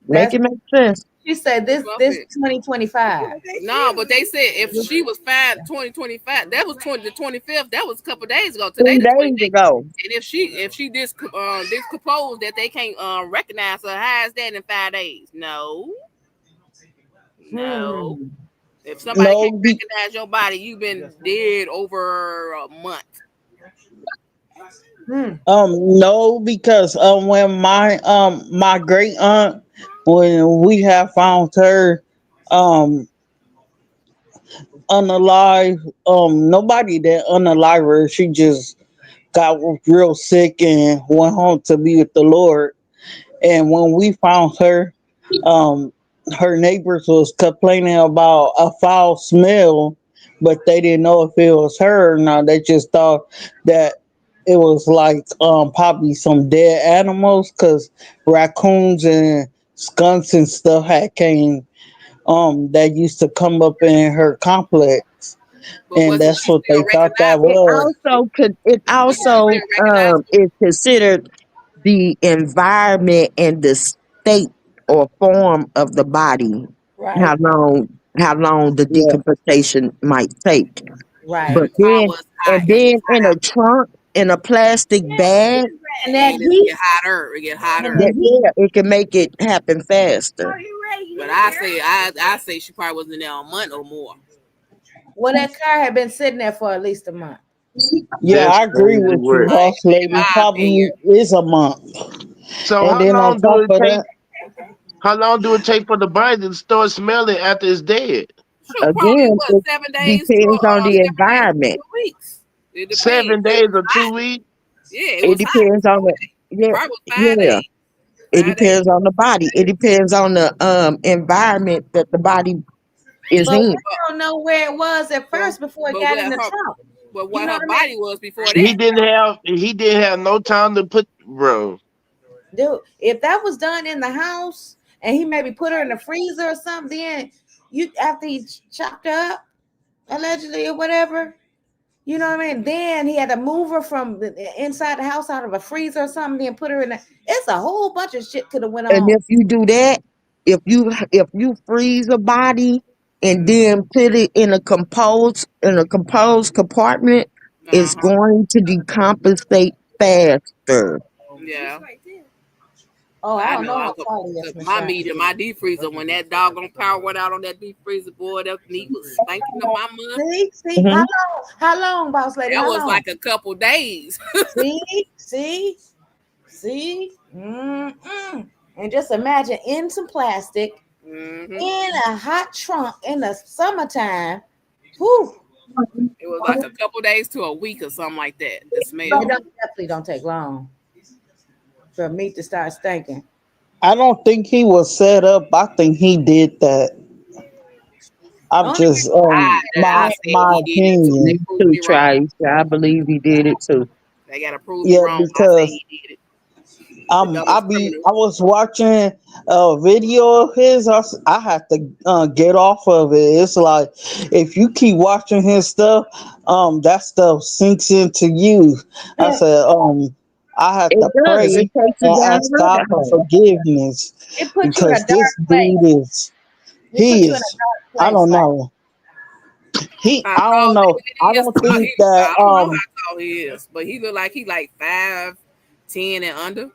Make it make sense. She said this 2025. No, but they said if she was found 2025, that was the 25th. That was a couple of days ago. Today, 2 days ago. And if she discomposed that they can't recognize her, how is that in 5 days? No. If somebody can't recognize your body, you've been dead over a month. No, because when my great aunt, when we have found her unalive, nobody that unalive her, she just got real sick and went home to be with the Lord. And when we found her, her neighbors was complaining about a foul smell, but they didn't know if it was her or not. They just thought that it was like probably some dead animals, because raccoons and skunks and stuff came that used to come up in her complex, and that's what they thought that was. It also is considered the environment and the state or form of the body. Right. How long the decomposition might take. Right. But then in a trunk, in a plastic bag, and that heat get hotter. It get hotter. It can make it happen faster. But I say she probably was in there a month or more. Well, that car had been sitting there for at least a month. Yeah, I agree with you, boss lady. Probably is a month. So how long do it take for the body to start smelling after it's dead? Again, it 7 days. Depends on the environment. 7 days or 2 weeks. Yeah, it depends on the It depends on the body. It depends on the environment that the body is in. We don't know where it was at first before it got in the trunk. But what her body was before that. He didn't have no time to put, bro. Dude, if that was done in the house and he maybe put her in the freezer or something, then after he chopped her up, allegedly or whatever, you know what I mean? Then he had to move her from inside the house out of a freezer or something and put her in it's a whole bunch of shit could have went on. And if you do that, if you freeze a body and then put it in a composed compartment, it's going to decompensate faster. Yeah. Oh, I I don't know know I how could tall he is, cause Miss my Sharon. meat in my deep freezer when that doggone power went out on that deep freezer, boy, that meat was stinking to my mother. See, Mhm. how long, boss lady? That How was long? like a couple days. See. And just imagine in some plastic, in a hot trunk in the summertime. Whew. It was like a couple days to a week or something like that. The It smell. definitely don't take long for meat to start stinking. I don't think he was set up. I think he did that. I'm Only just I said my he did it too. They opinion. proved Too, me wrong. Trice. I believe he did it too. They gotta prove me Yeah, wrong. I say because he did it. The dumbest criminal. I was watching a video of his. I had to get off of it. It's like if you keep watching his stuff, that stuff sinks into you. I said, I had It to does. It pray takes you and down ask the God rabbit for hole. forgiveness It puts you in a because dark this place. dude is It puts you in a dark I place. don't Like, know. How I don't tall know. I David is? don't think that I don't know how tall he is, but he look like he like 5'10" and under.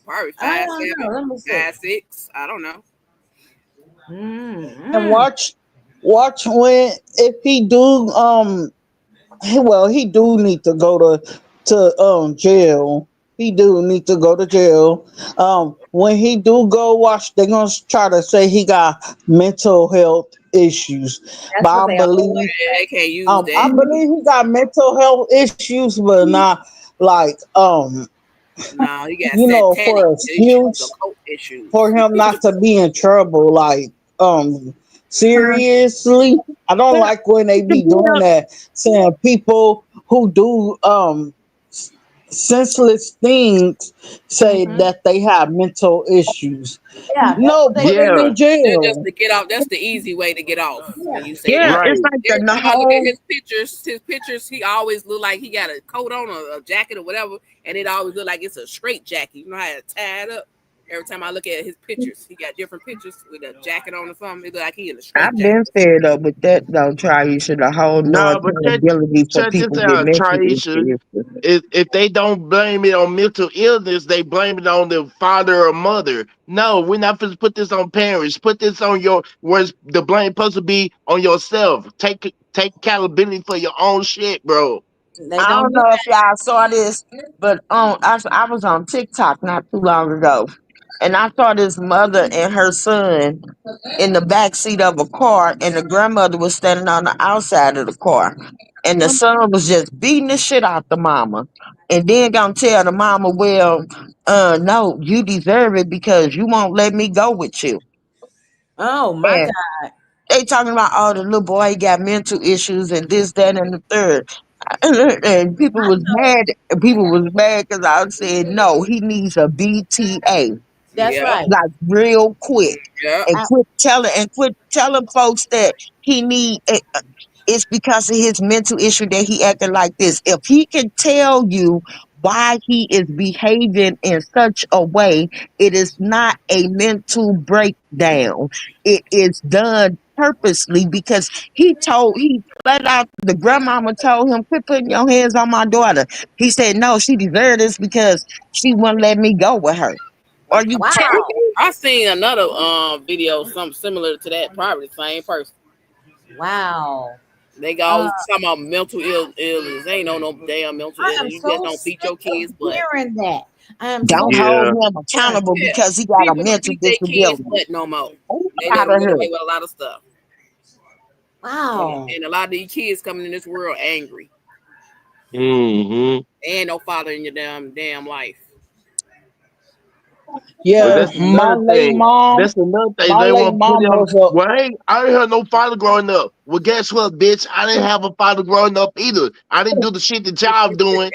Probably I 5'7", don't know. Let me see. 5'6". I don't know. and watch when if he do he do need to go to jail. He do need to go to jail. When he do go watch, they're gonna try to say he got mental health issues. But That's what they always They can't use I that. believe he got mental health issues, but not like No, he got satanic for issues, excuse occult issues. for him not to be in trouble. Like seriously, I don't Well, like when they to be be doing honest, that, saying people who do senseless things say that they have mental issues. Yeah, that's No, what they put them Yeah, in They're just jail. to get off. That's the easy way to get off when you say yeah, that. it's right. like Every the time I look at whole. his pictures, he always look like he got a coat on, a jacket or whatever, and it always look like it's a straight jacket. You know how to tie it up. Every time I look at his pictures, he got different pictures with a jacket on or something. It look like he in a straight I've jacket. been fed up with that though, Trice. The whole no Nah, but accountability for check this people with out, mental Traisha. issues. If they don't blame it on mental illness, they blame it on the father or mother. No, we're not supposed to put this on parents. Put this on where's the blame supposed to be on yourself. Take accountability for your own shit, bro. they I don't don't do know if y'all saw this, but I was on TikTok not too long ago, and I saw this mother and her son in the back seat of a car, and the grandmother was standing on the outside of the car, and the son was just beating the shit out the mama, and then gonna tell the mama, "Well, no, you deserve it because you won't let me go with you." Oh my And God. they talking about, oh, the little boy got mental issues and this, that, and the third. And people was mad. People was mad because I said no. He needs a BTA, That's Yep. right. like real quick, Yep. and quit telling folks that he need. It's because of his mental issue that he acting like this. If he can tell you why he is behaving in such a way, it is not a mental breakdown. It is done purposely because he flat out the grandmama told him, quit putting your hands on my daughter. He said, no, she deserved this because she wouldn't let me go with her. Are you Wow. tripping? I seen another video, something similar to that. Probably the same person. Wow. They always talking about mental illness. They ain't no damn mental I am illness. You just so don't beat your sick of kids' butt. hearing that. I am so Don't sick hold Yeah. him of hearing accountable Yeah. because he got a People don't mental beat their kids' disability. butt no more. They Get let out them of get here. away with a lot of stuff. Wow. And a lot of these kids coming in this world angry. hmm And no father in your damn life. But Yeah, that's another thing. That's another thing. my They late want to put mom it on. was a Well, I ain't had no father growing up. Well, guess what, bitch? I didn't have a father growing up either. I didn't do the shit that y'all doing.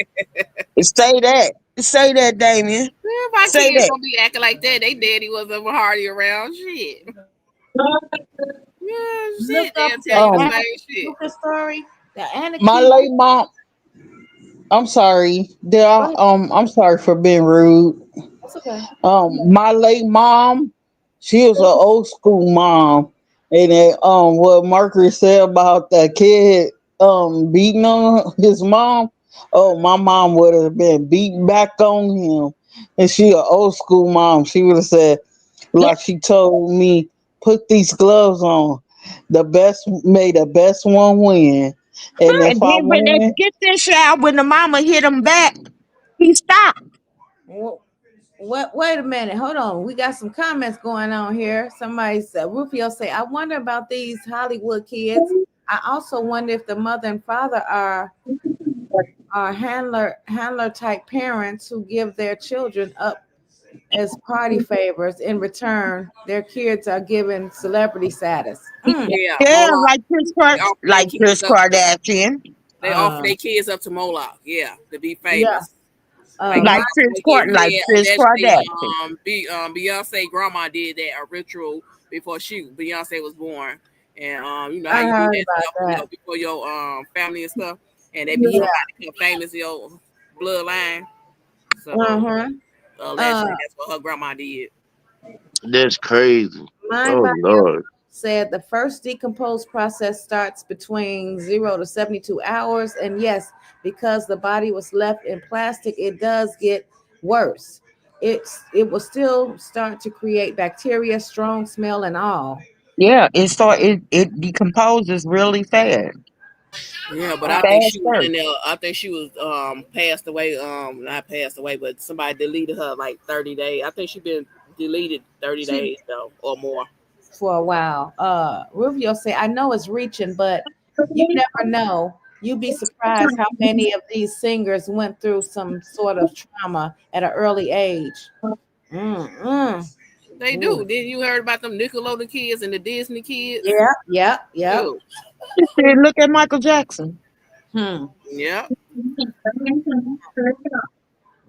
Say that. Say that, Damien. My Say kids that. don't be acting like that. They daddy was a hardy around. Shit. Yeah, Look shit. up They'll tell the you the um same shit. Lucas story. The my Anakin. late mom. I'm sorry. I'm sorry for being rude. That's okay. My late mom, she was an old school mom, and what Margaret said about that kid beating on his mom. Oh, my mom would have been beating back on him. and she an old school mom. She would have said, like she told me, put these gloves on. The best one win. And And if I then when they win, get this out, when the mama hit him back, he stopped. Wait a minute. Hold on. We got some comments going on here. Somebody said, Rufio say, I wonder about these Hollywood kids. I also wonder if the mother and father are handler type parents who give their children up as party favors. In return, their kids are given celebrity status. Yeah, Yeah, Moloch. like Chris, They offer their like Chris kids up. Kardashian. They offer their kids up to Moloch. Yeah, to be Yeah. famous. Like Like Chris Kardashian. Beyonce grandma did that a ritual before Beyonce was born, and you know how I you do heard that stuff about that. before your family and stuff, and they be Yeah. somebody become famous in your bloodline. So Uh-huh. allegedly, that's what her grandma did. That's crazy. Mind Oh Body Lord. said the first decomposed process starts between 0 to 72 hours. And yes, because the body was left in plastic, it does get worse. It will still start to create bacteria, strong smell, and all. Yeah, it decomposes really fast. Yeah, but I think Fast she was first. in there. I think she was passed away. Not passed away, but somebody deleted her like 30 days. I think she been deleted 30 days though or more. For a while. Rufio say, I know it's reaching, but you never know. You'd be surprised how many of these singers went through some sort of trauma at an early age. They Ooh. do. Then you heard about them Nickelodeon kids and the Disney kids? Yeah. Too. Look at Michael Jackson. Yeah.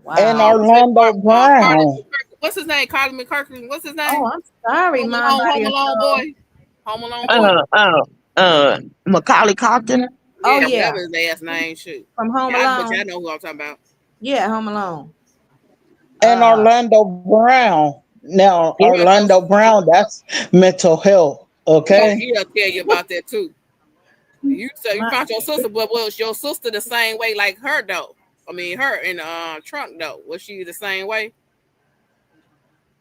Wow. and Orlando Brown. What's his name? Carly McCurkin. What's his name? Oh, I'm sorry, Home Alone boy. Home Alone boy. Macaulay Culkin. Oh, Yeah, yeah. whatever his last name. Shoot. From Home Yeah, I bet Alone. y'all know who I'm talking about. Yeah, Home Alone. And Orlando Brown. Now, Orlando Brown, that's mental health. Okay. He'll tell you about that too. You found your sister, but was your sister the same way like her though? I mean, her in the trunk though. Was she the same way?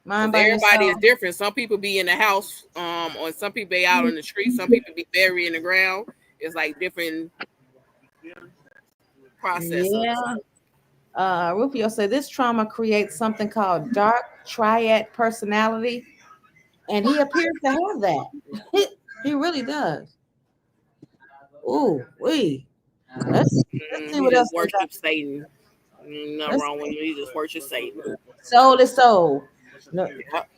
Everybody is different. Some people be in the house, or some people be out on the street. Some people be buried in the ground. It's like different process. Yeah. Rufio said this trauma creates something called dark triad personality, and he appears to have that. He really does. Ooh, let's see what else. Worship Satan. Nothing wrong with him. He just worship Satan. Soul is soul. No,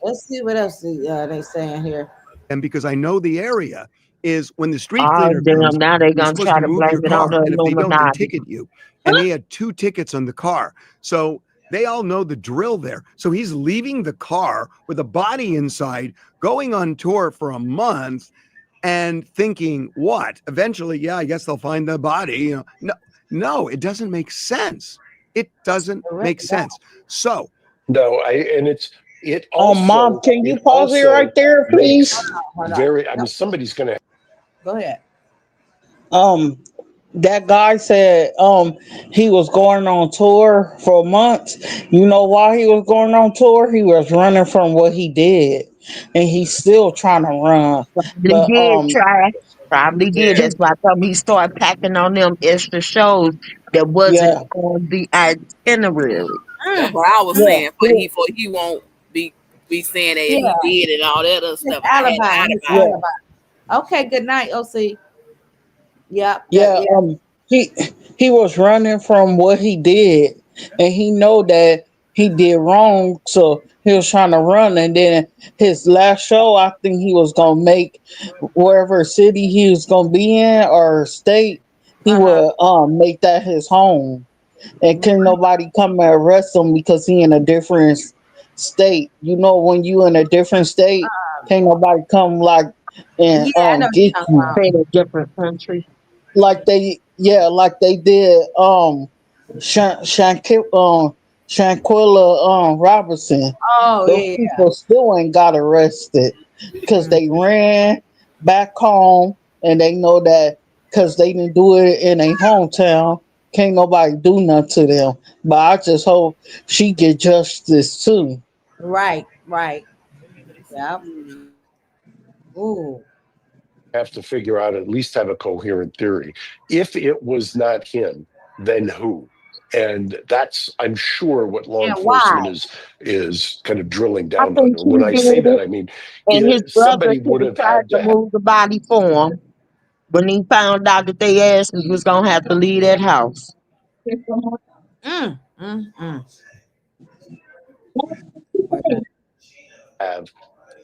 let's see what else they saying here. And because I know the area is when the street Oh, cleaner damn, comes, now they you're gonna supposed try to to move blame your it on car, the and if they don't, they Illuminati. ticket you. And he had 2 tickets on the car, so they all know the drill there. So he's leaving the car with a body inside, going on tour for a month, and thinking, what? Eventually, yeah, I guess they'll find the body. You know, no, it doesn't make sense. It doesn't make sense. So, No, it also. Mom, can you it pause it also right there, please? makes very. I mean, somebody's gonna. Go ahead. That guy said he was going on tour for months. You know why he was going on tour? He was running from what he did, and he's still trying to run. Probably did. That's why he started packing on them extra shows that wasn't on the itinerary. That's what I was Yeah. saying. But he won't be saying that he did and all that other stuff. Alibi. Okay, good night, OC. Yep. Yeah, he was running from what he did, and he know that he did wrong, so he was trying to run. And then his last show, I think he was gonna make wherever city he was gonna be in or state, he would make that his home, and couldn't nobody come and arrest him because he in a different state. You know, when you in a different state, can't nobody come like and get you. In a different country. Like they did Shanquilla Robinson. Oh, Those people still ain't got arrested because they ran back home, and they know that because they didn't do it in a hometown, Can't nobody do nothing to them. But I just hope she get justice too. Right, right. Yep. Ooh. Have to figure out, at least have a coherent theory. If it was not him, then who? And that's, I'm sure, what law And why? enforcement is kind of drilling I down on. think And he when I did say that, it, I mean and his brother somebody should would have have tried had to to. move the body for him. When he found out that they asked him, he was gonna have to leave that house. Mm, mm, mm. Have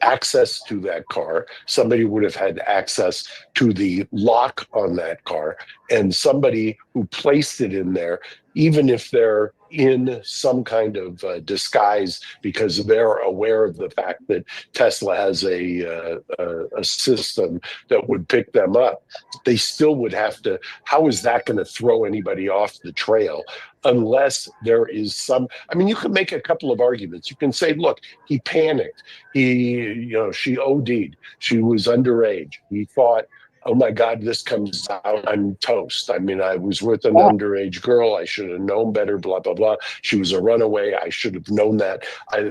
access to that car. Somebody would have had access to the lock on that car, and somebody who placed it in there, even if they're in some kind of disguise because they're aware of the fact that Tesla has a system that would pick them up, they still would have to. How is that going to throw anybody off the trail? Unless there is some, I mean, you can make a couple of arguments. You can say, look, he panicked. She OD'd. She was underage. He thought, oh my God, this comes out, I'm toast. I mean, I was with an underage girl. I should have known better, blah, blah, blah. She was a runaway. I should have known that.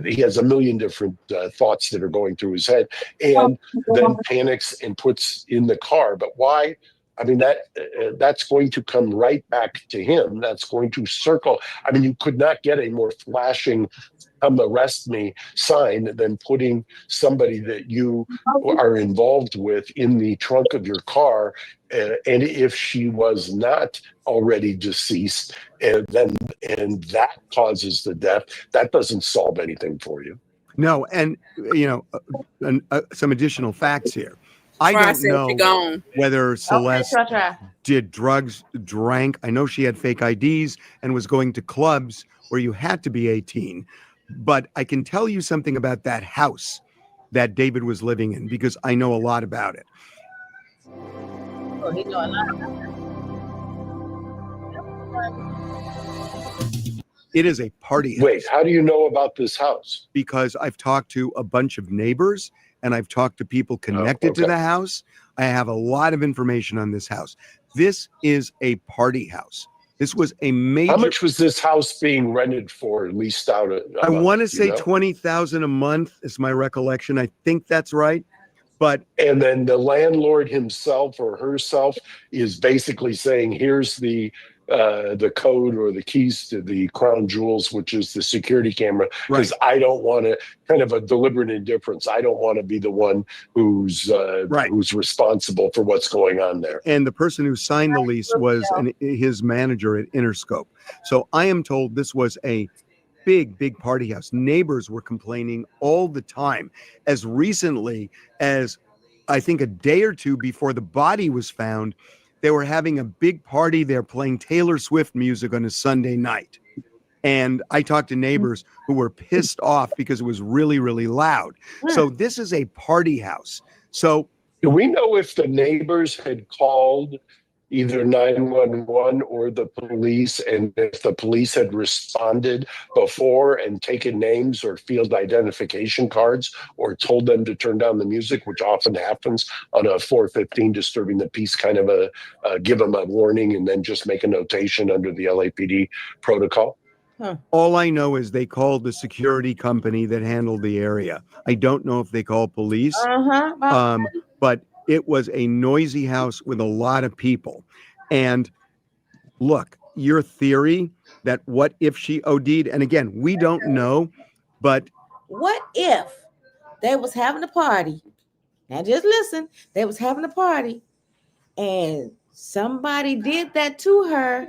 He has a million different thoughts that are going through his head, and then panics and puts in the car. But why? I mean, that's going to come right back to him. That's going to circle. I mean, you could not get a more flashing "come arrest me" sign than putting somebody that you are involved with in the trunk of your car. And if she was not already deceased, and that causes the death, that doesn't solve anything for you. No, and some additional facts here. I don't know whether Celeste did drugs, drank. I know she had fake IDs and was going to clubs where you had to be 18. But I can tell you something about that house that David was living in because I know a lot about it. Oh, he know a lot about It is a party house. Wait, how do you know about this house? Because I've talked to a bunch of neighbors and I've talked to people connected to the house. I have a lot of information on this house. This is a party house. This was a major. How much was this house being rented for, leased out? I want to say $20,000 a month is my recollection. I think that's right. And then the landlord himself or herself is basically saying, here's the code or the keys to the crown jewels, which is the security camera, because I don't want to, kind of a deliberate indifference. I don't want to be the one who's responsible for what's going on there. And the person who signed the lease was his manager at Interscope. So I am told this was a big party house. Neighbors were complaining all the time. As recently as I think a day or two before the body was found, they were having a big party. They're playing Taylor Swift music on a Sunday night. And I talked to neighbors who were pissed off because it was really, really loud. So this is a party house. So do we know if the neighbors had called either 911 or the police, and if the police had responded before and taken names or field identification cards or told them to turn down the music, which often happens on a 415 disturbing the peace kind of give them a warning and then just make a notation under the LAPD protocol? All I know is they called the security company that handled the area. I don't know if they called police, but it was a noisy house with a lot of people. And look, your theory that what if she OD'd, and again, we don't know, but what if they was having a party? Now just listen, they was having a party and somebody did that to her.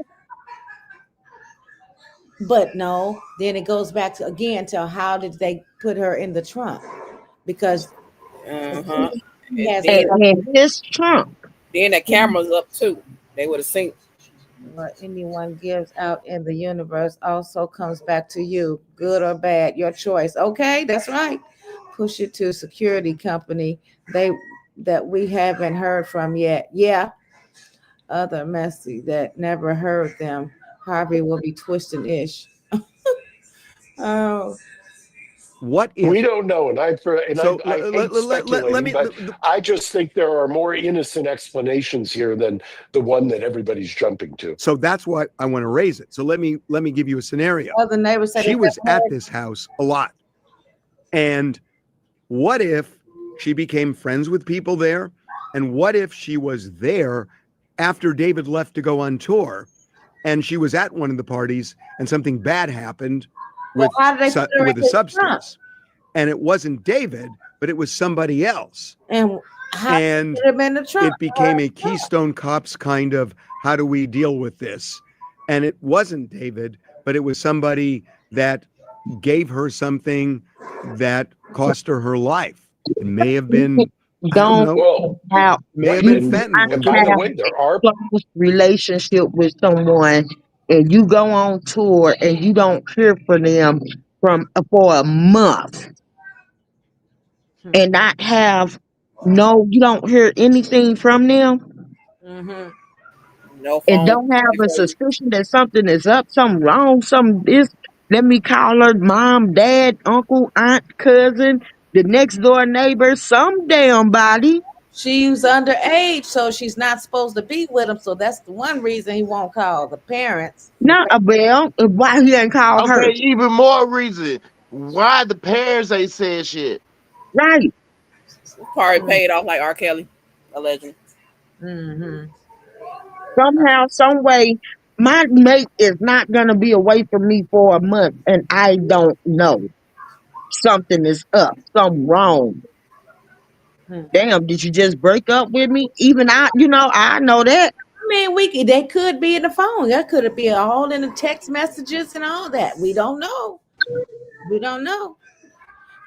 But no, then it goes back to how did they put her in the trunk? Because in his trunk. Then the camera's up too. They would have seen. What anyone gives out in the universe also comes back to you, good or bad, your choice. Okay, that's right. Push it to security company that we haven't heard from yet. Yeah, other messy that never heard them. Harvey will be twisting ish. Oh, What if we don't know? And I hate let me. but I just think there are more innocent explanations here than the one that everybody's jumping to. So that's why I want to raise it. So let me give you a scenario. Well, the neighbor said She was at this house a lot, and what if she became friends with people there? And what if she was there after David left to go on tour, and she was at one of the parties, and something bad happened with with a substance, and it wasn't David, but it was somebody else, and it became a Keystone Cops kind of, how do we deal with this? And it wasn't David, but it was somebody that gave her something that cost her life. It may have been, I don't know, may have been fentanyl. And by the way, there are close relationship with someone, and you go on tour and you don't hear from them for a month, and not have you don't hear anything from them, No and phone. don't have a suspicion that something is up, something wrong, something this. Let me call her mom, dad, uncle, aunt, cousin, the next door neighbor, some damn body. She's underage, so she's not supposed to be with him. So that's the one reason he won't call the parents. No, well, why he ain't called her? Okay, even more reason why the parents ain't said shit. Right. Probably paid off like R. Kelly, allegedly. Somehow, some way, my mate is not gonna be away from me for a month, and I don't know. Something is up, something wrong. Damn, did you just break up with me? Even I know that. I mean, they could be in the phone. That could be all in the text messages and all that. We don't know. We don't know.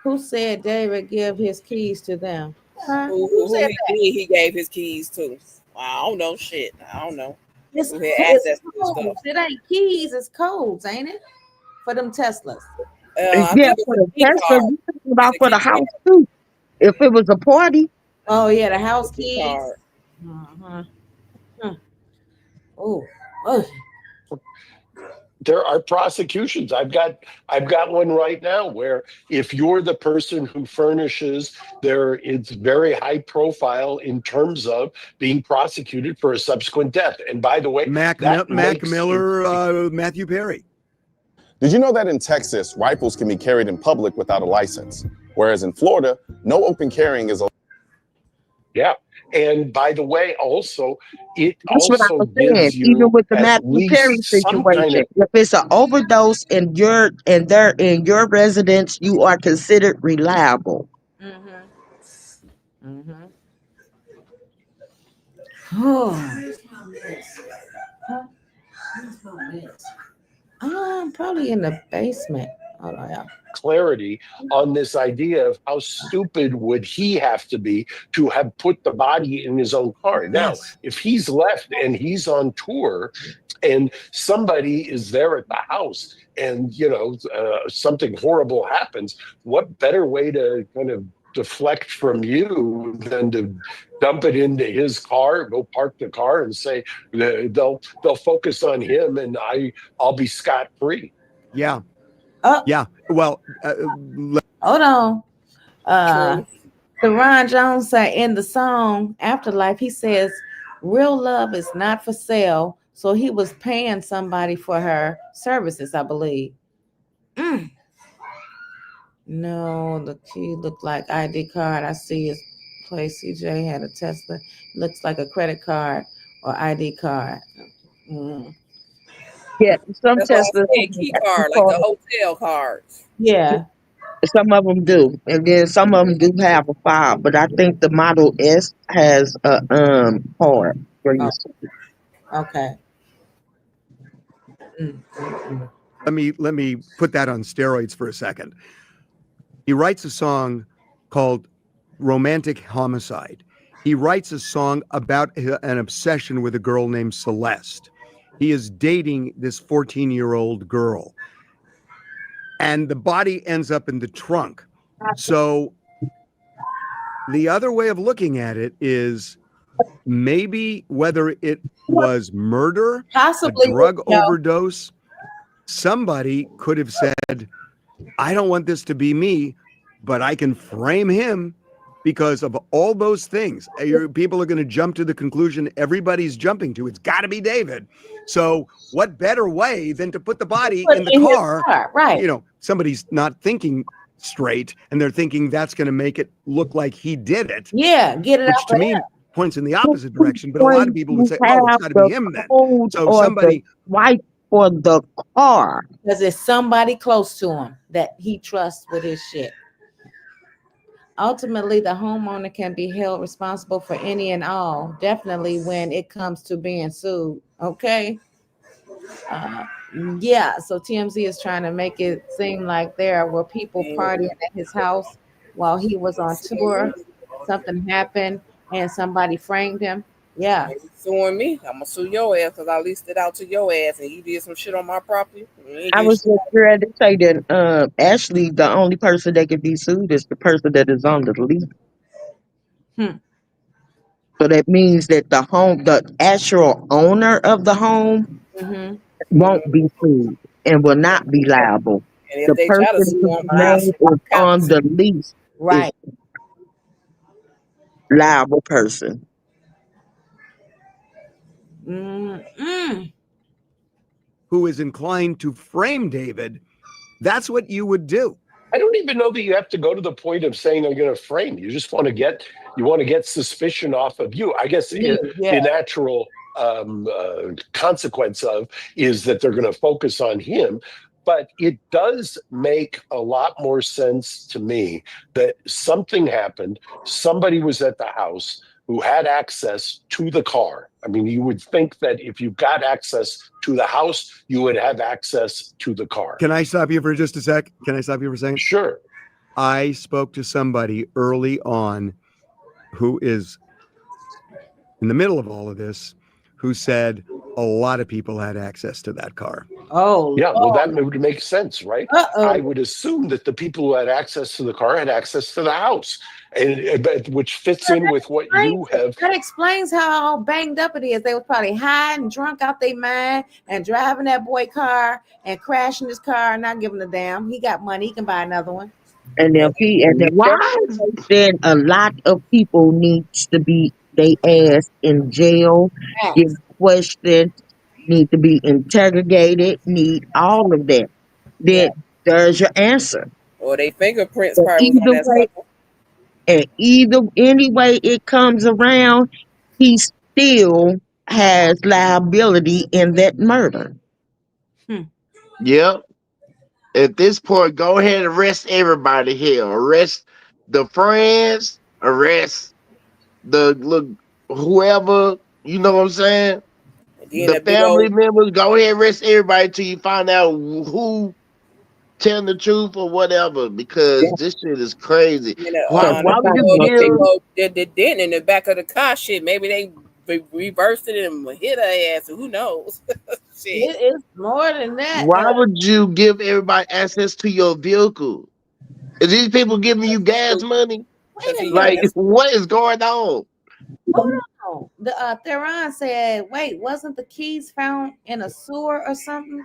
Who said David give his keys to them? Huh? Who said that? he gave his keys to? I don't know shit. I don't know. It's, Who had access to this codes. stuff? It ain't keys, it's codes, ain't it? For them Teslas. I Yeah, think it's for a the key Tesla, card. you talking about for the house too. If it was a party. Oh yeah, the house keys. Card. Oh. There are prosecutions. I've got one right now where if you're the person who furnishes, it's very high profile in terms of being prosecuted for a subsequent death. And by the way, Mac Miller, Matthew Perry. Did you know that in Texas, rifles can be carried in public without a license, whereas in Florida, no open carrying is allowed? Yeah. And by the way, also, it That's what I also was saying. gives Even you with the at Matthew Perry least some kind situation, of if it's an overdose and they're in your residence, you are considered reliable. Probably in the basement. Hold on, yeah. clarity on this idea of how stupid would he have to be to have put the body in his own car. Now, if he's left and he's on tour and somebody is there at the house and, something horrible happens, what better way to kind of deflect from you than to dump it into his car, go park the car and say they'll focus on him and I'll be scot-free. Yeah. Oh. Yeah. Well, hold on. The Ron Jones said in the song Afterlife, he says, real love is not for sale. So he was paying somebody for her services, I believe. No, the key looked like ID card. I see his place. CJ had a Tesla. Looks like a credit card or ID card. Yeah, some That's what Teslas. I said, key card, like the hotel cards. Yeah. Some of them do, and then some of them do have a file. But I think the Model S has a card for you. Okay. Let me put that on steroids for a second. He writes a song called Romantic Homicide. He writes a song about an obsession with a girl named Celeste. He is dating this 14-year-old girl. And the body ends up in the trunk. So the other way of looking at it is maybe whether it was murder, possibly a drug overdose, somebody could have said, I don't want this to be me, but I can frame him because of all those things. People are going to jump to the conclusion everybody's jumping to. It's got to be David. So what better way than to put the body in the car? Right. You know, somebody's not thinking straight and they're thinking that's going to make it look like he did it. Yeah, get it which out to me points in the opposite direction. But a lot of people would say, "Oh, it's got to be him then." So somebody wipe for the car because it's somebody close to him that he trusts with his shit. Ultimately, the homeowner can be held responsible for any and all, definitely when it comes to being sued. Okay. Yeah, so TMZ is trying to make it seem like there were people partying at his house while he was on tour. Something happened and somebody framed him. Yeah. If you suing me, I'm gonna sue your ass because I leased it out to your ass and you did some shit on my property. I was just ready to say that actually the only person that can be sued is the person that is on the lease. So that means that the actual owner of the home won't be sued and will not be liable. And if The they person try to sue whose him, name is on the lease right. is liable person. who is inclined to frame David, that's what you would do. I don't even know that you have to go to the point of saying I'm going to frame. You just want to get suspicion off of you. I guess the natural consequence of is that they're going to focus on him. But it does make a lot more sense to me that something happened. Somebody was at the house who had access to the car. I mean, you would think that if you got access to the house, you would have access to the car. Can I stop you for just a sec? Can I stop you for a second? Sure. I spoke to somebody early on who is in the middle of all of this, who said a lot of people had access to that car. Oh, yeah. Well, that would make sense, right? I would assume that the people who had access to the car had access to the house, and which fits in with what you have. That explains how banged up it is. They were probably high and drunk out their mind and driving that boy car and crashing his car and not giving a damn. He got money. He can buy another one. And then a lot of people needs to be they ass in jail, get questioned, need to be interrogated, need all of that. Then there's your answer. Or they fingerprints probably was on that sucker. And any way it comes around, he still has liability in that murder. Yep. At this point, go ahead and arrest everybody here. Arrest the friends, arrest the whoever, you know what I'm saying? The family members, go ahead and arrest everybody till you find out who telling the truth or whatever, because this shit is crazy. The dent in the back of the car, shit. Maybe they reversed it and hit her ass. Who knows? Shit. It is more than that. Why would you give everybody access to your vehicle? Is these people giving you gas money? Like, what is going on? Hold on. The Theron said, wait, wasn't the keys found in a sewer or something?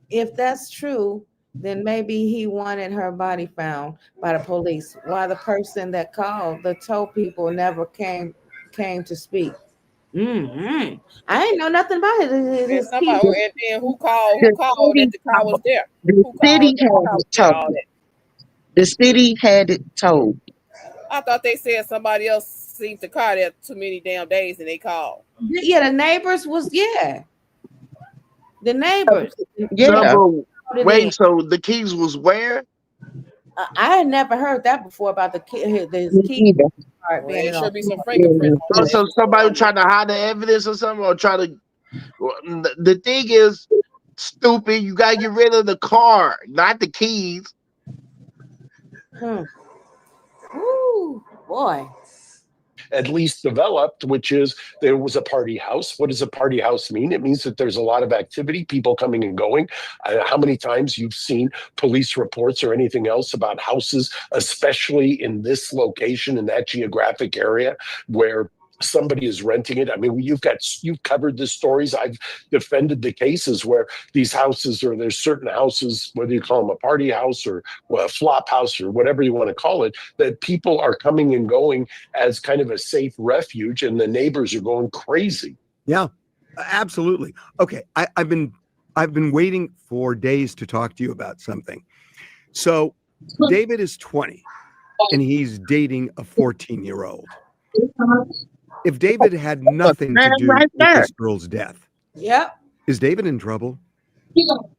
If that's true, then maybe he wanted her body found by the police. Why the person that called the tow people never came to speak. I ain't know nothing about it. And then who called that the car was there? The city had it told. The city had it told. I thought they said somebody else seen the car there too many damn days and they called. Yeah, the neighbors was The neighbors. Wait, so the keys was where? I had never heard that before about the key. There should be some fingerprints. So somebody trying to hide the evidence or something, or try to. The thing is, stupid. You gotta get rid of the car, not the keys. Ooh, boy. At least developed, which is there was a party house. What does a party house mean? It means that there's a lot of activity, people coming and going. How many times you've seen police reports or anything else about houses, especially in this location, in that geographic area, where somebody is renting it. I mean, you've covered the stories. I've defended the cases where these houses, or there's certain houses, whether you call them a party house or a flop house or whatever you want to call it, that people are coming and going as kind of a safe refuge, and the neighbors are going crazy. Yeah, absolutely. Okay, I've been waiting for days to talk to you about something. So David is 20 and he's dating a 14-year-old. If David had nothing to do with this girl's death, is David in trouble?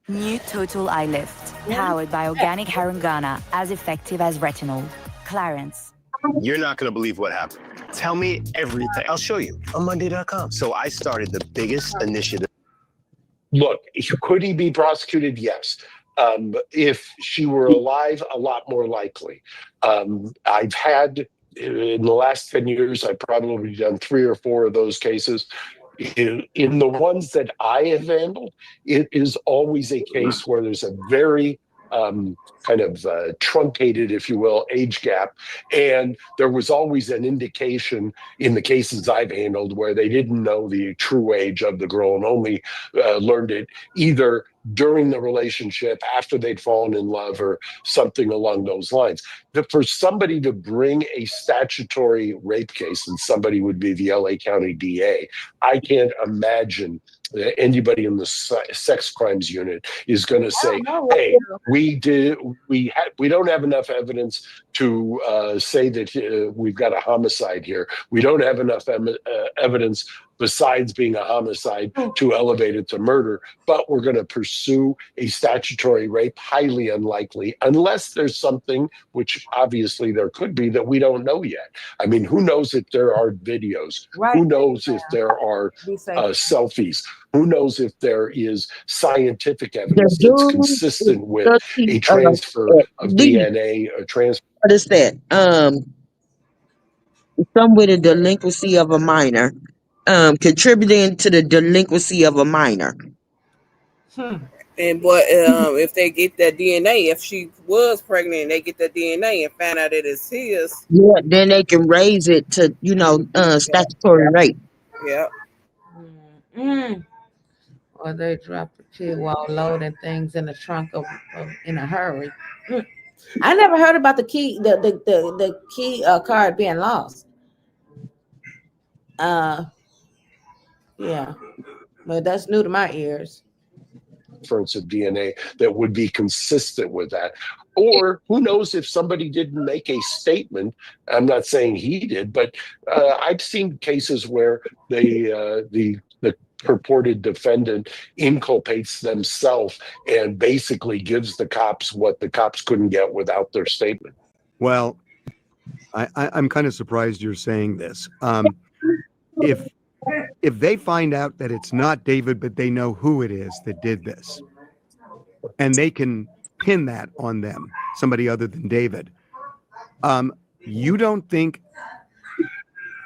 New Total Eye Lift, powered by organic harungana, as effective as retinol. Clarence. You're not going to believe what happened. Tell me everything. I'll show you on Monday.com. So I started the biggest initiative. Look, could he be prosecuted? Yes. If she were alive, a lot more likely. I've had, in the last 10 years, I've probably done 3 or 4 of those cases. In the ones that I have handled, it is always a case where there's a very kind of truncated, if you will, age gap. And there was always an indication in the cases I've handled where they didn't know the true age of the girl and only learned it either during the relationship, after they'd fallen in love, or something along those lines. For somebody to bring a statutory rape case, and somebody would be the LA County DA, I can't imagine anybody in the sex crimes unit is going to say, hey, we don't have enough evidence to say that we've got a homicide here. We don't have enough evidence besides being a homicide to elevate it to murder, but we're going to pursue a statutory rape. Highly unlikely, unless there's something, which obviously there could be, that we don't know yet. I mean, who knows if there are videos? Who knows if there are selfies? Who knows if there is scientific evidence that's consistent with a transfer of DNA, a transfer? What is that? Some with a delinquency of a minor, contributing to the delinquency of a minor. And but if they get that DNA, if she was pregnant and they get that DNA and find out that it's his, Yeah, then they can raise it to, statutory rape. Yeah. Or they drop the kid while loading things in the trunk of in a hurry. I never heard about the key, the key card being lost. Yeah, but that's new to my ears. Difference of DNA that would be consistent with that. Or who knows if somebody didn't make a statement. I'm not saying he did, but I've seen cases where the purported defendant inculpates themselves and basically gives the cops what the cops couldn't get without their statement. Well, I'm kind of surprised you're saying this. If they find out that it's not David, but they know who it is that did this, and they can pin that on them, somebody other than David, you don't think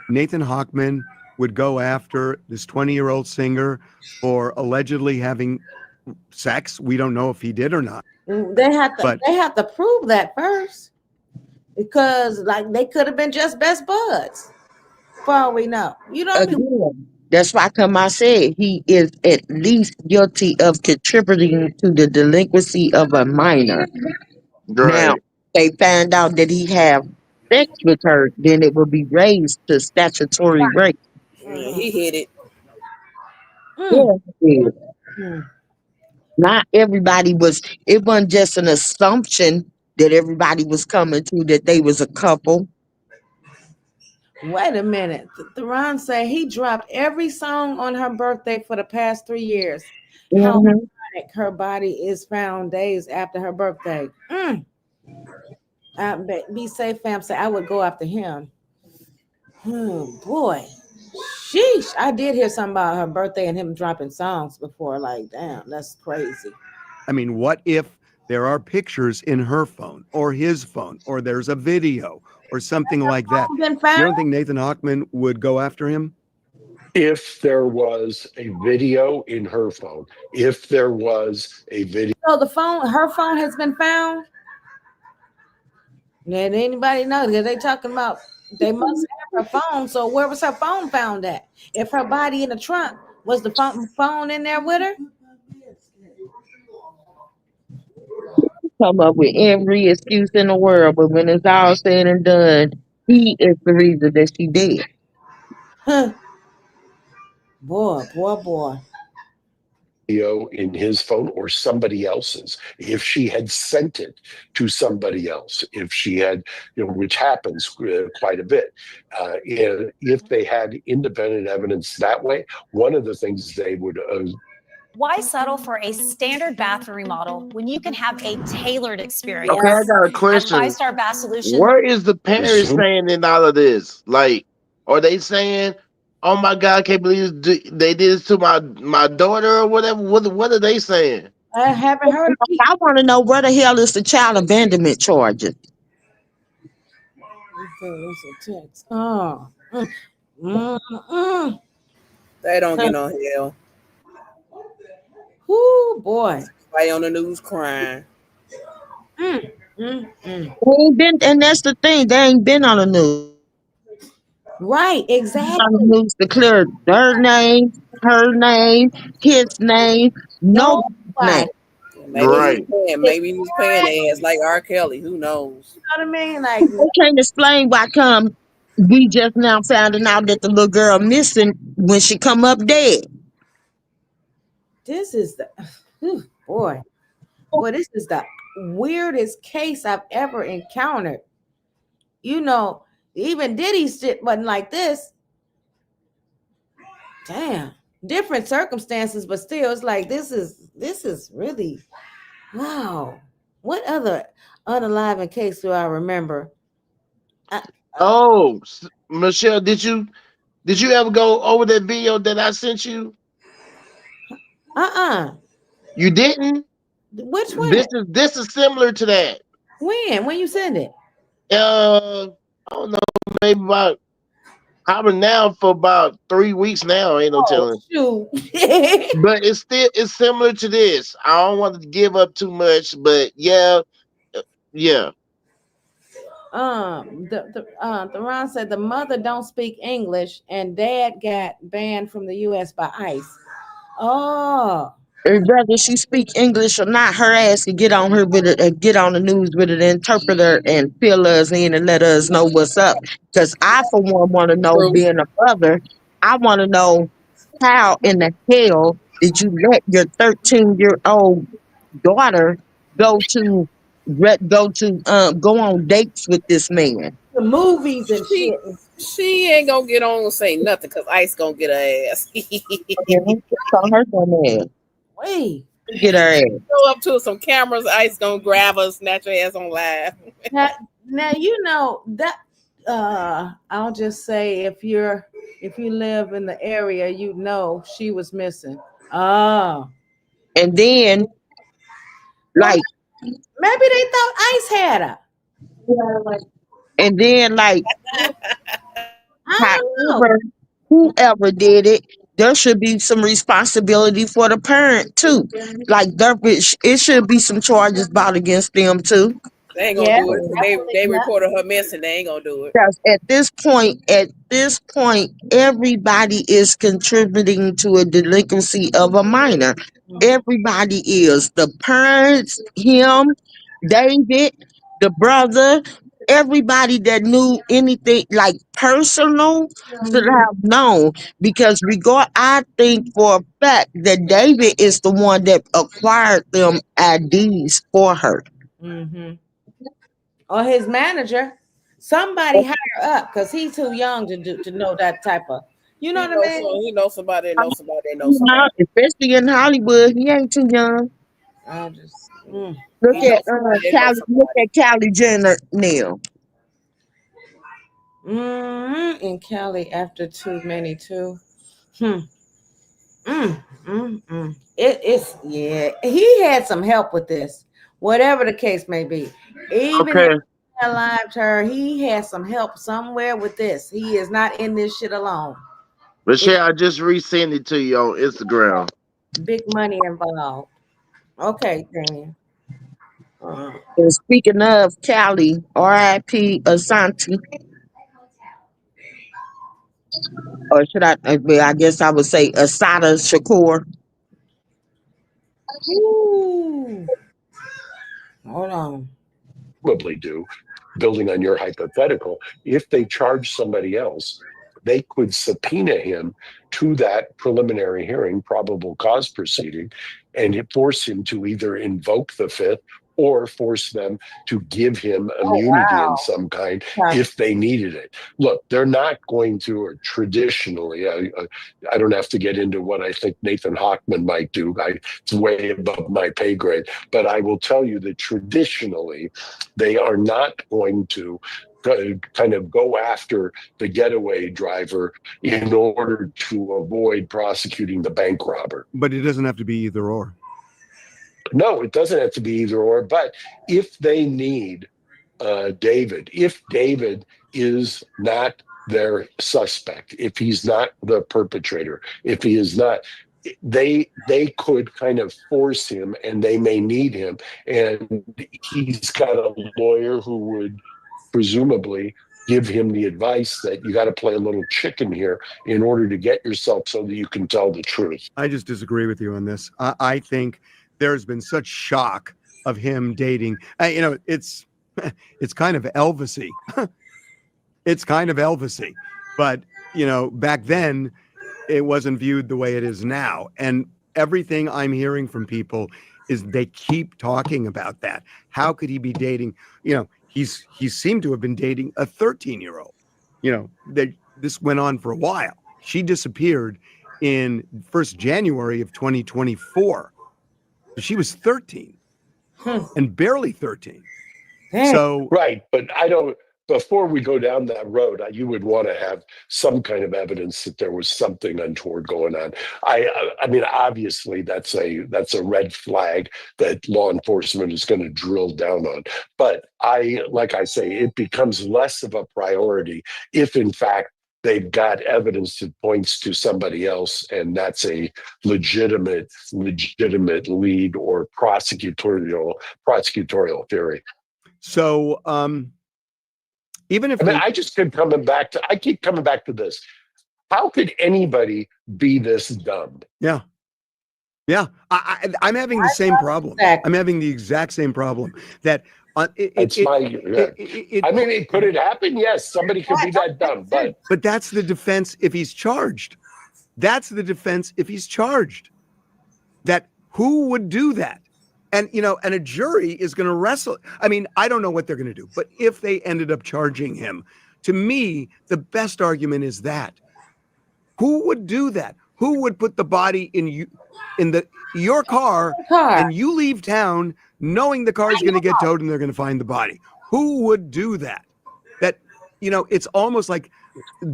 Nathan Hochman would go after this 20-year-old singer for allegedly having sex? We don't know if he did or not. They have to prove that first, because like they could have been just best buds. For all we know, you know. Again, that's why I said he is at least guilty of contributing to the delinquency of a minor. Right. Now, they find out that he have sex with her, then it will be raised to statutory rape. Yeah, he hit it. Yeah, he did. Not everybody was. It wasn't just an assumption that everybody was coming to that they was a couple. Wait a minute. Theron said he dropped every song on her birthday for the past 3 years. How ironic her body is found days after her birthday. Be safe, fam. Say I would go after him. Boy. Sheesh. I did hear something about her birthday and him dropping songs before. Like, damn, that's crazy. I mean, what if there are pictures in her phone or his phone, or there's a video or something like that? You don't think Nathan Hochman would go after him? If there was a video in her phone, if there was a video. So her phone has been found? Did anybody know? Because they talking about they must have her phone. So where was her phone found at? If her body in the trunk, was the phone in there with her? Come up with every excuse in the world, but when it's all said and done, he is the reason that she dead. Huh. Boy. In his phone or somebody else's, if she had sent it to somebody else, if she had, which happens quite a bit, if they had independent evidence that way, one of the things they would Why settle for a standard bathroom remodel when you can have a tailored experience? Okay, I got a At question. 5-Star Bath Solutions. Where is the parents saying in all of this? Like, are they saying, "Oh my God, I can't believe they did this to my daughter" or whatever? What are they saying? I haven't heard. I want to know where the hell is the child abandonment charges? Oh. They don't get no hell. Whoo, boy. Somebody on the news crying. They ain't been, and that's the thing. They ain't been on the news. Right, exactly. On the news declared their name, her name, his name, no name. Maybe he was paying their ass like R. Kelly. Who knows? You know what I mean? Like, they can't explain why come we just now finding out that the little girl missing when she come up dead. This is the boy, this is the weirdest case I've ever encountered. Even Diddy's shit wasn't like this. Damn, different circumstances, but still, it's like this is really wow. What other unaliving case do I remember? Michelle, did you ever go over that video that I sent you? You didn't? Which one? This is similar to that. When you send it? I don't know, maybe about probably now for about 3 weeks now. Ain't no telling. Shoot. But it's similar to this. I don't want to give up too much, but yeah. The Ron said the mother don't speak English and dad got banned from the U.S. by ICE. Oh. And whether she speak English or not, her ass can get on her with it, get on the news with an interpreter and fill us in and let us know what's up. Because I, for one, want to know, being a brother, I want to know how in the hell did you let your 13-year-old daughter go on dates with this man? The movies and shit. She ain't gonna get on and say nothing because ICE gonna get her ass. On her dumb ass. Wait. Get her ass. Go up to some cameras, ICE gonna grab her, snatch her ass on live. now you know that I'll just say if you live in the area, you know she was missing. Oh. And then like maybe they thought ICE had her. And then like I don't know. whoever did it, there should be some responsibility for the parent too. Like it should be some charges brought against them too. They ain't gonna do it. They reported her missing. They ain't gonna do it. Because at this point, everybody is contributing to a delinquency of a minor. Everybody is the parents, him, David, the brother, everybody that knew anything like personal should have known. Because I think for a fact that David is the one that acquired them IDs for her. Mm-hmm. Or his manager, somebody higher up, because he's too young to know that type of. You know what I mean? He knows somebody. Knows somebody. Especially in Hollywood, he ain't too young. I just look at Kylie Jenner now. In Cali after too many too. It's he had some help with this, whatever the case may be. Even if he alive her, he has some help somewhere with this. He is not in this shit alone. Michelle, I just resend it to you on Instagram. Big money involved. Okay, Daniel. And speaking of Cali, R.I.P. Asante. Or should I guess I would say Asada Shakur. Ooh. Hold on. Probably do, building on your hypothetical, if they charge somebody else, they could subpoena him to that preliminary hearing, probable cause proceeding, and force him to either invoke the fifth or force them to give him immunity in some kind if they needed it. Look, they're not going to, or traditionally, I don't have to get into what I think Nathan Hochman might do. It's way above my pay grade. But I will tell you that traditionally, they are not going to kind of go after the getaway driver in order to avoid prosecuting the bank robber. But it doesn't have to be either or. No, it doesn't have to be either or. But if they need David, if David is not their suspect, if he's not the perpetrator, if he is not, they could kind of force him, and they may need him, and he's got a lawyer who would presumably give him the advice that you got to play a little chicken here in order to get yourself so that you can tell the truth. I just disagree with you on this. I think there's been such shock of him dating. It's kind of Elvis-y. It's kind of Elvis-y. But, back then, it wasn't viewed the way it is now. And everything I'm hearing from people is they keep talking about that. How could he be dating? He seemed to have been dating a 13-year-old. This went on for a while. She disappeared in 1st January of 2024. She was 13 and barely 13. So right, but I don't. Before we go down that road, you would want to have some kind of evidence that there was something untoward going on. I mean, obviously, that's a red flag that law enforcement is going to drill down on. But like I say, it becomes less of a priority if, in fact, they've got evidence that points to somebody else, and that's a legitimate lead or prosecutorial theory. So, even if I just keep coming back to this. How could anybody be this dumb? Yeah. I'm having the same problem. I'm having the exact same problem. That could it happen? Yes, somebody could be that dumb, but that's the defense if he's charged. That's the defense if he's charged. That who would do that? And, and a jury is going to wrestle. I mean, I don't know what they're going to do, but if they ended up charging him, to me, the best argument is that. Who would do that? Who would put the body in your car and you leave town knowing the car is going to get towed and they're going to find the body? Who would do that? That, it's almost like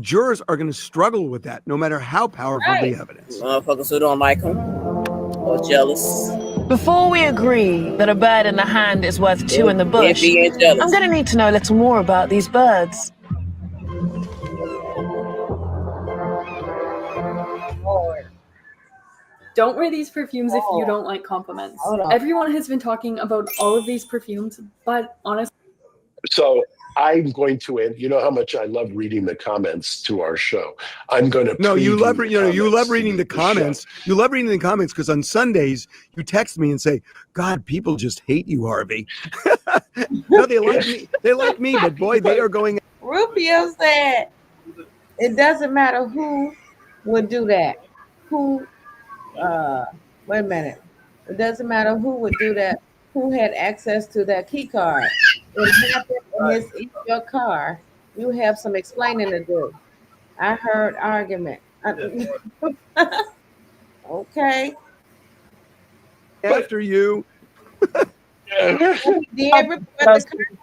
jurors are going to struggle with that no matter how powerful the evidence. Motherfuckers who don't like him or jealous. Before we agree that a bird in the hand is worth two in the bush, I'm going to need to know a little more about these birds. Don't wear these perfumes if you don't like compliments. Everyone has been talking about all of these perfumes, but honestly... So I'm going to end. You know how much I love reading the comments to our show. I'm going to. No, you love reading the comments. You love reading the comments because on Sundays you text me and say, "God, people just hate you, Harvey." No, they like me. They like me, but boy, they are going. Rubio said, "It doesn't matter who would do that. Who? Wait a minute. It doesn't matter who would do that. Who had access to that key card? It happened, and it's in your car. You have some explaining to do." I heard argument. Okay. After you. He did report the car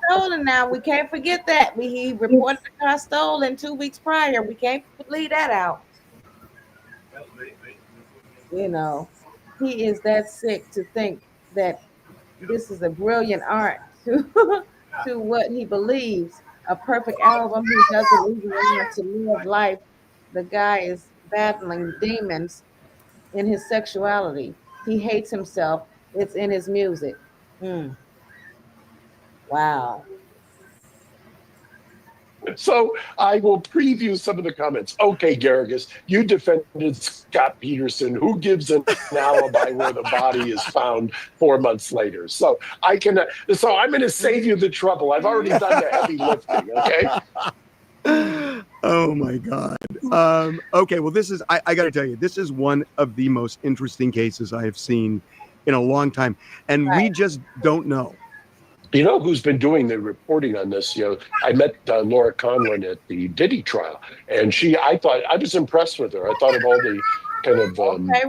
stolen. Now we can't forget that. He reported the car stolen 2 weeks prior. We can't leave that out. He is that sick to think that this is a brilliant art to what he believes. A perfect album. He doesn't even want to live life. The guy is battling demons in his sexuality. He hates himself. It's in his music. Wow. So I will preview some of the comments. Okay, Garrigus, you defended Scott Peterson. Who gives an alibi where the body is found 4 months later? So I can. So I'm going to save you the trouble. I've already done the heavy lifting. Okay. Oh my God. Okay, well, this is, I got to tell you, this is one of the most interesting cases I have seen in a long time. And we just don't know. You know who's been doing the reporting on this? I met Laura Conlon at the Diddy trial, and I was impressed with her. I thought of all the kind of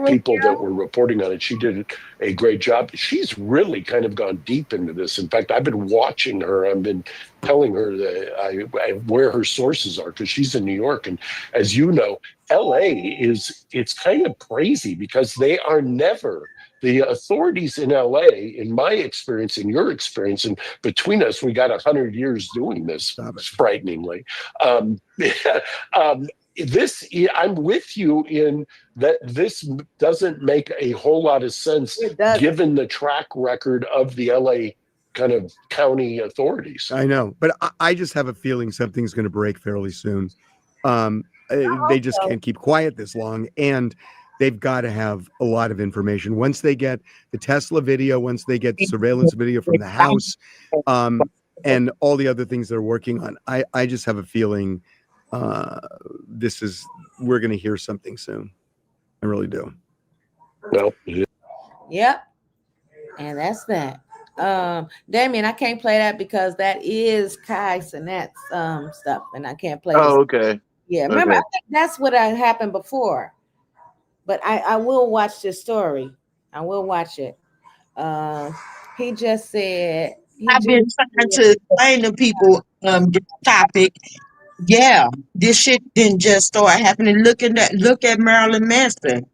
people that were reporting on it. She did a great job. She's really kind of gone deep into this. In fact, I've been watching her. I've been telling her that where her sources are, because she's in New York. And as you know, LA it's kind of crazy because they are never. The authorities in LA, in my experience, in your experience, and between us, we got 100 years doing this, frighteningly. I'm with you in that this doesn't make a whole lot of sense given the track record of the LA kind of county authorities. I know, but I just have a feeling something's going to break fairly soon. They just can't keep quiet this long, and they've got to have a lot of information. Once they get the Tesla video, once they get the surveillance video from the house, and all the other things they're working on, I just have a feeling we're going to hear something soon. I really do. Well, yep. And that's that. Damien, I can't play that because that is Kai Sinet's stuff, and I can't play. Oh, okay. Yeah, remember, Okay. I think that's what happened before. But I will watch this story. I will watch it. He just said I've been trying to explain to people this topic. Yeah, this shit didn't just start happening. Look at Marilyn Manson.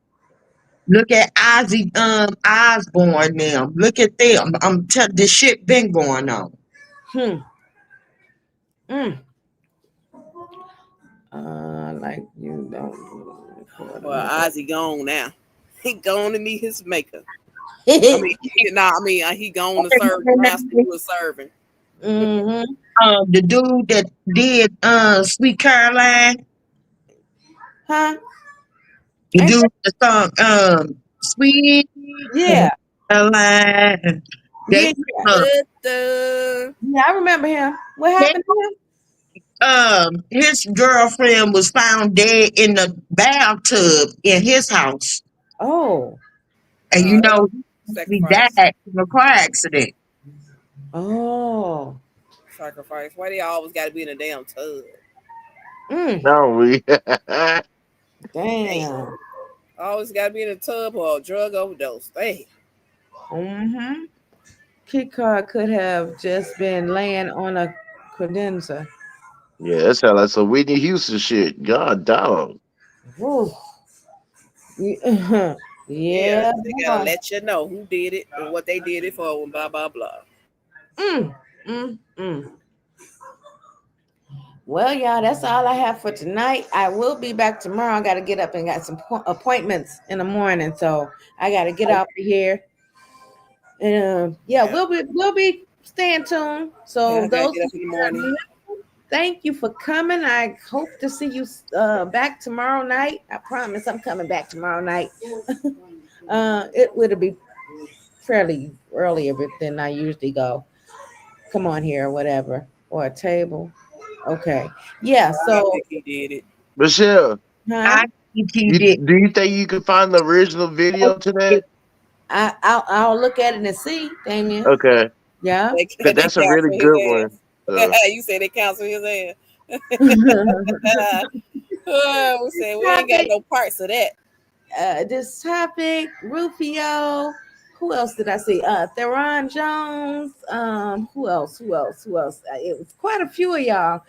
Look at Ozzy Osbourne now. Look at them. This shit been going on. Like you don't. Well, Ozzy gone now. He gone to meet his maker. He gone to serve the master he was serving. The dude that did Sweet Caroline. Huh? The dude that song Sweet Caroline. Yeah, I remember him. What happened to him? His girlfriend was found dead in the bathtub in his house. Oh. And he died in a car accident. Oh. Sacrifice. Why they always got to be in a damn tub? No, we. Damn. Always got to be in a tub or a drug overdose. Hey. Kid Car could have just been laying on a credenza. Yeah, that sounds like some Whitney Houston shit. God dog. Yeah. They gotta let you know who did it and what they did it for and blah blah blah. Well, y'all, that's all I have for tonight. I will be back tomorrow. I got to get up and got some appointments in the morning, so I got to get out of here. And we'll be staying tuned. So those get up in the morning. Thank you for coming. I hope to see you back tomorrow night. I promise I'm coming back tomorrow night. It would be fairly earlier than I usually go. Come on here or whatever. Or a table. Okay. Yeah, so I think he did it. Michelle, huh? do you think you can find the original video to that? I'll look at it and see, Damien. Okay. Yeah. But that's a really good one. You say they cancel his ass. We said we ain't got no parts of that. This topic, Rufio. Who else did I see? Theron Jones. Who else? It was quite a few of y'all.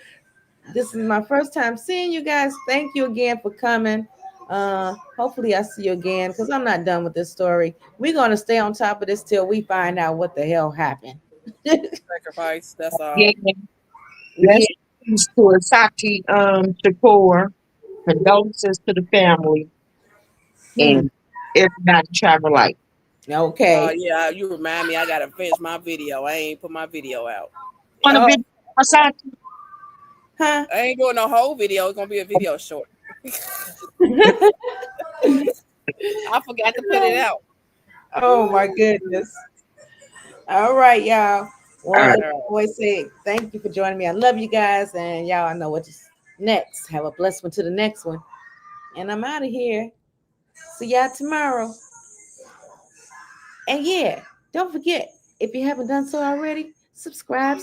This is my first time seeing you guys. Thank you again for coming. Hopefully I see you again because I'm not done with this story. We're gonna stay on top of this till we find out what the hell happened. Sacrifice. That's all. Let's to Asaki Shakur. Condolences to the family and everybody travel light. Okay. Yeah, you remind me. I gotta finish my video. I ain't put my video out. On a video, Asaki? Huh? I ain't doing no whole video. It's gonna be a video short. I forgot to put it out. Oh my goodness. All right, y'all. Well, as I always say, thank you for joining me. I love you guys, and y'all, I know what's next. Have a blessed one to the next one. And I'm out of here. See y'all tomorrow. And yeah, don't forget, if you haven't done so already, subscribe.